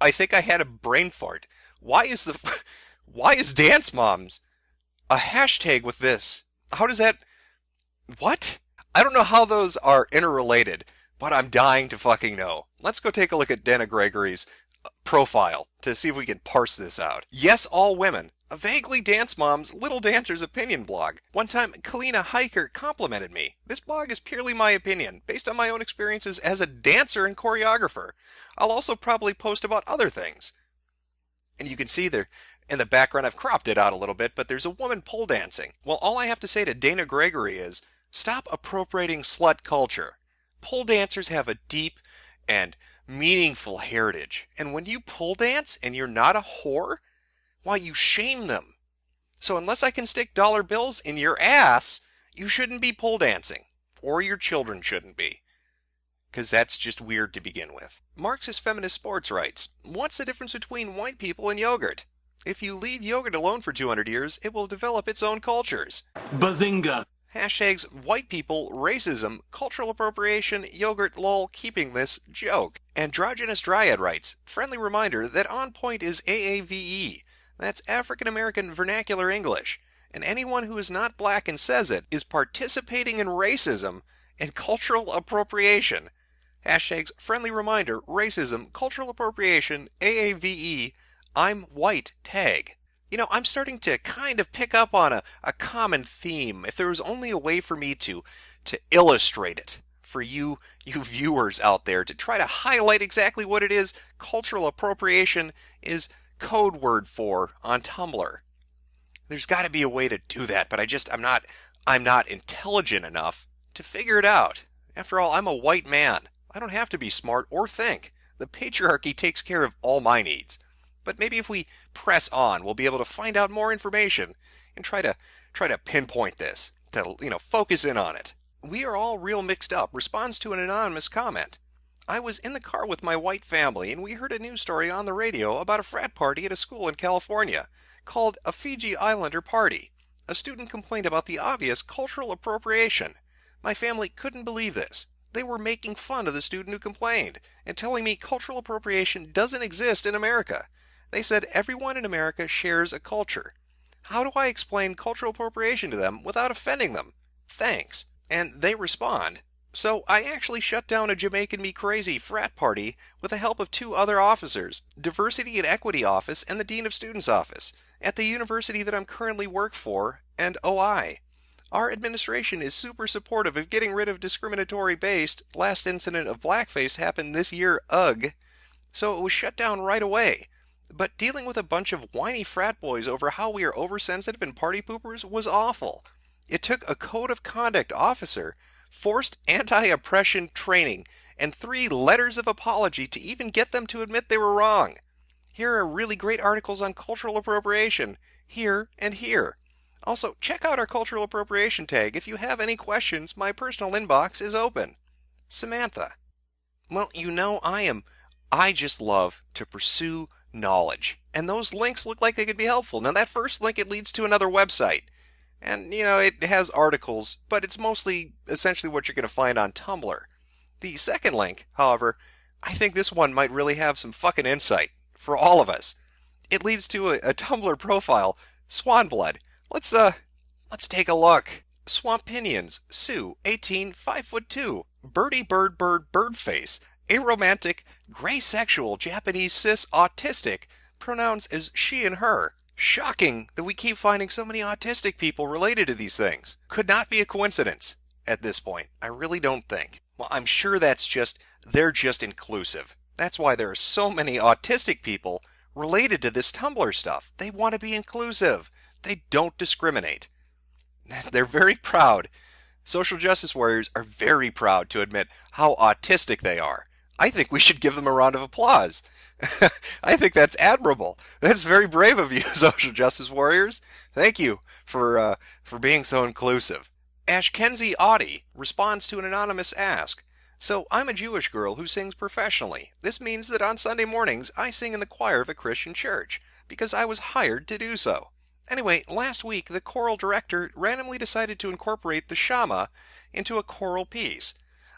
I think I had a brain fart. Why is dance moms a hashtag with this? How does that... What? I don't know how those are interrelated, but I'm dying to fucking know. Let's go take a look at Dana Gregory's profile to see if we can parse this out. Yes, all women. A vaguely dance mom's Little Dancer's opinion blog. One time, Kalina Hiker complimented me. This blog is purely my opinion, based on my own experiences as a dancer and choreographer. I'll also probably post about other things. And you can see there in the background, I've cropped it out a little bit, but there's a woman pole dancing. Well, all I have to say to Dana Gregory is, stop appropriating slut culture. Pole dancers have a deep and meaningful heritage. And when you pole dance and you're not a whore, why, you shame them. So unless I can stick dollar bills in your ass, you shouldn't be pole dancing. Or your children shouldn't be. Because that's just weird to begin with. Marxist Feminist Sports writes, what's the difference between white people and yogurt? If you leave yogurt alone for 200 years, it will develop its own cultures. Bazinga! Hashtags white people, racism, cultural appropriation, yogurt, lol, keeping this joke. Androgynous Dryad writes, friendly reminder that on point is AAVE. That's African American Vernacular English. And anyone who is not black and says it is participating in racism and cultural appropriation. Hashtags friendly reminder, racism, cultural appropriation, AAVE, I'm white tag. You know, I'm starting to kind of pick up on a common theme. If there was only a way for me to illustrate it for you viewers out there, to try to highlight exactly what it is cultural appropriation is code word for on Tumblr. There's got to be a way to do that, but I'm not intelligent enough to figure it out. After all, I'm a white man. I don't have to be smart or think. The patriarchy takes care of all my needs. But maybe if we press on, we'll be able to find out more information and try to pinpoint this, to focus in on it. We are all real mixed up responds to an anonymous comment. I was in the car with my white family and we heard a news story on the radio about a frat party at a school in California called a Fiji Islander party. A student complained about the obvious cultural appropriation. My family couldn't believe this. They were making fun of the student who complained and telling me cultural appropriation doesn't exist in America. They said everyone in America shares a culture. How do I explain cultural appropriation to them without offending them? Thanks. And they respond. So I actually shut down a Jamaican Me Crazy frat party with the help of 2 other officers, Diversity and Equity Office and the Dean of Students Office, at the university that I'm currently work for, and OI. Our administration is super supportive of getting rid of discriminatory-based, last incident of blackface happened this year, ugh. So it was shut down right away. But dealing with a bunch of whiny frat boys over how we are oversensitive and party poopers was awful. It took a code of conduct officer, forced anti-oppression training, and 3 letters of apology to even get them to admit they were wrong. Here are really great articles on cultural appropriation, here and here. Also, check out our cultural appropriation tag. If you have any questions, my personal inbox is open. Samantha. Well, you know, I just love to pursue knowledge. And those links look like they could be helpful. Now, that first link, it leads to another website. And, you know, it has articles, but it's mostly essentially what you're going to find on Tumblr. The second link, however, I think this one might really have some fucking insight for all of us. It leads to a Tumblr profile, Swan Blood. Let's take a look. Swampinions, Sue, 18, 5'2", Birdie Bird Bird Birdface, aromantic, gray sexual, Japanese cis autistic, pronouns as she and her. Shocking that we keep finding so many autistic people related to these things. Could not be a coincidence at this point. I really don't think. Well, I'm sure they're just inclusive. That's why there are so many autistic people related to this Tumblr stuff. They want to be inclusive. They don't discriminate. They're very proud. Social justice warriors are very proud to admit how autistic they are. I think we should give them a round of applause. I think that's admirable. That's very brave of you, social justice warriors. Thank you for being so inclusive. Ashkenzie Audie responds to an anonymous ask. So, I'm a Jewish girl who sings professionally. This means that on Sunday mornings I sing in the choir of a Christian church, because I was hired to do so. Anyway, last week the choral director randomly decided to incorporate the Shama into a choral piece.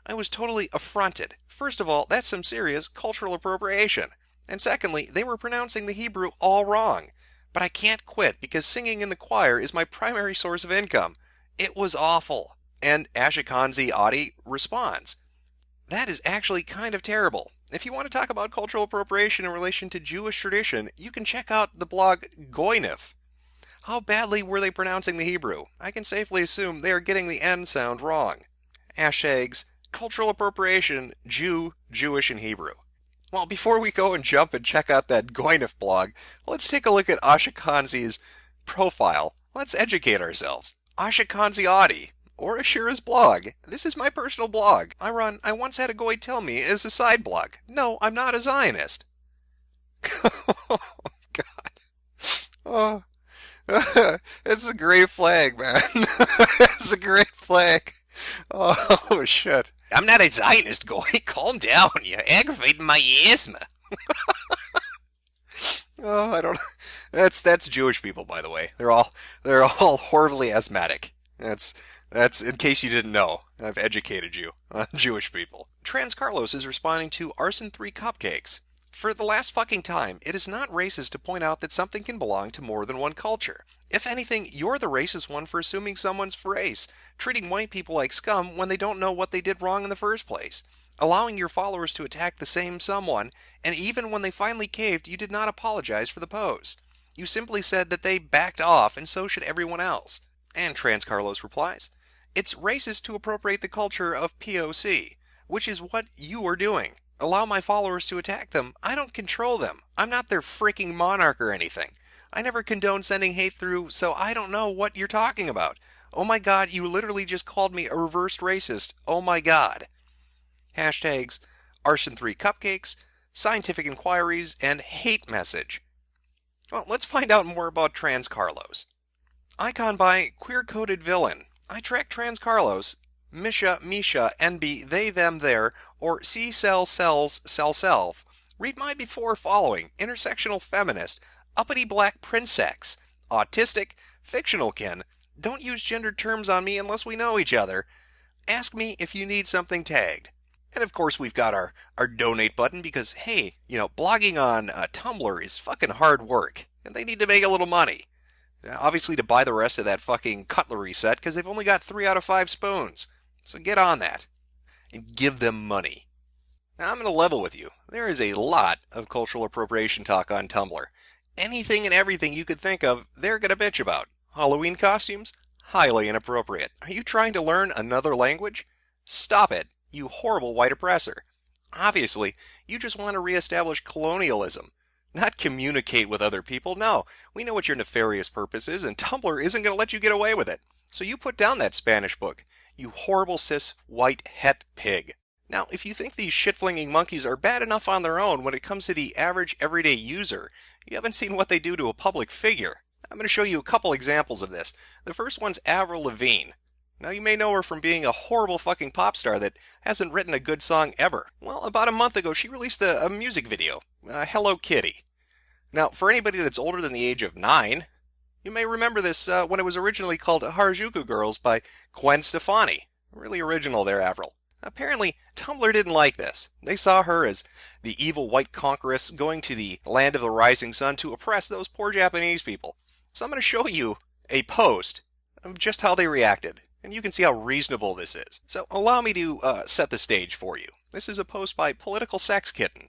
I was totally affronted. First of all, that's some serious cultural appropriation. And secondly, they were pronouncing the Hebrew all wrong. But I can't quit because singing in the choir is my primary source of income. It was awful. And Ashkenzie Audie responds. That is actually kind of terrible. If you want to talk about cultural appropriation in relation to Jewish tradition, you can check out the blog Goynef. How badly were they pronouncing the Hebrew? I can safely assume they are getting the N sound wrong. Hashtags, cultural appropriation, Jew, Jewish, and Hebrew. Well, before we go and jump and check out that Goynef blog, let's take a look at Ashkenazie's profile. Let's educate ourselves. Ashkenzie Audie, or Ashira's blog. This is my personal blog. I once had a goy tell me as a side blog. No, I'm not a Zionist. Oh, God. Oh. It's a great flag, man. It's a great flag. Oh, shit. I'm not a Zionist, goy. Calm down. You're aggravating my asthma. Oh, I don't. That's Jewish people, by the way. They're all horribly asthmatic. That's in case you didn't know. I've educated you on Jewish people. Trans Carlos is responding to Arson 3 Cupcakes. For the last fucking time, it is not racist to point out that something can belong to more than one culture. If anything, you're the racist one for assuming someone's race, treating white people like scum when they don't know what they did wrong in the first place, allowing your followers to attack the same someone, and even when they finally caved, you did not apologize for the pose. You simply said that they backed off, and so should everyone else. And Trans Carlos replies, it's racist to appropriate the culture of POC, which is what you are doing. Allow my followers to attack them. I don't control them. I'm not their freaking monarch or anything. I never condone sending hate through, so I don't know what you're talking about. Oh my God, you literally just called me a reversed racist. Oh my God. Hashtags Arson 3 Cupcakes, Scientific Inquiries, and Hate Message. Well, let's find out more about Trans Carlos. Icon by Queer-Coded Villain. I track Trans Carlos, Misha, NB, they, them, their, or C cell cells, cell self. Read my before following, intersectional feminist, uppity black princex, autistic, fictional kin, don't use gendered terms on me unless we know each other, ask me if you need something tagged. And of course we've got our donate button because, hey, blogging on Tumblr is fucking hard work, and they need to make a little money. Obviously to buy the rest of that fucking cutlery set because they've only got 3 out of 5 spoons. So get on that and give them money. Now I'm going to level with you. There is a lot of cultural appropriation talk on Tumblr. Anything and everything you could think of, they're going to bitch about. Halloween costumes? Highly inappropriate. Are you trying to learn another language? Stop it, you horrible white oppressor. Obviously, you just want to reestablish colonialism, not communicate with other people. No, we know what your nefarious purpose is, and Tumblr isn't going to let you get away with it. So you put down that Spanish book, you horrible cis white het pig. Now, if you think these shit-flinging monkeys are bad enough on their own when it comes to the average everyday user, you haven't seen what they do to a public figure. I'm going to show you a couple examples of this. The first one's Avril Lavigne. Now, you may know her from being a horrible fucking pop star that hasn't written a good song ever. Well, about a month ago, she released a music video, Hello Kitty. Now, for anybody that's older than the age of 9, you may remember this when it was originally called Harajuku Girls by Gwen Stefani. Really original there, Avril. Apparently, Tumblr didn't like this. They saw her as the evil white conqueress going to the land of the rising sun to oppress those poor Japanese people. So I'm going to show you a post of just how they reacted, and you can see how reasonable this is. So allow me to set the stage for you. This is a post by Political Sex Kitten,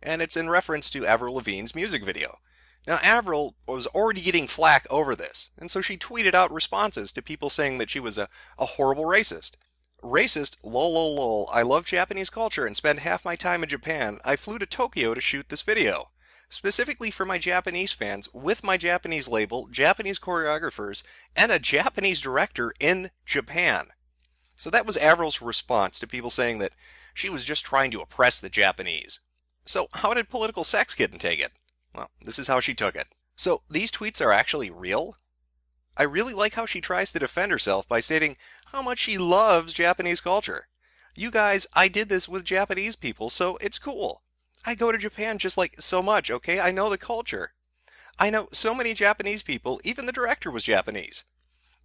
and it's in reference to Avril Lavigne's music video. Now, Avril was already getting flack over this, and so she tweeted out responses to people saying that she was a horrible racist. Racist, lol lol lol, I love Japanese culture and spend half my time in Japan. I flew to Tokyo to shoot this video. Specifically for my Japanese fans, with my Japanese label, Japanese choreographers, and a Japanese director in Japan. So that was Avril's response to people saying that she was just trying to oppress the Japanese. So how did Political Sex Kitten take it? Well, this is how she took it. So these tweets are actually real? I really like how she tries to defend herself by stating how much she loves Japanese culture. You guys, I did this with Japanese people, so it's cool. I go to Japan just like so much, okay? I know the culture. I know so many Japanese people, even the director was Japanese.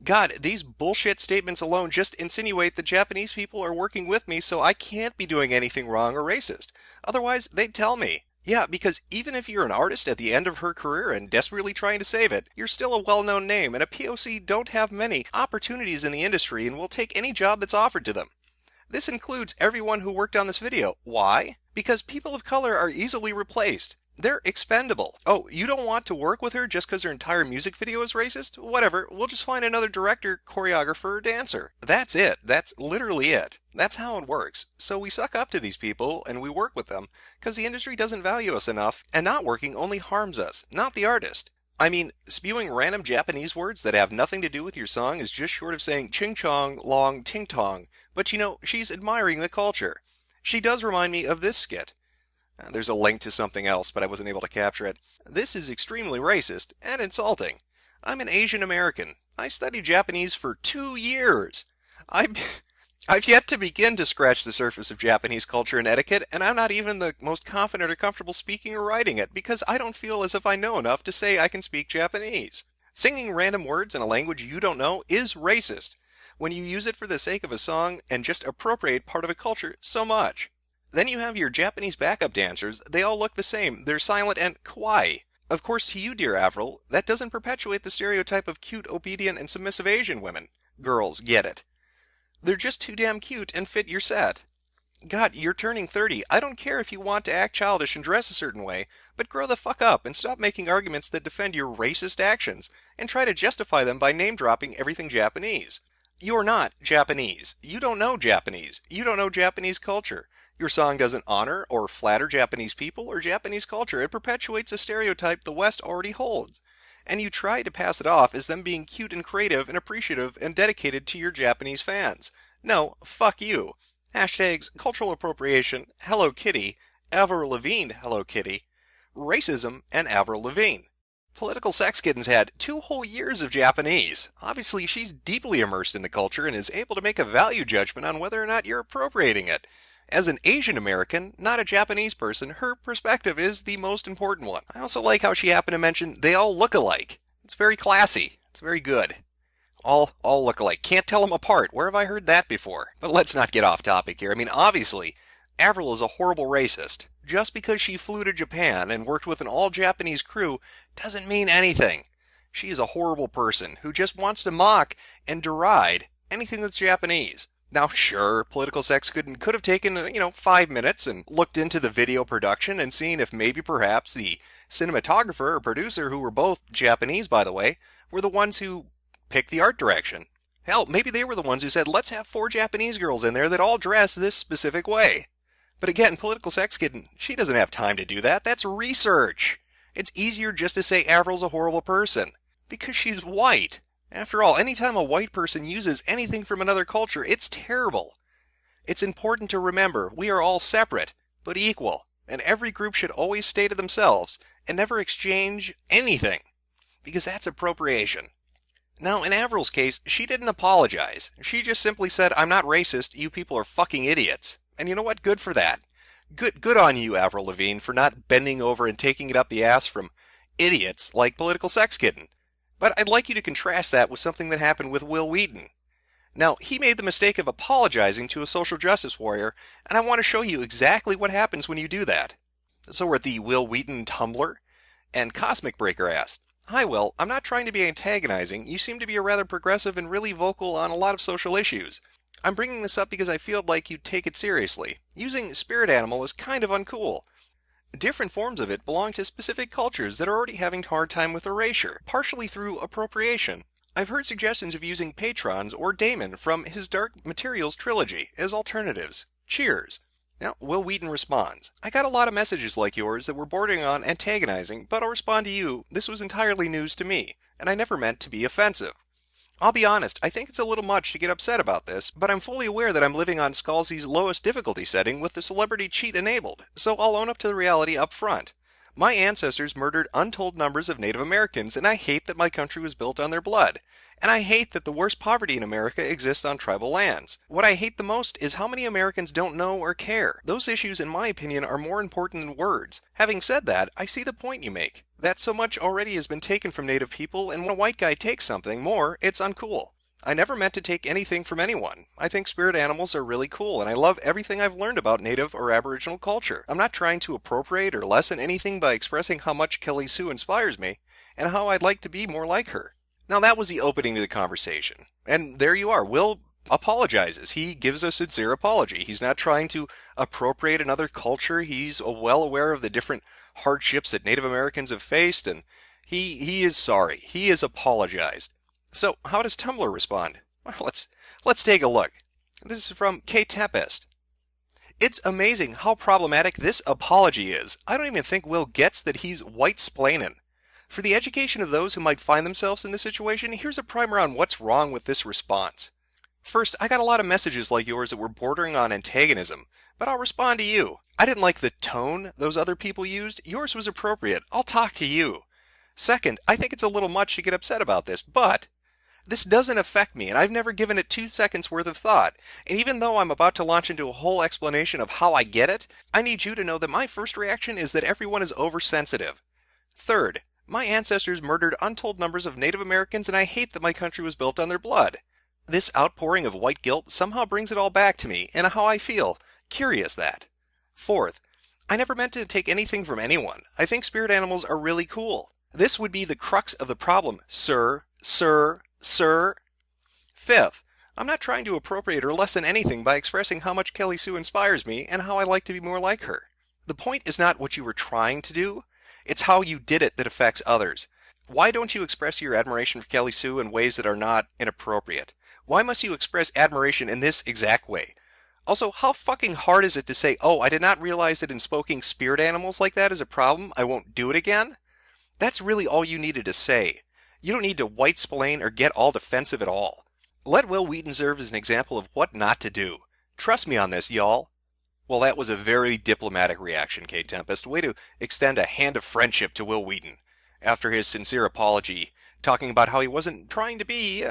God, these bullshit statements alone just insinuate that Japanese people are working with me, so I can't be doing anything wrong or racist. Otherwise, they'd tell me. Yeah, because even if you're an artist at the end of her career and desperately trying to save it, you're still a well-known name, and a POC don't have many opportunities in the industry and will take any job that's offered to them. This includes everyone who worked on this video. Why? Because people of color are easily replaced. They're expendable. Oh, you don't want to work with her just because her entire music video is racist? Whatever, we'll just find another director, choreographer, or dancer. That's it. That's literally it. That's how it works. So we suck up to these people and we work with them because the industry doesn't value us enough, and not working only harms us, not the artist. I mean, spewing random Japanese words that have nothing to do with your song is just short of saying ching chong, long, ting tong. But you know, she's admiring the culture. She does remind me of this skit. There's a link to something else, but I wasn't able to capture it. This is extremely racist and insulting. I'm an Asian American. I studied Japanese for 2 years. I've yet to begin to scratch the surface of Japanese culture and etiquette, and I'm not even the most confident or comfortable speaking or writing it, because I don't feel as if I know enough to say I can speak Japanese. Singing random words in a language you don't know is racist, when you use it for the sake of a song and just appropriate part of a culture so much. Then you have your Japanese backup dancers. They all look the same. They're silent and kawaii. Of course, to you, dear Avril, that doesn't perpetuate the stereotype of cute, obedient, and submissive Asian women. Girls, get it. They're just too damn cute and fit your set. God, you're turning 30. I don't care if you want to act childish and dress a certain way, but grow the fuck up and stop making arguments that defend your racist actions and try to justify them by name-dropping everything Japanese. You're not Japanese. You don't know Japanese. You don't know Japanese culture. Your song doesn't honor or flatter Japanese people or Japanese culture. It perpetuates a stereotype the West already holds. And you try to pass it off as them being cute and creative and appreciative and dedicated to your Japanese fans. No, fuck you. Hashtags cultural appropriation, Hello Kitty, Avril Lavigne Hello Kitty, racism, and Avril Lavigne. Political Sex Kitten's had 2 whole years of Japanese. Obviously, she's deeply immersed in the culture and is able to make a value judgment on whether or not you're appropriating it. As an Asian American, not a Japanese person, her perspective is the most important one. I also like how she happened to mention they all look alike. It's very classy. It's very good. All look alike. Can't tell them apart. Where have I heard that before? But let's not get off topic here. I mean, obviously, Avril is a horrible racist. Just because she flew to Japan and worked with an all-Japanese crew doesn't mean anything. She is a horrible person who just wants to mock and deride anything that's Japanese. Now, sure, Political Sex could have taken, 5 minutes and looked into the video production and seen if maybe perhaps the cinematographer or producer, who were both Japanese, by the way, were the ones who picked the art direction. Hell, maybe they were the ones who said, let's have 4 Japanese girls in there that all dress this specific way. But again, Political Sex Kid, she doesn't have time to do that. That's research. It's easier just to say Avril's a horrible person, because she's white. After all, anytime a white person uses anything from another culture, it's terrible. It's important to remember we are all separate, but equal, and every group should always stay to themselves and never exchange anything, because that's appropriation. Now, in Avril's case, she didn't apologize. She just simply said, I'm not racist, you people are fucking idiots. And you know what? Good for that. Good on you, Avril Lavigne, for not bending over and taking it up the ass from idiots like Political Sex Kitten. But I'd like you to contrast that with something that happened with Will Wheaton. Now, he made the mistake of apologizing to a social justice warrior, and I want to show you exactly what happens when you do that. So we're at the Will Wheaton Tumblr, and Cosmic Breaker asked, Hi Will, I'm not trying to be antagonizing, you seem to be a rather progressive and really vocal on a lot of social issues. I'm bringing this up because I feel like you take it seriously. Using spirit animal is kind of uncool. Different forms of it belong to specific cultures that are already having a hard time with erasure, partially through appropriation. I've heard suggestions of using patrons or daemon from his Dark Materials trilogy as alternatives. Cheers. Now, Will Wheaton responds, I got a lot of messages like yours that were bordering on antagonizing, but I'll respond to you, this was entirely news to me, and I never meant to be offensive. I'll be honest, I think it's a little much to get upset about this, but I'm fully aware that I'm living on Scalzi's lowest difficulty setting with the celebrity cheat enabled, so I'll own up to the reality up front. My ancestors murdered untold numbers of Native Americans, and I hate that my country was built on their blood. And I hate that the worst poverty in America exists on tribal lands. What I hate the most is how many Americans don't know or care. Those issues, in my opinion, are more important than words. Having said that, I see the point you make. That so much already has been taken from Native people, and when a white guy takes something more, it's uncool. I never meant to take anything from anyone. I think spirit animals are really cool, and I love everything I've learned about Native or Aboriginal culture. I'm not trying to appropriate or lessen anything by expressing how much Kelly Sue inspires me, and how I'd like to be more like her. Now that was the opening to the conversation. And there you are. Will apologizes. He gives a sincere apology. He's not trying to appropriate another culture. He's well aware of the different hardships that Native Americans have faced, and he is sorry. He has apologized. So how does Tumblr respond? Well, let's take a look. This is from K Tempest. It's amazing how problematic this apology is. I don't even think Will gets that he's white-splaining. For the education of those who might find themselves in this situation, here's a primer on what's wrong with this response. First, I got a lot of messages like yours that were bordering on antagonism, but I'll respond to you. I didn't like the tone those other people used. Yours was appropriate. I'll talk to you. Second, I think it's a little much to get upset about this, but this doesn't affect me, and I've never given it 2 seconds worth of thought. And even though I'm about to launch into a whole explanation of how I get it, I need you to know that my first reaction is that everyone is oversensitive. Third, my ancestors murdered untold numbers of Native Americans, and I hate that my country was built on their blood. This outpouring of white guilt somehow brings it all back to me, and how I feel. Curious that. Fourth, I never meant to take anything from anyone. I think spirit animals are really cool. This would be the crux of the problem, sir. Fifth, I'm not trying to appropriate or lessen anything by expressing how much Kelly Sue inspires me and how I like to be more like her. The point is not what you were trying to do, it's how you did it that affects others. Why don't you express your admiration for Kelly Sue in ways that are not inappropriate? Why must you express admiration in this exact way? Also, how fucking hard is it to say, oh, I did not realize that invoking spirit animals like that is a problem, I won't do it again? That's really all you needed to say. You don't need to white-splain or get all defensive at all. Let Will Wheaton serve as an example of what not to do. Trust me on this, y'all. Well, that was a very diplomatic reaction, Kate Tempest. Way to extend a hand of friendship to Will Wheaton after his sincere apology, talking about how he wasn't trying to be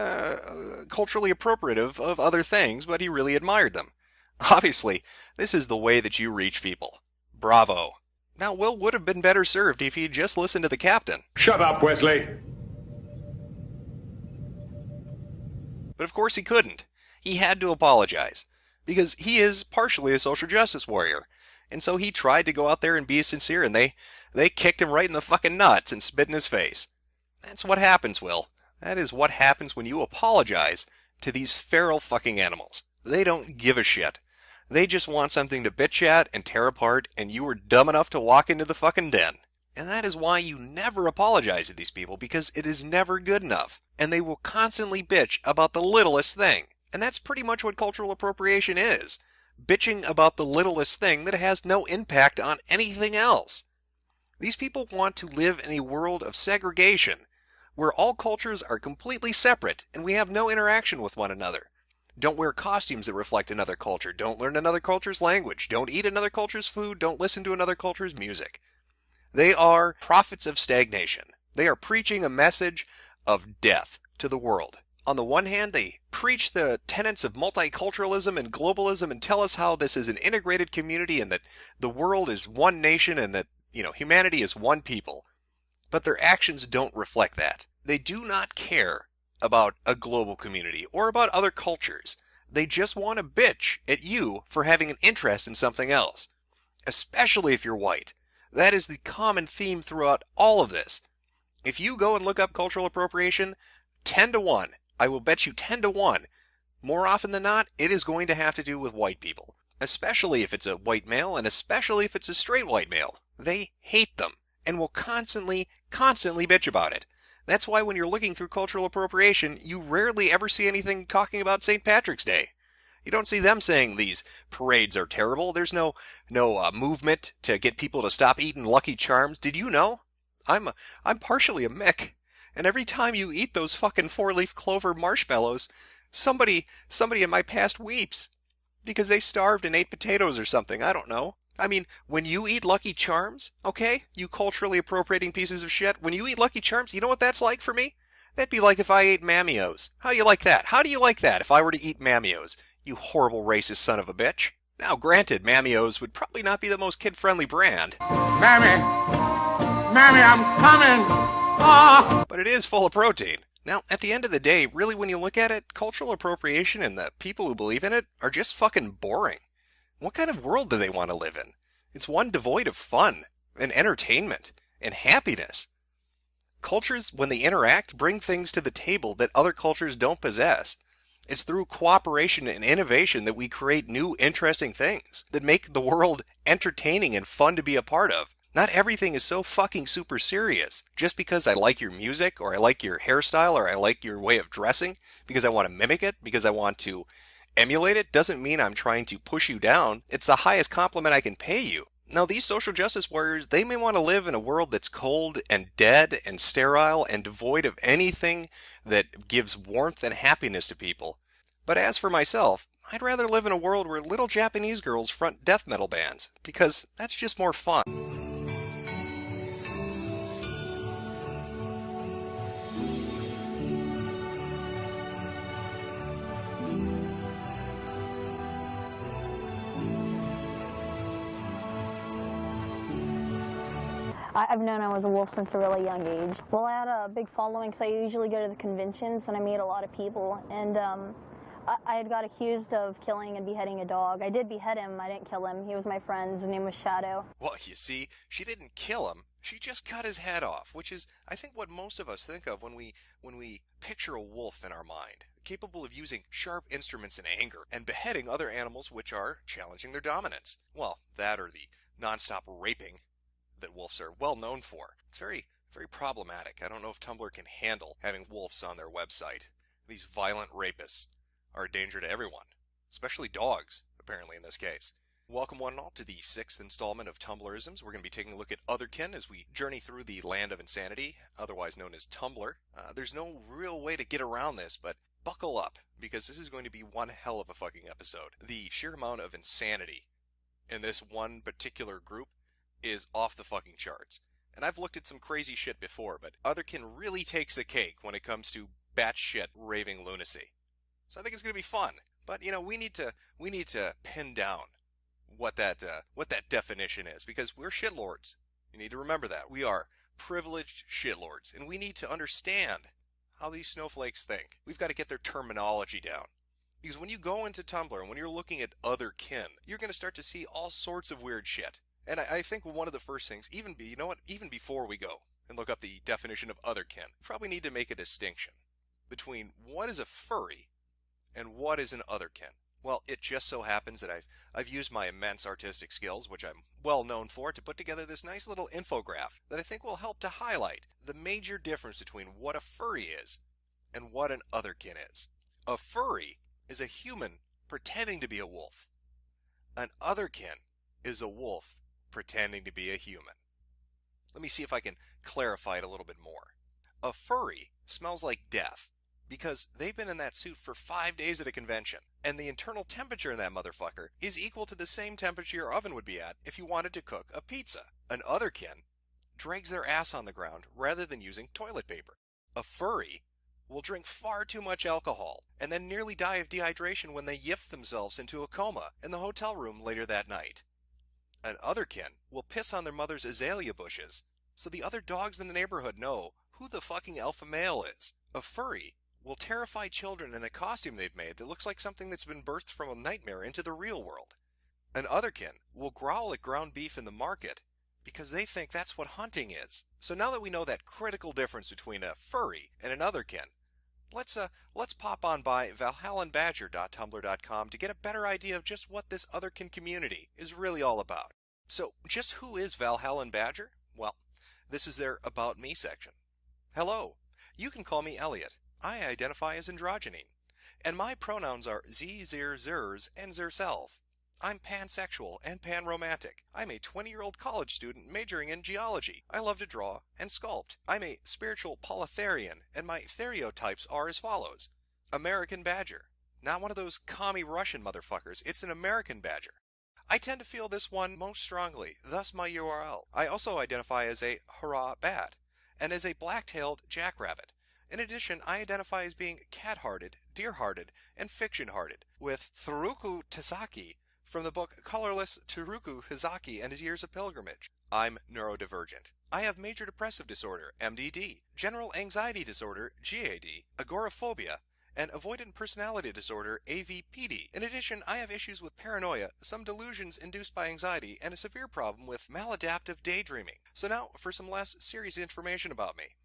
culturally appropriative of other things, but he really admired them. Obviously, this is the way that you reach people. Bravo. Now, Will would have been better served if he'd just listened to the captain. Shut up, Wesley. But of course he couldn't. He had to apologize, because he is partially a social justice warrior, and so he tried to go out there and be sincere, and they kicked him right in the fucking nuts and spit in his face. That's what happens, Will. That is what happens when you apologize to these feral fucking animals. They don't give a shit. They just want something to bitch at and tear apart, and you were dumb enough to walk into the fucking den. And that is why you never apologize to these people, because it is never good enough. And they will constantly bitch about the littlest thing. And that's pretty much what cultural appropriation is. Bitching about the littlest thing that has no impact on anything else. These people want to live in a world of segregation, where all cultures are completely separate and we have no interaction with one another. Don't wear costumes that reflect another culture. Don't learn another culture's language. Don't eat another culture's food. Don't listen to another culture's music. They are prophets of stagnation. They are preaching a message of death to the world. On the one hand, they preach the tenets of multiculturalism and globalism and tell us how this is an integrated community and that the world is one nation and that, humanity is one people. But their actions don't reflect that. They do not care about a global community or about other cultures. They just want to bitch at you for having an interest in something else, especially if you're white. That is the common theme throughout all of this. If you go and look up cultural appropriation, 10 to 1, I will bet you 10 to 1, more often than not, it is going to have to do with white people, especially if it's a white male and especially if it's a straight white male. They hate them and will constantly bitch about it. That's why when you're looking through cultural appropriation, you rarely ever see anything talking about St. Patrick's Day. You don't see them saying these parades are terrible. There's no movement to get people to stop eating Lucky Charms. Did you know? I'm partially a Mick, and every time you eat those fucking 4-leaf clover marshmallows, somebody in my past weeps because they starved and ate potatoes or something. I don't know. I mean, when you eat Lucky Charms, okay, you culturally appropriating pieces of shit, when you eat Lucky Charms, you know what that's like for me? That'd be like if I ate Mammios. How do you like that? How do you like that if I were to eat Mammios? You horrible racist son of a bitch. Now, granted, Mammios would probably not be the most kid-friendly brand. Mammy, I'm coming. Oh. But it is full of protein. Now, at the end of the day, really when you look at it, cultural appropriation and the people who believe in it are just fucking boring. What kind of world do they want to live in? It's one devoid of fun and entertainment and happiness. Cultures, when they interact, bring things to the table that other cultures don't possess. It's through cooperation and innovation that we create new, interesting things that make the world entertaining and fun to be a part of. Not everything is so fucking super serious. Just because I like your music, or I like your hairstyle, or I like your way of dressing, because I want to mimic it, because I want to emulate it, doesn't mean I'm trying to push you down. It's the highest compliment I can pay you. Now, these social justice warriors, they may want to live in a world that's cold and dead and sterile and devoid of anything that gives warmth and happiness to people. But as for myself, I'd rather live in a world where little Japanese girls front death metal bands, because that's just more fun. I've known I was a wolf since a really young age. Well, I had a big following because I usually go to the conventions and I meet a lot of people. And I had got accused of killing and beheading a dog. I did behead him. I didn't kill him. He was my friend. His name was Shadow. Well, you see, she didn't kill him. She just cut his head off, which is, I think, what most of us think of when we picture a wolf in our mind, capable of using sharp instruments in anger and beheading other animals which are challenging their dominance. Well, that or the non-stop raping that wolves are well known for. It's very, very problematic. I don't know if Tumblr can handle having wolves on their website. These violent rapists are a danger to everyone, especially dogs, apparently in this case. Welcome one and all to the 6th installment of Tumblerisms. We're going to be taking a look at otherkin as we journey through the land of insanity, otherwise known as Tumblr. There's no real way to get around this, but buckle up, because this is going to be one hell of a fucking episode. The sheer amount of insanity in this one particular group is off the fucking charts. And I've looked at some crazy shit before, but otherkin really takes the cake when it comes to batshit raving lunacy. So I think it's going to be fun. But, we need to pin down what that definition is, because we're shitlords. You need to remember that. We are privileged shitlords, and we need to understand how these snowflakes think. We've got to get their terminology down. Because when you go into Tumblr and when you're looking at otherkin, you're going to start to see all sorts of weird shit. And I think one of the first things, even before we go and look up the definition of otherkin, we probably need to make a distinction between what is a furry and what is an otherkin. Well, it just so happens that I've used my immense artistic skills, which I'm well known for, to put together this nice little infograph that I think will help to highlight the major difference between what a furry is and what an otherkin is. A furry is a human pretending to be a wolf. An otherkin is a wolf pretending to be a human. Let me see if I can clarify it a little bit more. A furry smells like death because they've been in that suit for 5 days at a convention, and the internal temperature in that motherfucker is equal to the same temperature your oven would be at if you wanted to cook a pizza. An otherkin drags their ass on the ground rather than using toilet paper. A furry will drink far too much alcohol and then nearly die of dehydration when they yiff themselves into a coma in the hotel room later that night. An otherkin will piss on their mother's azalea bushes so the other dogs in the neighborhood know who the fucking alpha male is. A furry will terrify children in a costume they've made that looks like something that's been birthed from a nightmare into the real world. An otherkin will growl at ground beef in the market because they think that's what hunting is. So now that we know that critical difference between a furry and an otherkin, let's pop on by valhallandbadger.tumblr.com to get a better idea of just what this otherkin community is really all about. So, just who is Valhalland Badger? Well, this is their About Me section. Hello, you can call me Elliot. I identify as androgynine, and my pronouns are z, zir, zers, and zerself. I'm pansexual and panromantic. I'm a 20-year-old college student majoring in geology. I love to draw and sculpt. I'm a spiritual polytherian, and my stereotypes are as follows. American Badger. Not one of those commie Russian motherfuckers. It's an American Badger. I tend to feel this one most strongly, thus my URL. I also identify as a hurrah bat, and as a black-tailed jackrabbit. In addition, I identify as being cat-hearted, deer-hearted, and fiction-hearted, with Tsuruku Tasaki from the book Colorless Tsuruku Hizaki and His Years of Pilgrimage. I'm neurodivergent. I have major depressive disorder, MDD, general anxiety disorder, GAD, agoraphobia, and avoidant personality disorder, AVPD. In addition, I have issues with paranoia, some delusions induced by anxiety, and a severe problem with maladaptive daydreaming. So now for some less serious information about me.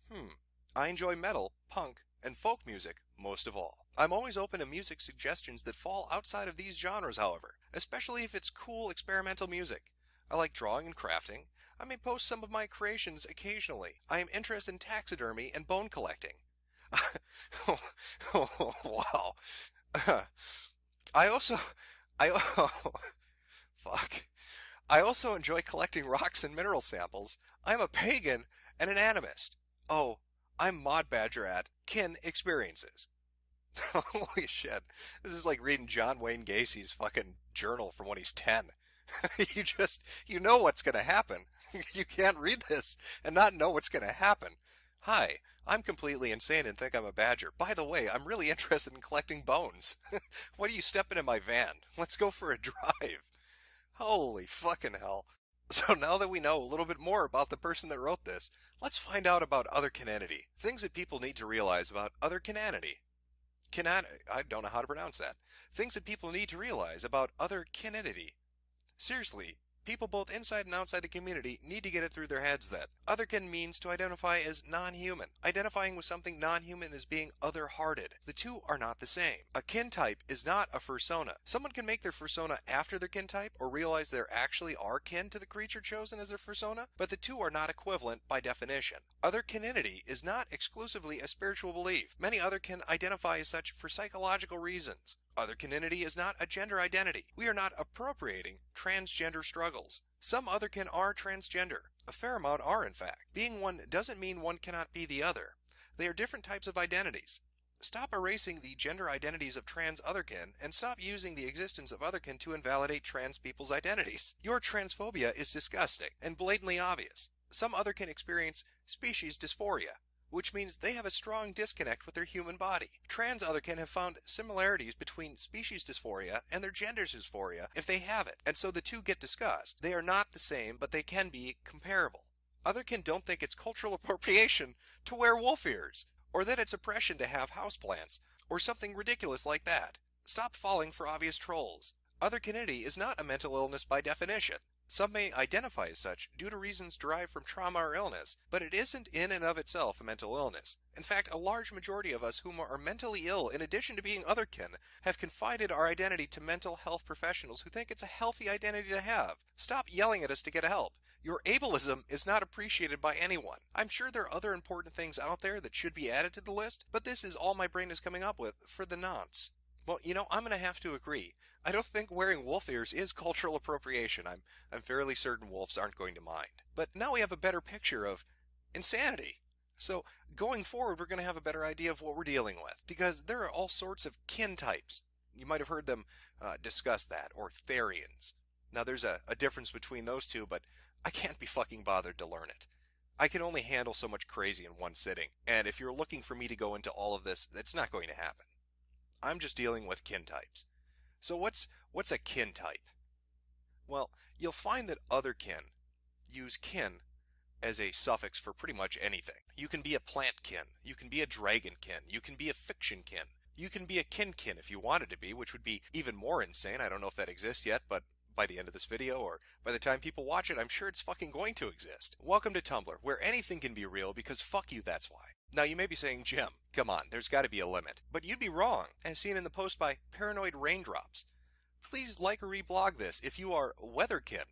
I enjoy metal, punk, and folk music most of all. I'm always open to music suggestions that fall outside of these genres, however, especially if it's cool experimental music. I like drawing and crafting. I may post some of my creations occasionally. I am interested in taxidermy and bone collecting. Wow. I also enjoy collecting rocks and mineral samples. I'm a pagan and an animist. Oh, I'm Mod Badger at Kin Experiences. Holy shit. This is like reading John Wayne Gacy's fucking journal from when he's 10. You know what's going to happen. You can't read this and not know what's going to happen. Hi, I'm completely insane and think I'm a badger. By the way, I'm really interested in collecting bones. What are you stepping in my van? Let's go for a drive. Holy fucking hell. So now that we know a little bit more about the person that wrote this, let's find out about otherkinity. Things that people need to realize about otherkinity. I don't know how to pronounce that. Things that people need to realize about otherkinity. Seriously, people both inside and outside the community need to get it through their heads that otherkin means to identify as non-human. Identifying with something non-human is being other-hearted. The two are not the same. A kin type is not a fursona. Someone can make their fursona after their kin type or realize they actually are kin to the creature chosen as their fursona, but the two are not equivalent by definition. Otherkinity is not exclusively a spiritual belief. Many otherkin identify as such for psychological reasons. Otherkinity is not a gender identity. We are not appropriating transgender struggles. Some otherkin are transgender. A fair amount are, in fact. Being one doesn't mean one cannot be the other. They are different types of identities. Stop erasing the gender identities of trans otherkin and stop using the existence of otherkin to invalidate trans people's identities. Your transphobia is disgusting and blatantly obvious. Some otherkin experience species dysphoria, which means they have a strong disconnect with their human body. Trans otherkin have found similarities between species dysphoria and their gender dysphoria if they have it, and so the two get discussed. They are not the same, but they can be comparable. Otherkin don't think it's cultural appropriation to wear wolf ears, or that it's oppression to have houseplants, or something ridiculous like that. Stop falling for obvious trolls. Otherkinity is not a mental illness by definition. Some may identify as such due to reasons derived from trauma or illness, but it isn't in and of itself a mental illness. In fact, a large majority of us whom are mentally ill, in addition to being otherkin, have confided our identity to mental health professionals who think it's a healthy identity to have. Stop yelling at us to get help. Your ableism is not appreciated by anyone. I'm sure there are other important things out there that should be added to the list, but this is all my brain is coming up with for the nonce. Well, I'm going to have to agree. I don't think wearing wolf ears is cultural appropriation. I'm fairly certain wolves aren't going to mind. But now we have a better picture of insanity. So going forward, we're going to have a better idea of what we're dealing with, because there are all sorts of kin types. You might have heard them discuss that, or therians. Now there's a difference between those two, but I can't be fucking bothered to learn it. I can only handle so much crazy in one sitting, and if you're looking for me to go into all of this, it's not going to happen. I'm just dealing with kin types. So what's a kin type? Well, you'll find that other kin use kin as a suffix for pretty much anything. You can be a plant kin, you can be a dragon kin, you can be a fiction kin, you can be a kin if you wanted to be, which would be even more insane. I don't know if that exists yet, but by the end of this video, or by the time people watch it, I'm sure it's fucking going to exist. Welcome to Tumblr, where anything can be real, because fuck you, that's why. Now you may be saying, Jim, come on, there's got to be a limit. But you'd be wrong, as seen in the post by Paranoid Raindrops. Please like or reblog this if you are weatherkin,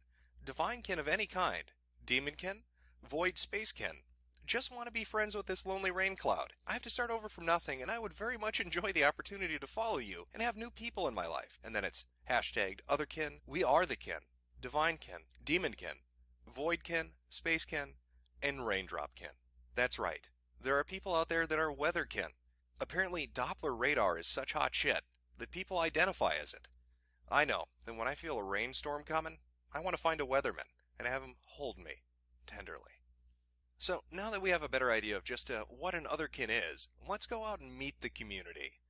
divinekin of any kind, demonkin, void spacekin, just want to be friends with this lonely rain cloud. I have to start over from nothing, and I would very much enjoy the opportunity to follow you and have new people in my life. And then it's hashtagged otherkin, we are the kin, divinekin, demonkin, voidkin, spacekin, and raindropkin. That's right. There are people out there that are weatherkin. Apparently Doppler radar is such hot shit that people identify as it. I know that when I feel a rainstorm coming, I want to find a weatherman and have him hold me tenderly. So now that we have a better idea of just what an otherkin is, let's go out and meet the community.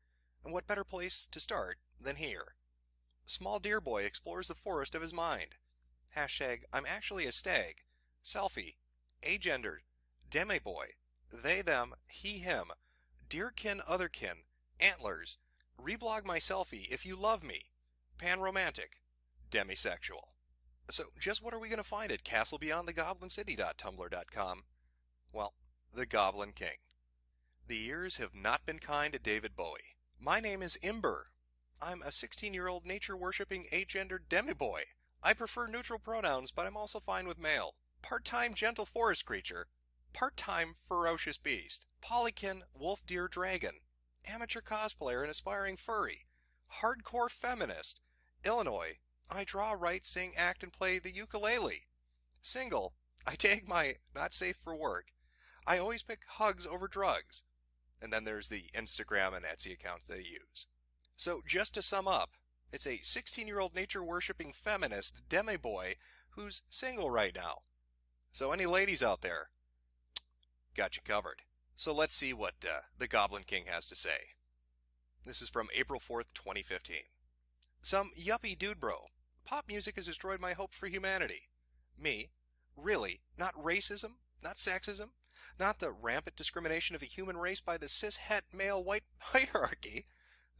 And what better place to start than here? Small deer boy explores the forest of his mind. Hashtag I'm actually a stag. Selfie. Agendered. Demi-boy. They, them, he, him. Deerkin, otherkin. Antlers. Reblog my selfie if you love me. Panromantic. Demisexual. So just what are we going to find at castlebeyondthegoblincity.tumblr.com? Well, the Goblin King. The years have not been kind to David Bowie. My name is Imber. I'm a 16-year-old nature-worshipping agendered demi-boy. I prefer neutral pronouns, but I'm also fine with male. Part-time gentle forest creature. Part-time ferocious beast. Polykin wolf deer dragon. Amateur cosplayer and aspiring furry. Hardcore feminist. Illinois. I draw, write, sing, act, and play the ukulele. Single. I take my not safe for work. I always pick hugs over drugs. And then there's the Instagram and Etsy accounts they use. So just to sum up, it's a 16-year-old nature-worshipping feminist demi-boy who's single right now. So any ladies out there, got you covered. So let's see what the Goblin King has to say. This is from April 4th, 2015. Some yuppie dude bro. Pop music has destroyed my hope for humanity. Me? Really? Not racism? Not sexism? Not the rampant discrimination of the human race by the cis-het male white hierarchy?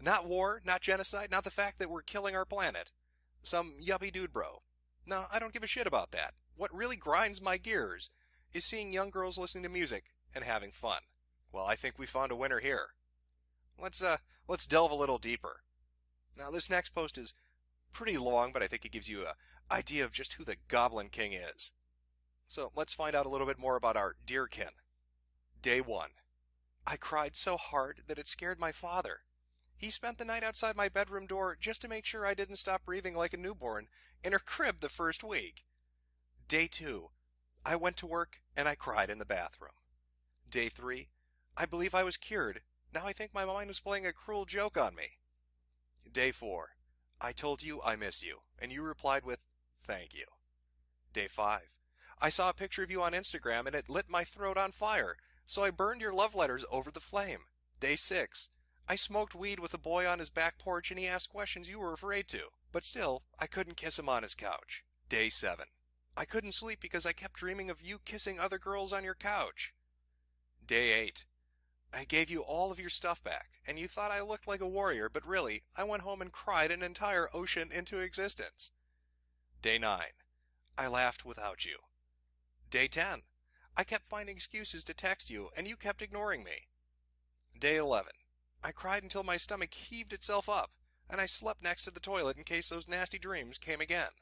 Not war? Not genocide? Not the fact that we're killing our planet? Some yuppie dude bro. No, I don't give a shit about that. What really grinds my gears is seeing young girls listening to music and having fun. Well, I think we found a winner here. Let's delve a little deeper. Now, this next post is pretty long, but I think it gives you an idea of just who the Goblin King is. So let's find out a little bit more about our deerkin. Day 1. I cried so hard that it scared my father. He spent the night outside my bedroom door just to make sure I didn't stop breathing like a newborn in her crib the first week. Day 2. I went to work and I cried in the bathroom. Day 3. I believe I was cured. Now I think my mind was playing a cruel joke on me. Day 4. I told you I miss you, and you replied with, thank you. Day 5. I saw a picture of you on Instagram and it lit my throat on fire, so I burned your love letters over the flame. Day 6. I smoked weed with a boy on his back porch and he asked questions you were afraid to, but still, I couldn't kiss him on his couch. Day 7. I couldn't sleep because I kept dreaming of you kissing other girls on your couch. Day 8. I gave you all of your stuff back, and you thought I looked like a warrior, but really, I went home and cried an entire ocean into existence. Day 9. I laughed without you. Day 10. I kept finding excuses to text you, and you kept ignoring me. Day 11. I cried until my stomach heaved itself up, and I slept next to the toilet in case those nasty dreams came again.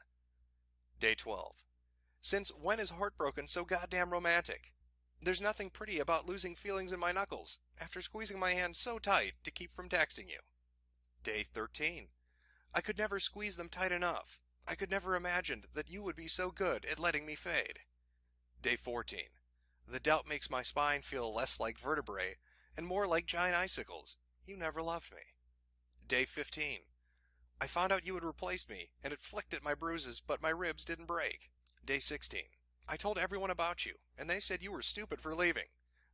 Day 12. Since when is heartbroken so goddamn romantic? There's nothing pretty about losing feelings in my knuckles after squeezing my hand so tight to keep from texting you. Day 13. I could never squeeze them tight enough. I could never imagine that you would be so good at letting me fade. Day 14. The doubt makes my spine feel less like vertebrae and more like giant icicles. You never loved me. Day 15. I found out you had replaced me, and it flicked at my bruises, but my ribs didn't break. Day 16. I told everyone about you, and they said you were stupid for leaving.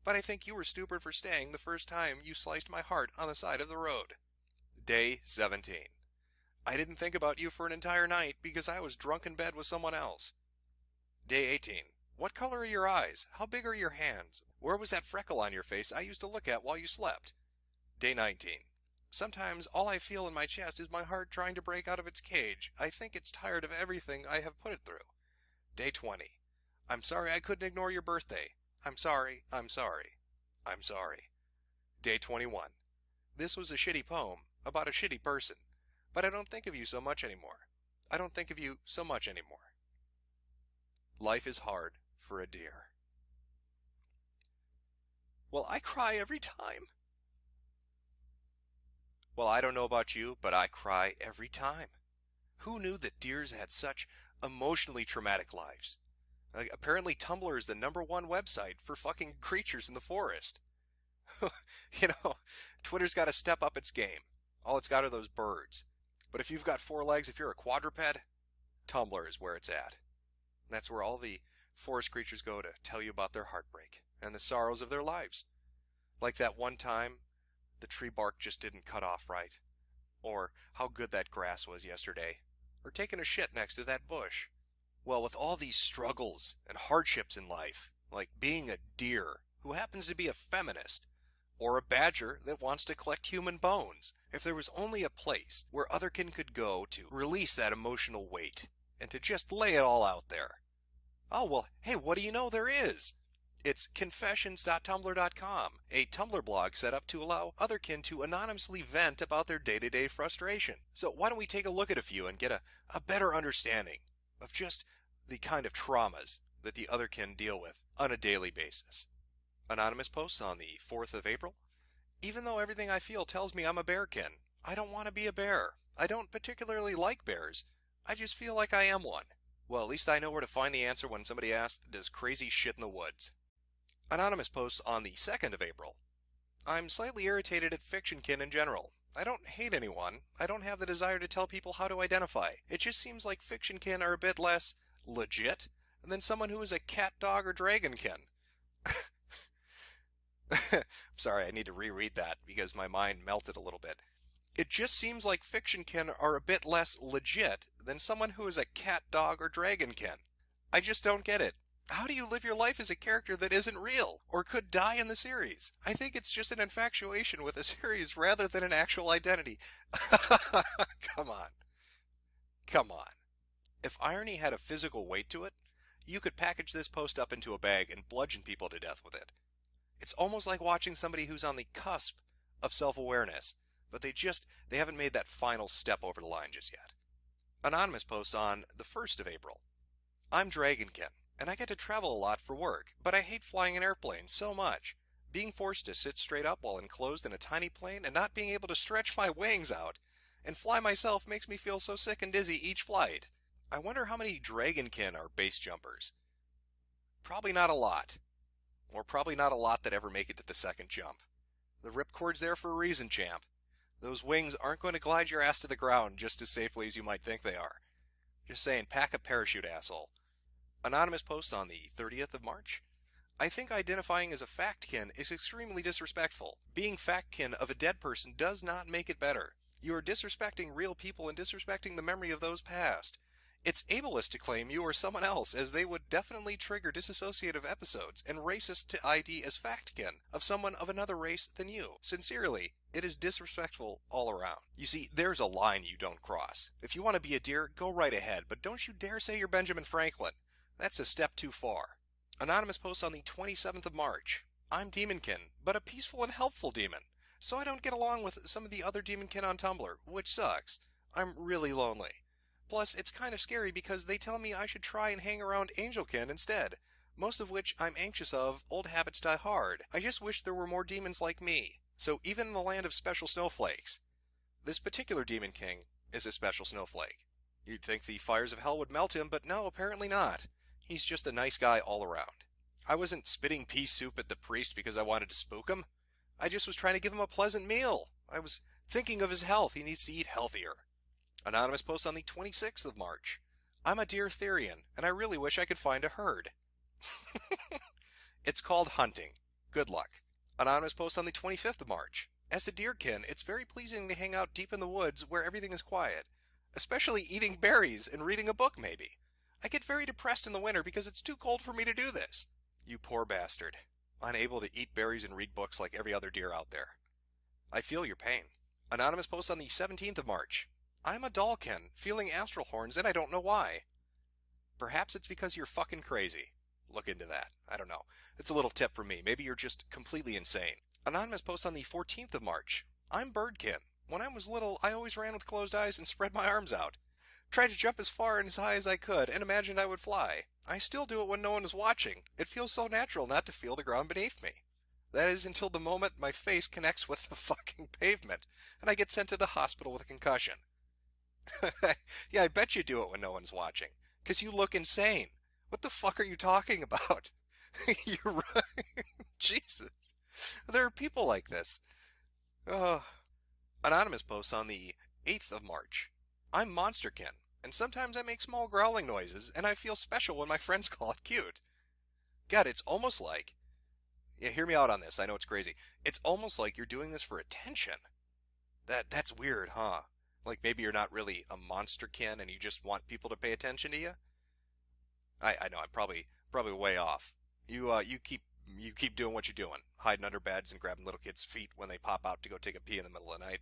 But I think you were stupid for staying the first time you sliced my heart on the side of the road. Day 17. I didn't think about you for an entire night because I was drunk in bed with someone else. Day 18. What color are your eyes? How big are your hands? Where was that freckle on your face I used to look at while you slept? Day 19. Sometimes all I feel in my chest is my heart trying to break out of its cage. I think it's tired of everything I have put it through. Day 20. I'm sorry I couldn't ignore your birthday. I'm sorry, I'm sorry, I'm sorry. Day 21. This was a shitty poem about a shitty person, but I don't think of you so much anymore. I don't think of you so much anymore. Life is hard for a deer. Well, I cry every time. Well, I don't know about you, but I cry every time. Who knew that deers had such emotionally traumatic lives? Apparently Tumblr is the #1 website for fucking creatures in the forest. Twitter's got to step up its game. All it's got are those birds. But if you've got 4 legs, if you're a quadruped, Tumblr is where it's at. That's where all the forest creatures go to tell you about their heartbreak and the sorrows of their lives. Like that one time the tree bark just didn't cut off right. Or how good that grass was yesterday. Or taking a shit next to that bush. Well, with all these struggles and hardships in life, like being a deer who happens to be a feminist, or a badger that wants to collect human bones, if there was only a place where otherkin could go to release that emotional weight, and to just lay it all out there. Oh, well, hey, what do you know, there is! It's confessions.tumblr.com, a Tumblr blog set up to allow otherkin to anonymously vent about their day-to-day frustration. So why don't we take a look at a few and get a better understanding of just the kind of traumas that the otherkin deal with on a daily basis. Anonymous posts on the 4th of April. Even though everything I feel tells me I'm a bearkin, I don't want to be a bear. I don't particularly like bears. I just feel like I am one. Well, at least I know where to find the answer when somebody asks, does crazy shit in the woods? Anonymous posts on the 2nd of April. I'm slightly irritated at fictionkin in general. I don't hate anyone. I don't have the desire to tell people how to identify. It just seems like fictionkin are a bit less legit than someone who is a cat, dog, or dragonkin. I'm sorry, I need to reread that because my mind melted a little bit. It just seems like fictionkin are a bit less legit than someone who is a cat, dog, or dragonkin. I just don't get it. How do you live your life as a character that isn't real, or could die in the series? I think it's just an infatuation with a series rather than an actual identity. Come on. Come on. If irony had a physical weight to it, you could package this post up into a bag and bludgeon people to death with it. It's almost like watching somebody who's on the cusp of self-awareness, but they haven't made that final step over the line just yet. Anonymous posts on the 1st of April. I'm Dragonkin, and I get to travel a lot for work, but I hate flying an airplane so much. Being forced to sit straight up while enclosed in a tiny plane and not being able to stretch my wings out and fly myself makes me feel so sick and dizzy each flight. I wonder how many Dragonkin are base jumpers. Probably not a lot. Or probably not a lot that ever make it to the second jump. The ripcord's there for a reason, champ. Those wings aren't going to glide your ass to the ground just as safely as you might think they are. Just saying, pack a parachute, asshole. Anonymous posts on the 30th of March. I think identifying as a factkin is extremely disrespectful. Being factkin of a dead person does not make it better. You are disrespecting real people and disrespecting the memory of those past. It's ableist to claim you are someone else, as they would definitely trigger dissociative episodes, and racist to ID as factkin of someone of another race than you. Sincerely, it is disrespectful all around. You see, there's a line you don't cross. If you want to be a deer, go right ahead, but don't you dare say you're Benjamin Franklin. That's a step too far. Anonymous posts on the 27th of March. I'm Demonkin, but a peaceful and helpful demon. So I don't get along with some of the other Demonkin on Tumblr, which sucks. I'm really lonely. Plus, it's kind of scary because they tell me I should try and hang around Angelkin instead, most of which I'm anxious of. Old habits die hard. I just wish there were more demons like me. So even in the land of special snowflakes, this particular Demon King is a special snowflake. You'd think the fires of hell would melt him, but no, apparently not. He's just a nice guy all around. I wasn't spitting pea soup at the priest because I wanted to spook him. I just was trying to give him a pleasant meal. I was thinking of his health. He needs to eat healthier. Anonymous posts on the 26th of March. I'm a deer Therian, and I really wish I could find a herd. It's called hunting. Good luck. Anonymous posts on the 25th of March. As a deerkin, it's very pleasing to hang out deep in the woods where everything is quiet, especially eating berries and reading a book maybe. I get very depressed in the winter because it's too cold for me to do this. You poor bastard. Unable to eat berries and read books like every other deer out there. I feel your pain. Anonymous posts on the 17th of March. I'm a dollkin, feeling astral horns, and I don't know why. Perhaps it's because you're fucking crazy. Look into that. I don't know. It's a little tip from me. Maybe you're just completely insane. Anonymous posts on the 14th of March. I'm birdkin. When I was little, I always ran with closed eyes and spread my arms out. Tried to jump as far and as high as I could, and imagined I would fly. I still do it when no one is watching. It feels so natural not to feel the ground beneath me. That is until the moment my face connects with the fucking pavement, and I get sent to the hospital with a concussion. Yeah, I bet you do it when no one's watching. 'Cause you look insane. What the fuck are you talking about? You're right. Jesus. There are people like this. Anonymous posts on the 8th of March. I'm Monsterkin, and sometimes I make small growling noises, and I feel special when my friends call it cute. God, it's almost like... Yeah, hear me out on this. I know it's crazy. It's almost like you're doing this for attention. That's weird, huh? Like maybe you're not really a monsterkin and you just want people to pay attention to you? I know, I'm probably way off. You keep doing what you're doing, hiding under beds and grabbing little kids' feet when they pop out to go take a pee in the middle of the night,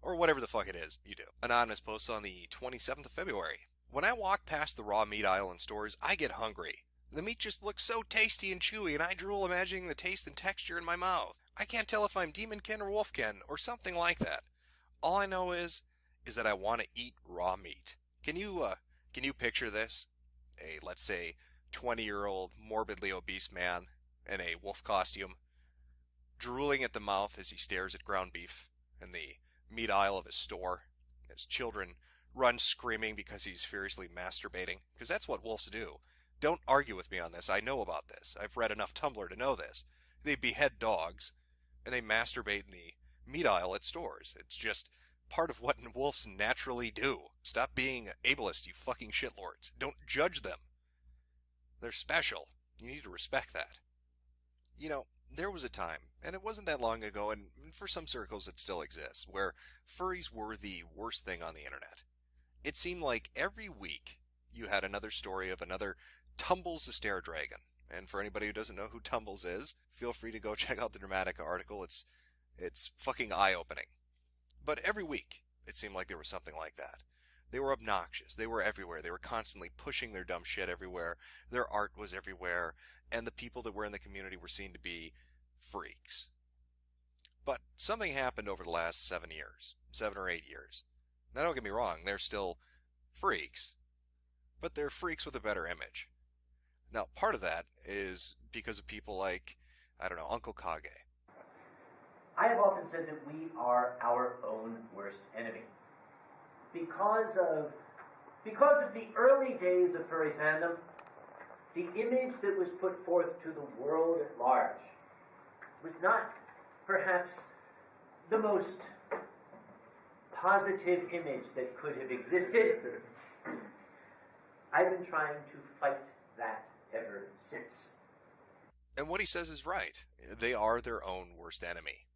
or whatever the fuck it is you do. Anonymous posts on the 27th of February. When I walk past the raw meat aisle in stores, I get hungry. The meat just looks so tasty and chewy, and I drool imagining the taste and texture in my mouth. I can't tell if I'm demonkin or wolfkin or something like that. All I know is that I want to eat raw meat. Can you picture this? Let's say, 20-year-old morbidly obese man in a wolf costume, drooling at the mouth as he stares at ground beef in the meat aisle of his store. His children run screaming because he's furiously masturbating, because that's what wolves do. Don't argue with me on this. I know about this. I've read enough Tumblr to know this. They behead dogs, and they masturbate in the meat aisle at stores. It's just part of what wolves naturally do. Stop being ableist, you fucking shitlords. Don't judge them. They're special. You need to respect that. You know, there was a time, and it wasn't that long ago, and for some circles it still exists, where furries were the worst thing on the internet. It seemed like every week you had another story of another Tumbles the Stair Dragon. And for anybody who doesn't know who Tumbles is, feel free to go check out the Dramatica article. It's fucking eye-opening. But every week, it seemed like there was something like that. They were obnoxious. They were everywhere. They were constantly pushing their dumb shit everywhere. Their art was everywhere. And the people that were in the community were seen to be freaks. But something happened over the last 7 or 8 years. Now don't get me wrong, they're still freaks. But they're freaks with a better image. Now part of that is because of people like, I don't know, Uncle Kage. I have often said that we are our own worst enemy. Because of the early days of furry fandom, the image that was put forth to the world at large was not perhaps the most positive image that could have existed. I've been trying to fight that ever since. And what he says is right. They are their own worst enemy.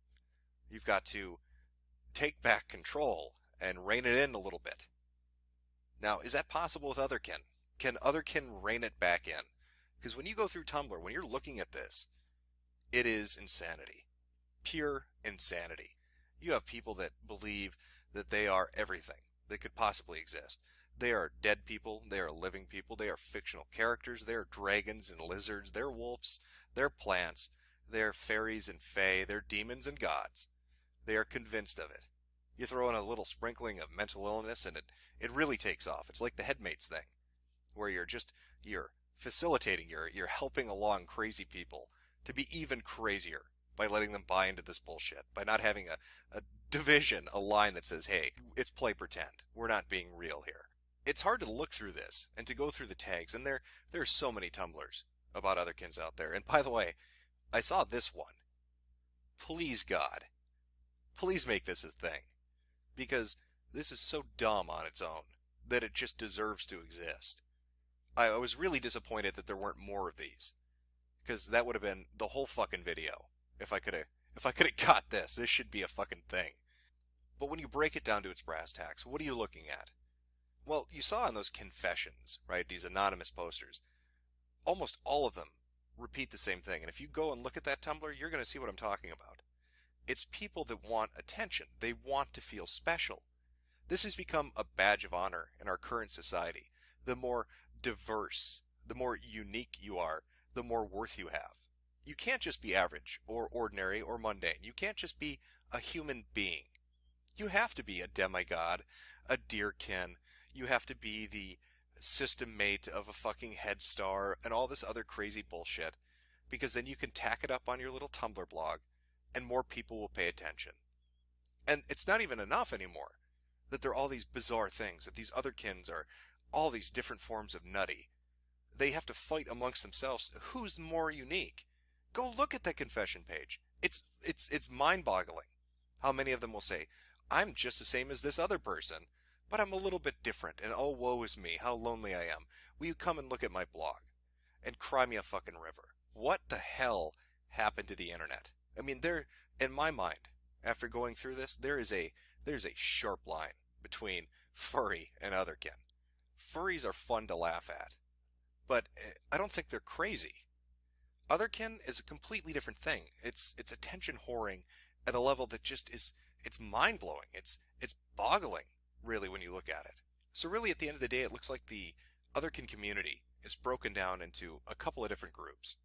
You've got to take back control and rein it in a little bit. Now, is that possible with Otherkin? Can Otherkin rein it back in? Because when you go through Tumblr, when you're looking at this, it is insanity. Pure insanity. You have people that believe that they are everything that could possibly exist. They are dead people, they are living people, they are fictional characters, they are dragons and lizards, they're wolves, they're plants, they're fairies and fae, they're demons and gods. They are convinced of it. You throw in a little sprinkling of mental illness and it really takes off. It's like the headmates thing, where you're facilitating, you're helping along crazy people to be even crazier by letting them buy into this bullshit, by not having a division, a line that says, hey, it's play pretend. We're not being real here. It's hard to look through this and to go through the tags, and there's so many Tumblrs about Otherkins out there. And by the way, I saw this one. Please, God, please make this a thing. Because this is so dumb on its own that it just deserves to exist. I was really disappointed that there weren't more of these. Because that would have been the whole fucking video. If I could have got this. This should be a fucking thing. But when you break it down to its brass tacks, what are you looking at? Well, you saw in those confessions, right, these anonymous posters, almost all of them repeat the same thing. And if you go and look at that Tumblr, you're going to see what I'm talking about. It's people that want attention. They want to feel special. This has become a badge of honor in our current society. The more diverse, the more unique you are, the more worth you have. You can't just be average or ordinary or mundane. You can't just be a human being. You have to be a demigod, a deerkin. You have to be the system mate of a fucking head star and all this other crazy bullshit, because then you can tack it up on your little Tumblr blog and more people will pay attention. And it's not even enough anymore that there are all these bizarre things, that these Otherkins are all these different forms of nutty. They have to fight amongst themselves. Who's more unique? Go look at that confession page. It's mind-boggling how many of them will say, I'm just the same as this other person, but I'm a little bit different, and oh, woe is me, how lonely I am. Will you come and look at my blog? And cry me a fucking river. What the hell happened to the internet? I mean, in my mind, after going through this, there's a sharp line between furry and Otherkin. Furries are fun to laugh at, but I don't think they're crazy. Otherkin is a completely different thing. It's attention whoring at a level that just is, it's mind-blowing. It's boggling, really, when you look at it. So really, at the end of the day, it looks like the Otherkin community is broken down into a couple of different groups.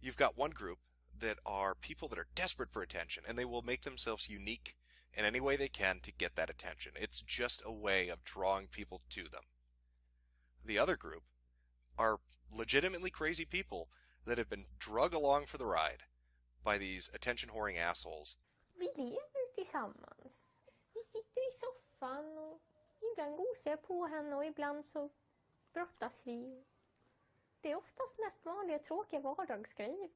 You've got one group that are people that are desperate for attention, and they will make themselves unique in any way they can to get that attention. It's just a way of drawing people to them. The other group are legitimately crazy people that have been drug along for the ride by these attention-whoring assholes. Vi lever tillsammans. Vi sitter i soffan och ibland gosar jag på henne och ibland så brottas vi. Det är oftast mest vanliga tråkiga vardagsgrejer.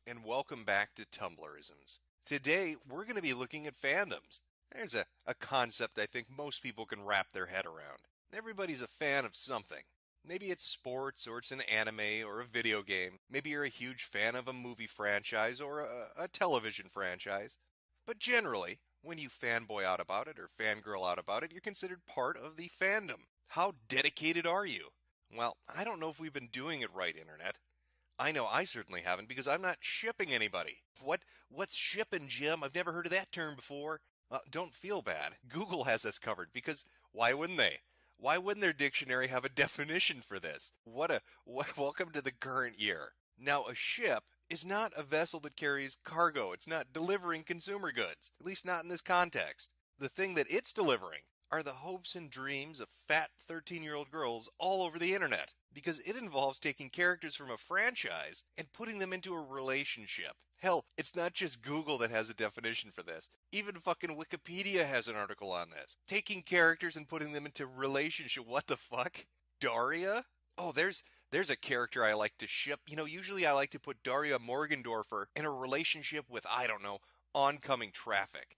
And welcome back to Tumblrisms. Today, we're going to be looking at fandoms. There's a concept I think most people can wrap their head around. Everybody's a fan of something. Maybe it's sports, or it's an anime, or a video game. Maybe you're a huge fan of a movie franchise, or a television franchise. But generally, when you fanboy out about it, or fangirl out about it, you're considered part of the fandom. How dedicated are you? Well, I don't know if we've been doing it right, Internet. I know I certainly haven't, because I'm not shipping anybody. What's shipping, Jim? I've never heard of that term before. Don't feel bad. Google has us covered, because why wouldn't they? Why wouldn't their dictionary have a definition for this? Welcome to the current year. Now, a ship is not a vessel that carries cargo. It's not delivering consumer goods, at least not in this context. The thing that it's delivering are the hopes and dreams of fat 13-year-old girls all over the internet, because it involves taking characters from a franchise and putting them into a relationship. Hell, it's not just Google that has a definition for this. Even fucking Wikipedia has an article on this. Taking characters and putting them into relationship. What the fuck? Daria? Oh, there's There's a character I like to ship. You know, usually I like to put Daria Morgendorffer in a relationship with, I don't know, oncoming traffic.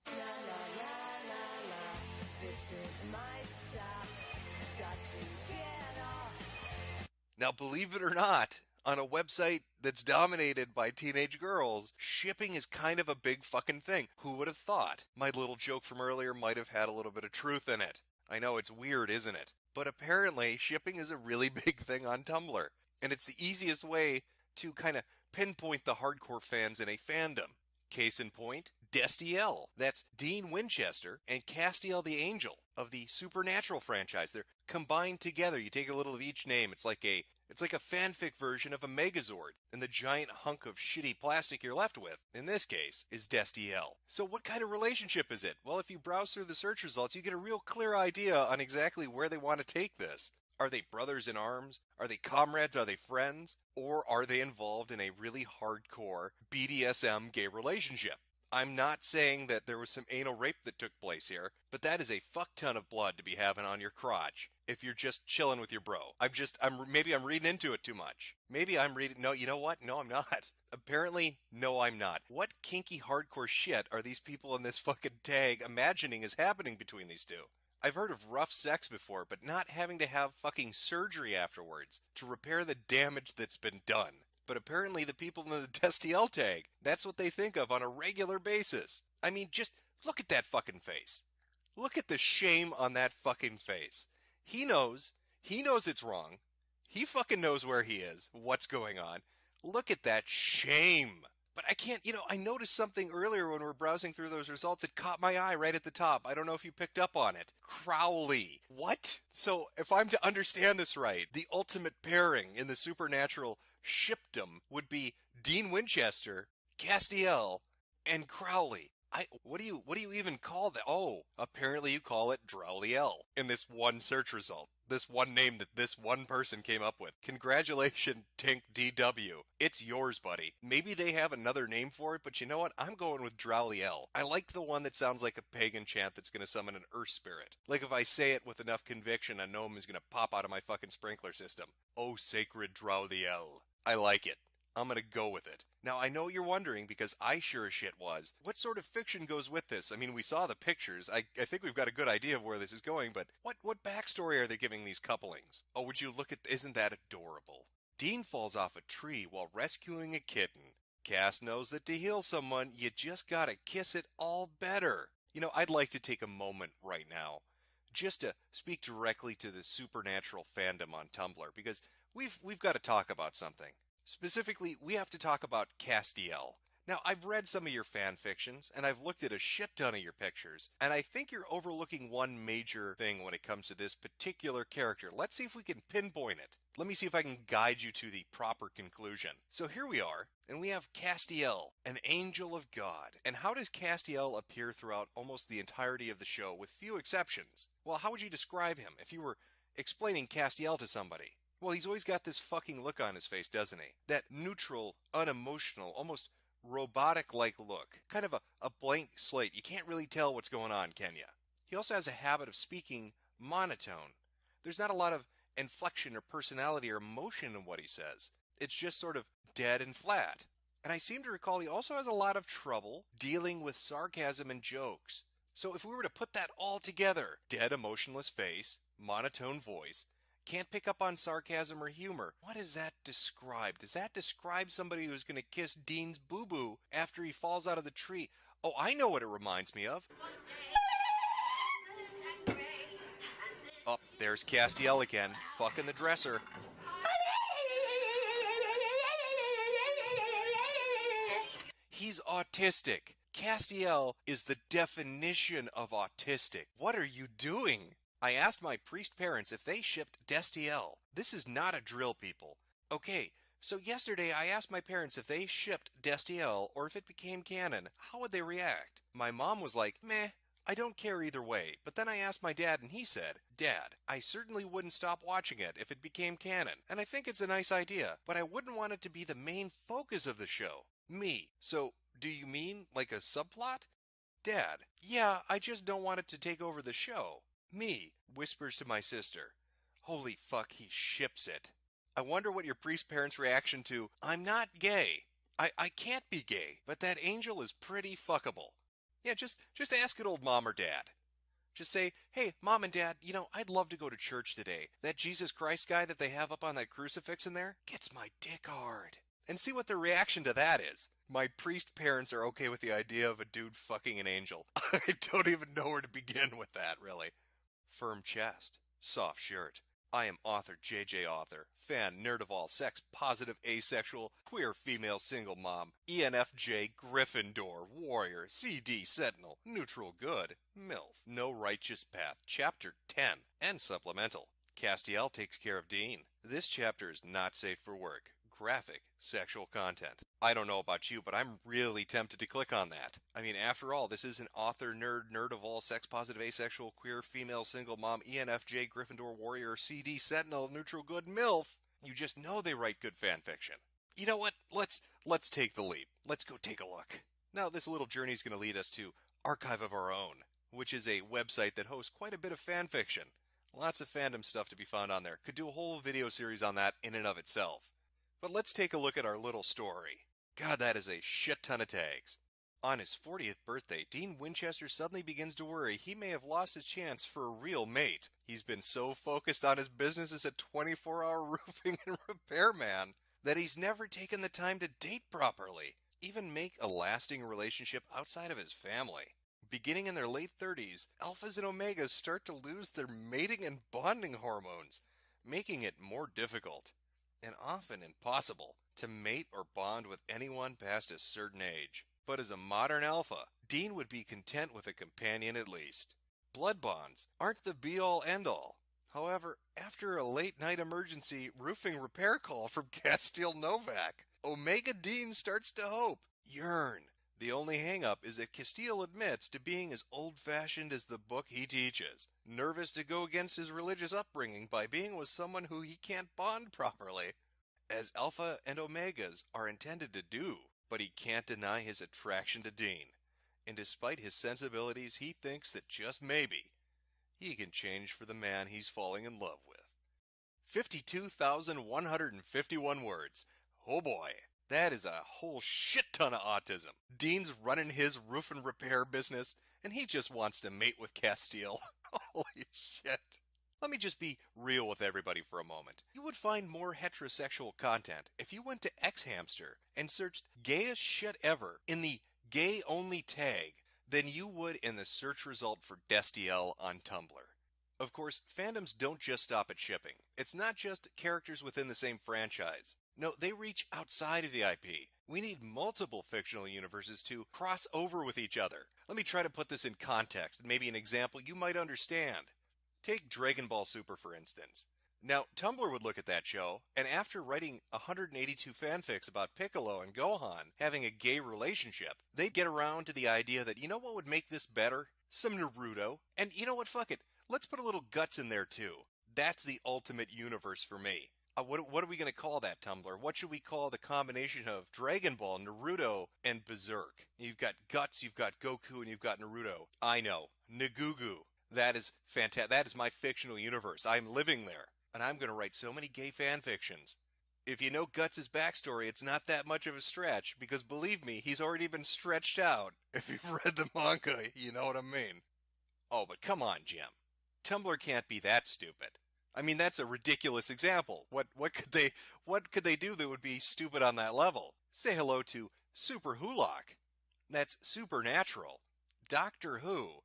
Now, believe it or not, on a website that's dominated by teenage girls, shipping is kind of a big fucking thing. Who would have thought? My little joke from earlier might have had a little bit of truth in it. I know it's weird, isn't it? But apparently, shipping is a really big thing on Tumblr. And it's the easiest way to kind of pinpoint the hardcore fans in a fandom. Case in point, Destiel. That's Dean Winchester and Castiel the Angel of the Supernatural franchise. They're combined together. You take a little of each name. It's like a fanfic version of a Megazord, and the giant hunk of shitty plastic you're left with, in this case, is Destiel. So what kind of relationship is it? Well, if you browse through the search results, you get a real clear idea on exactly where they want to take this. Are they brothers in arms? Are they comrades? Are they friends? Or are they involved in a really hardcore BDSM gay relationship? I'm not saying that there was some anal rape that took place here, but that is a fuck ton of blood to be having on your crotch if you're just chilling with your bro. Maybe I'm reading into it too much. Maybe I'm reading, no, you know what? No, I'm not. Apparently, no, I'm not. What kinky hardcore shit are these people in this fucking tag imagining is happening between these two? I've heard of rough sex before, but not having to have fucking surgery afterwards to repair the damage that's been done. But apparently the people in the Destiel tag, that's what they think of on a regular basis. I mean, just look at that fucking face. Look at the shame on that fucking face. He knows it's wrong. He fucking knows where he is, what's going on. Look at that shame. But I can't, I noticed something earlier when we were browsing through those results. It caught my eye right at the top. I don't know if you picked up on it. Crowley. What? So if I'm to understand this right, the ultimate pairing in the Supernatural shipdom would be Dean Winchester, Castiel, and Crowley. What do you even call that? Oh, apparently you call it Drowliel in this one search result. This one name that this one person came up with. Congratulations, Tink DW. It's yours, buddy. Maybe they have another name for it, but you know what? I'm going with Drowliel. I like the one that sounds like a pagan chant that's going to summon an earth spirit. Like if I say it with enough conviction, a gnome is going to pop out of my fucking sprinkler system. Oh, sacred Drowliel. I like it. I'm going to go with it. Now, I know you're wondering, because I sure as shit was, what sort of fiction goes with this? I mean, we saw the pictures. I think we've got a good idea of where this is going, but what backstory are they giving these couplings? Oh, would you look at, isn't that adorable? Dean falls off a tree while rescuing a kitten. Cass knows that to heal someone, you just gotta kiss it all better. I'd like to take a moment right now just to speak directly to the Supernatural fandom on Tumblr, because we've got to talk about something. Specifically, we have to talk about Castiel. Now, I've read some of your fan fictions, and I've looked at a shit ton of your pictures, and I think you're overlooking one major thing when it comes to this particular character. Let's see if we can pinpoint it. Let me see if I can guide you to the proper conclusion. So here we are, and we have Castiel, an angel of God. And how does Castiel appear throughout almost the entirety of the show, with few exceptions? Well, how would you describe him if you were explaining Castiel to somebody? Well, he's always got this fucking look on his face, doesn't he? That neutral, unemotional, almost robotic-like look. Kind of a blank slate. You can't really tell what's going on, can you? He also has a habit of speaking monotone. There's not a lot of inflection or personality or emotion in what he says. It's just sort of dead and flat. And I seem to recall he also has a lot of trouble dealing with sarcasm and jokes. So if we were to put that all together, dead, emotionless face, monotone voice, can't pick up on sarcasm or humor. What does that describe? Does that describe somebody who's going to kiss Dean's boo-boo after he falls out of the tree? Oh, I know what it reminds me of. Oh, there's Castiel again, fucking the dresser. He's autistic. Castiel is the definition of autistic. What are you doing? I asked my priest parents if they shipped Destiel. This is not a drill, people. Okay, so yesterday I asked my parents if they shipped Destiel or if it became canon. How would they react? My mom was like, meh, I don't care either way. But then I asked my dad and he said, Dad, I certainly wouldn't stop watching it if it became canon. And I think it's a nice idea, but I wouldn't want it to be the main focus of the show. Me. So, do you mean like a subplot? Dad, yeah, I just don't want it to take over the show. Me, whispers to my sister. Holy fuck, he ships it. I wonder what your priest parents' reaction to, I'm not gay. I can't be gay, but that angel is pretty fuckable. Yeah, just ask it old mom or dad. Just say, hey, mom and dad, I'd love to go to church today. That Jesus Christ guy that they have up on that crucifix in there gets my dick hard. And see what their reaction to that is. My priest parents are okay with the idea of a dude fucking an angel. I don't even know where to begin with that, really. Firm chest, soft shirt. I am author JJ Author, fan, nerd of all sex, positive, asexual, queer, female, single mom, ENFJ, Gryffindor, warrior, CD, sentinel, neutral good, MILF, no righteous path, chapter 10, and supplemental. Castiel takes care of Dean. This chapter is not safe for work. Graphic, sexual content. I don't know about you, but I'm really tempted to click on that. I mean, after all, this is an author, nerd of all sex, positive, asexual, queer, female, single mom, ENFJ, Gryffindor, warrior, CD, sentinel, neutral good, MILF. You just know they write good fan fiction. You know what? Let's take the leap. Let's go take a look. Now, this little journey is going to lead us to Archive of Our Own, which is a website that hosts quite a bit of fan fiction. Lots of fandom stuff to be found on there. Could do a whole video series on that in and of itself. But let's take a look at our little story. God, that is a shit ton of tags. On his 40th birthday, Dean Winchester suddenly begins to worry he may have lost his chance for a real mate. He's been so focused on his business as a 24-hour roofing and repairman that he's never taken the time to date properly, even make a lasting relationship outside of his family. Beginning in their late 30s, alphas and omegas start to lose their mating and bonding hormones, making it more difficult, and often impossible, to mate or bond with anyone past a certain age. But as a modern alpha, Dean would be content with a companion at least. Blood bonds aren't the be-all end-all. However, after a late-night emergency roofing repair call from Castile Novak, Omega Dean starts to hope, yearn. The only hang-up is that Castile admits to being as old-fashioned as the book he teaches, nervous to go against his religious upbringing by being with someone who he can't bond properly, as Alpha and Omegas are intended to do, but he can't deny his attraction to Dean, and despite his sensibilities, he thinks that just maybe, he can change for the man he's falling in love with. 52,151 words. Oh boy. That is a whole shit ton of autism. Dean's running his roof and repair business, and he just wants to mate with Castile. Holy shit. Let me just be real with everybody for a moment. You would find more heterosexual content if you went to Xhamster and searched gayest shit ever in the gay only tag than you would in the search result for Destiel on Tumblr. Of course, fandoms don't just stop at shipping. It's not just characters within the same franchise. No, they reach outside of the IP. We need multiple fictional universes to cross over with each other. Let me try to put this in context and maybe an example you might understand. Take Dragon Ball Super, for instance. Now, Tumblr would look at that show, and after writing 182 fanfics about Piccolo and Gohan having a gay relationship, they'd get around to the idea that, you know what would make this better? Some Naruto. And you know what, fuck it. Let's put a little guts in there too. That's the ultimate universe for me. What are we going to call that, Tumblr? What should we call the combination of Dragon Ball, Naruto, and Berserk? You've got Guts, you've got Goku, and you've got Naruto. I know. Nagugu. That is fantastic. That is my fictional universe. I'm living there. And I'm going to write so many gay fan fictions. If you know Guts' backstory, it's not that much of a stretch, because believe me, he's already been stretched out. If you've read the manga, you know what I mean. Oh, but come on, Jim. Tumblr can't be that stupid. I mean, that's a ridiculous example. What could they do that would be stupid on that level? Say hello to Super Hulock. That's supernatural. Doctor Who.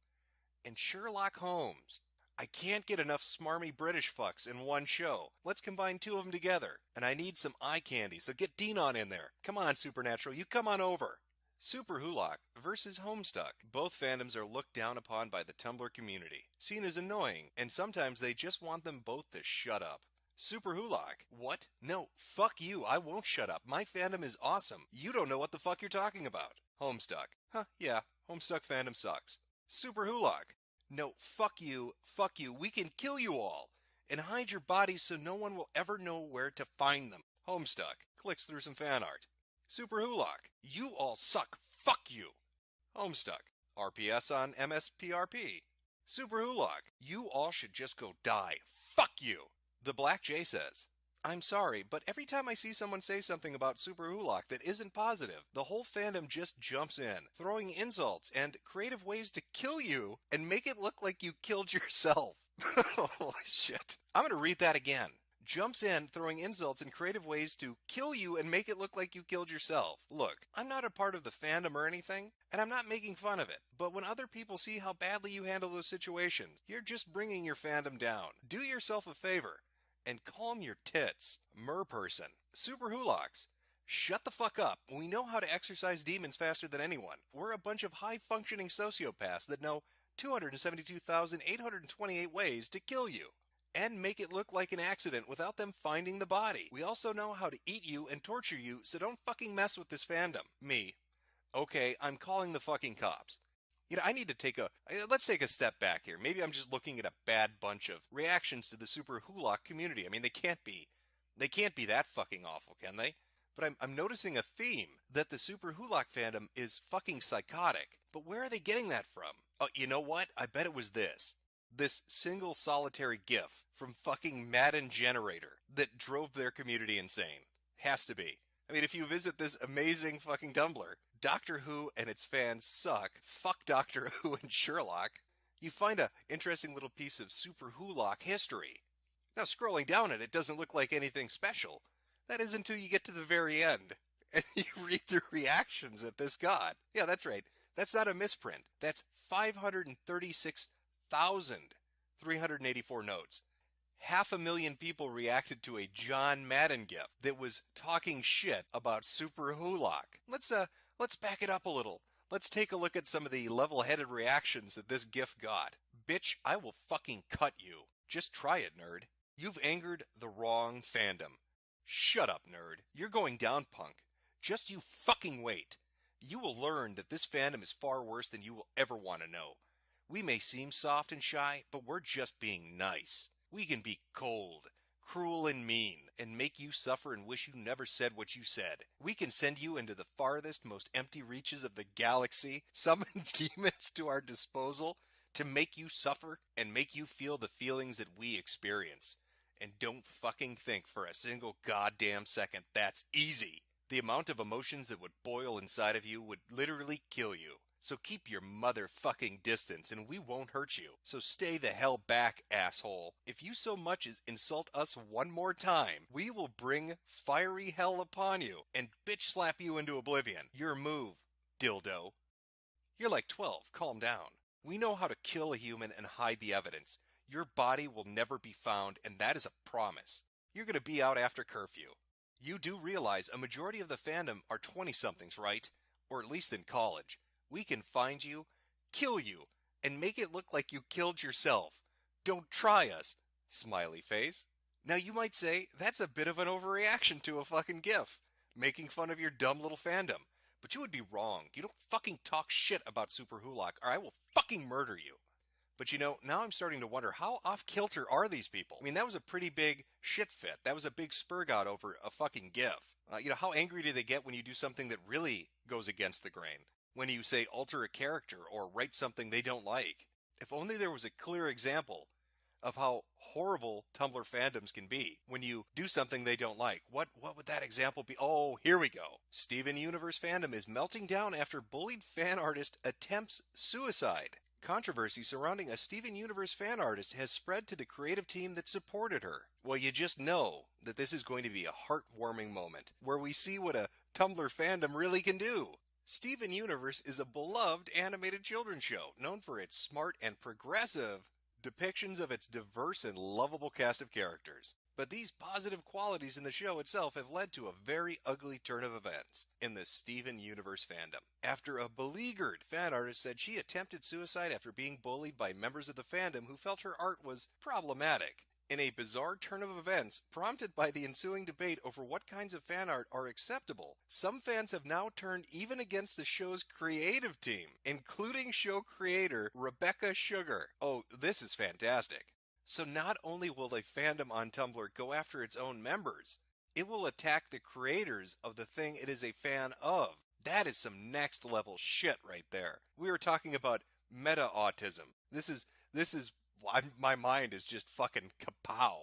And Sherlock Holmes. I can't get enough smarmy British fucks in one show. Let's combine two of them together. And I need some eye candy, so get Dean on in there. Come on, Supernatural, you come on over. Super Hulock versus Homestuck. Both fandoms are looked down upon by the Tumblr community, seen as annoying, and sometimes they just want them both to shut up. Super Hulock. What? No, fuck you, I won't shut up. My fandom is awesome. You don't know what the fuck you're talking about. Homestuck. Huh, yeah, Homestuck fandom sucks. Super Hulock. No, fuck you, we can kill you all, and hide your bodies so no one will ever know where to find them. Homestuck. Clicks through some fan art. Super Hulock. You all suck. Fuck you. Homestuck. RPS on MSPRP. Super Hulock. You all should just go die. Fuck you. The Black J says, I'm sorry, but every time I see someone say something about Super Hulak that isn't positive, the whole fandom just jumps in, throwing insults and creative ways to kill you and make it look like you killed yourself. Holy shit. I'm going to read that again. Jumps in, throwing insults and creative ways to kill you and make it look like you killed yourself. Look, I'm not a part of the fandom or anything, and I'm not making fun of it. But when other people see how badly you handle those situations, you're just bringing your fandom down. Do yourself a favor and calm your tits. Merperson. Super Hulaks. Shut the fuck up. We know how to exercise demons faster than anyone. We're a bunch of high-functioning sociopaths that know 272,828 ways to kill you and make it look like an accident without them finding the body. We also know how to eat you and torture you, so don't fucking mess with this fandom. Me. Okay, I'm calling the fucking cops. You know, I need to let's take a step back here. Maybe I'm just looking at a bad bunch of reactions to the Super Hulak community. I mean, they can't be that fucking awful, can they? But I'm noticing a theme that the Super Hulak fandom is fucking psychotic. But where are they getting that from? Oh, you know what? I bet it was this single solitary GIF from fucking Madden Generator that drove their community insane. Has to be. I mean, if you visit this amazing fucking Tumblr, Doctor Who and its fans suck, fuck Doctor Who and Sherlock, you find a interesting little piece of Super Hulak history. Now, scrolling down it doesn't look like anything special. That is until you get to the very end, and you read the reactions that this got. Yeah, that's right. That's not a misprint. That's 536,384 notes. 500,000 people reacted to a John Madden GIF that was talking shit about Super Hulak. Let's back it up a little. Let's take a look at some of the level-headed reactions that this GIF got. Bitch, I will fucking cut you. Just try it, nerd. You've angered the wrong fandom. Shut up, nerd. You're going down, punk. Just you fucking wait. You will learn that this fandom is far worse than you will ever want to know. We may seem soft and shy, but we're just being nice. We can be cold, cruel and mean, and make you suffer and wish you never said what you said. We can send you into the farthest, most empty reaches of the galaxy, summon demons to our disposal to make you suffer and make you feel the feelings that we experience. And don't fucking think for a single goddamn second that's easy. The amount of emotions that would boil inside of you would literally kill you. So keep your motherfucking distance and we won't hurt you. So stay the hell back, asshole. If you so much as insult us one more time, we will bring fiery hell upon you and bitch slap you into oblivion. Your move, dildo. You're like 12, calm down. We know how to kill a human and hide the evidence. Your body will never be found, and that is a promise. You're going to be out after curfew. You do realize a majority of the fandom are 20-somethings, right? Or at least in college. We can find you, kill you, and make it look like you killed yourself. Don't try us. Smiley face. Now you might say, that's a bit of an overreaction to a fucking GIF, making fun of your dumb little fandom. But you would be wrong. You don't fucking talk shit about Super Hulak, or I will fucking murder you. But you know, now I'm starting to wonder, how off-kilter are these people? I mean, that was a pretty big shit fit. That was a big spurgot over a fucking GIF. How angry do they get when you do something that really goes against the grain? When you, say, alter a character or write something they don't like? If only there was a clear example of how horrible Tumblr fandoms can be when you do something they don't like. What would that example be? Oh, here we go. Steven Universe fandom is melting down after bullied fan artist attempts suicide. Controversy surrounding a Steven Universe fan artist has spread to the creative team that supported her. Well, you just know that this is going to be a heartwarming moment where we see what a Tumblr fandom really can do. Steven Universe is a beloved animated children's show known for its smart and progressive depictions of its diverse and lovable cast of characters. But these positive qualities in the show itself have led to a very ugly turn of events in the Steven Universe fandom. After a beleaguered fan artist said she attempted suicide after being bullied by members of the fandom who felt her art was problematic. In a bizarre turn of events, prompted by the ensuing debate over what kinds of fan art are acceptable, some fans have now turned even against the show's creative team, including show creator Rebecca Sugar. Oh, this is fantastic. So not only will the fandom on Tumblr go after its own members, it will attack the creators of the thing it is a fan of. That is some next level shit right there. We were talking about meta-autism. This is my mind is just fucking kapow.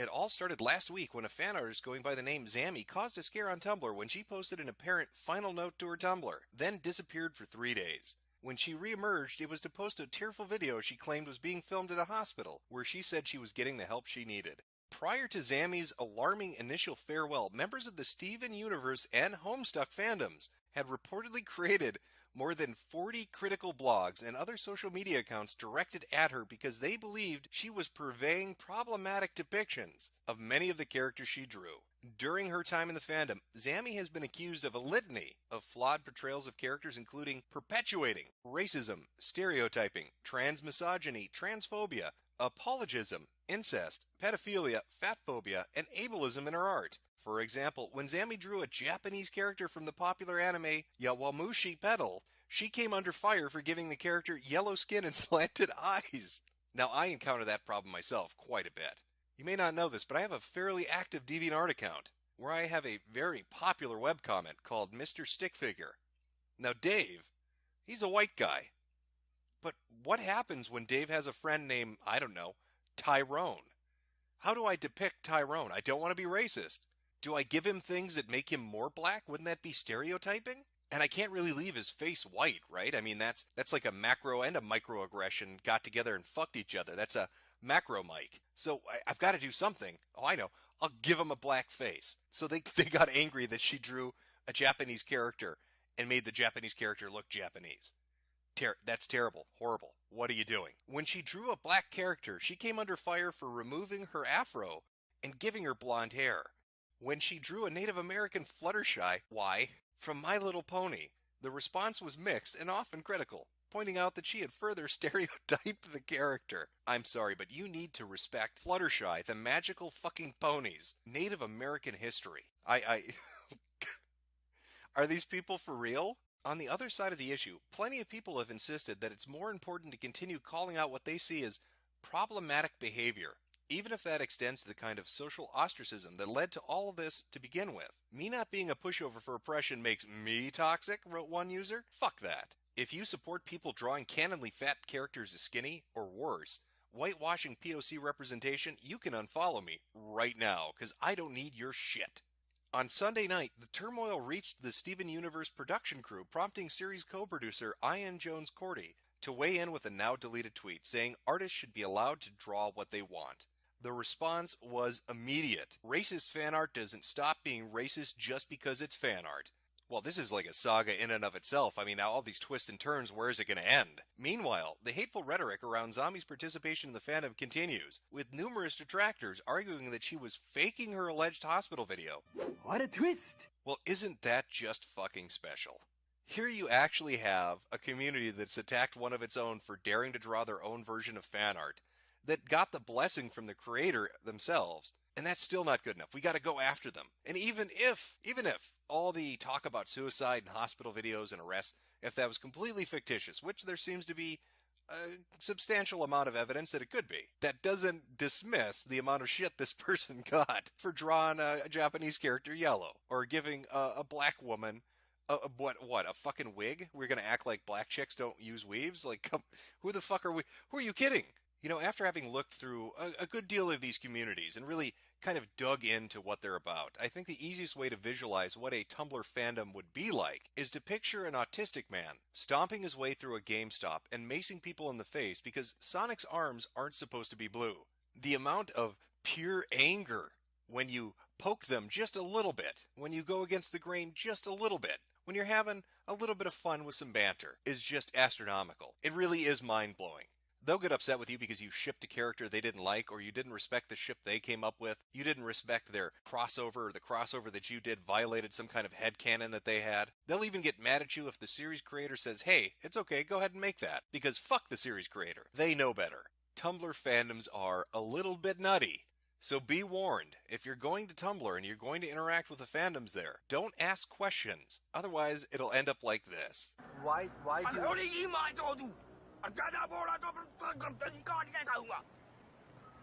It all started last week when a fan artist going by the name Zammy caused a scare on Tumblr when she posted an apparent final note to her Tumblr, then disappeared for 3 days. When she re-emerged, it was to post a tearful video she claimed was being filmed at a hospital, where she said she was getting the help she needed. Prior to Zammy's alarming initial farewell, members of the Steven Universe and Homestuck fandoms had reportedly created more than 40 critical blogs and other social media accounts directed at her because they believed she was purveying problematic depictions of many of the characters she drew. During her time in the fandom, Zammy has been accused of a litany of flawed portrayals of characters, including perpetuating racism, stereotyping, transmisogyny, transphobia, apologism, incest, pedophilia, fatphobia, and ableism in her art. For example, when Zammy drew a Japanese character from the popular anime Yawamushi Pedal, she came under fire for giving the character yellow skin and slanted eyes. Now, I encounter that problem myself quite a bit. You may not know this, but I have a fairly active DeviantArt account, where I have a very popular webcomic called Mr. Stickfigure. Now, Dave, he's a white guy. But what happens when Dave has a friend named, I don't know, Tyrone? How do I depict Tyrone? I don't want to be racist. Do I give him things that make him more black? Wouldn't that be stereotyping? And I can't really leave his face white, right? I mean, that's like a macro and a microaggression got together and fucked each other. That's a macro mic. So I've got to do something. Oh, I know. I'll give him a black face. So they got angry that she drew a Japanese character and made the Japanese character look Japanese. That's terrible. Horrible. What are you doing? When she drew a black character, she came under fire for removing her afro and giving her blonde hair. When she drew a Native American Fluttershy, from My Little Pony, the response was mixed and often critical, pointing out that she had further stereotyped the character. I'm sorry, but you need to respect Fluttershy, the magical fucking pony's Native American history. Are these people for real? On the other side of the issue, plenty of people have insisted that it's more important to continue calling out what they see as problematic behavior, even if that extends to the kind of social ostracism that led to all of this to begin with. Me not being a pushover for oppression makes me toxic, wrote one user. Fuck that. If you support people drawing canonly fat characters as skinny, or worse, whitewashing POC representation, you can unfollow me right now, because I don't need your shit. On Sunday night, the turmoil reached the Steven Universe production crew, prompting series co-producer Ian Jones-Cordy to weigh in with a now-deleted tweet saying artists should be allowed to draw what they want. The response was immediate. Racist fan art doesn't stop being racist just because it's fan art. Well, this is like a saga in and of itself. I mean, now all these twists and turns, where is it going to end? Meanwhile, the hateful rhetoric around Zombie's participation in the fandom continues, with numerous detractors arguing that she was faking her alleged hospital video. What a twist! Well, isn't that just fucking special? Here you actually have a community that's attacked one of its own for daring to draw their own version of fan art, that got the blessing from the creator themselves, and that's still not good enough. We got to go after them. And even if all the talk about suicide and hospital videos and arrests, if that was completely fictitious, which there seems to be a substantial amount of evidence that it could be, that doesn't dismiss the amount of shit this person got for drawing a Japanese character yellow, or giving a black woman a fucking wig? We're gonna act like black chicks don't use weaves? Like, who the fuck are we? Who are you kidding? You know, after having looked through a good deal of these communities and really kind of dug into what they're about, I think the easiest way to visualize what a Tumblr fandom would be like is to picture an autistic man stomping his way through a GameStop and macing people in the face because Sonic's arms aren't supposed to be blue. The amount of pure anger when you poke them just a little bit, when you go against the grain just a little bit, when you're having a little bit of fun with some banter, is just astronomical. It really is mind-blowing. They'll get upset with you because you shipped a character they didn't like, or you didn't respect the ship they came up with. You didn't respect their crossover, or the crossover that you did violated some kind of headcanon that they had. They'll even get mad at you if the series creator says, hey, it's okay, go ahead and make that. Because fuck the series creator. They know better. Tumblr fandoms are a little bit nutty. So be warned, if you're going to Tumblr and you're going to interact with the fandoms there, don't ask questions. Otherwise, it'll end up like this. Why do...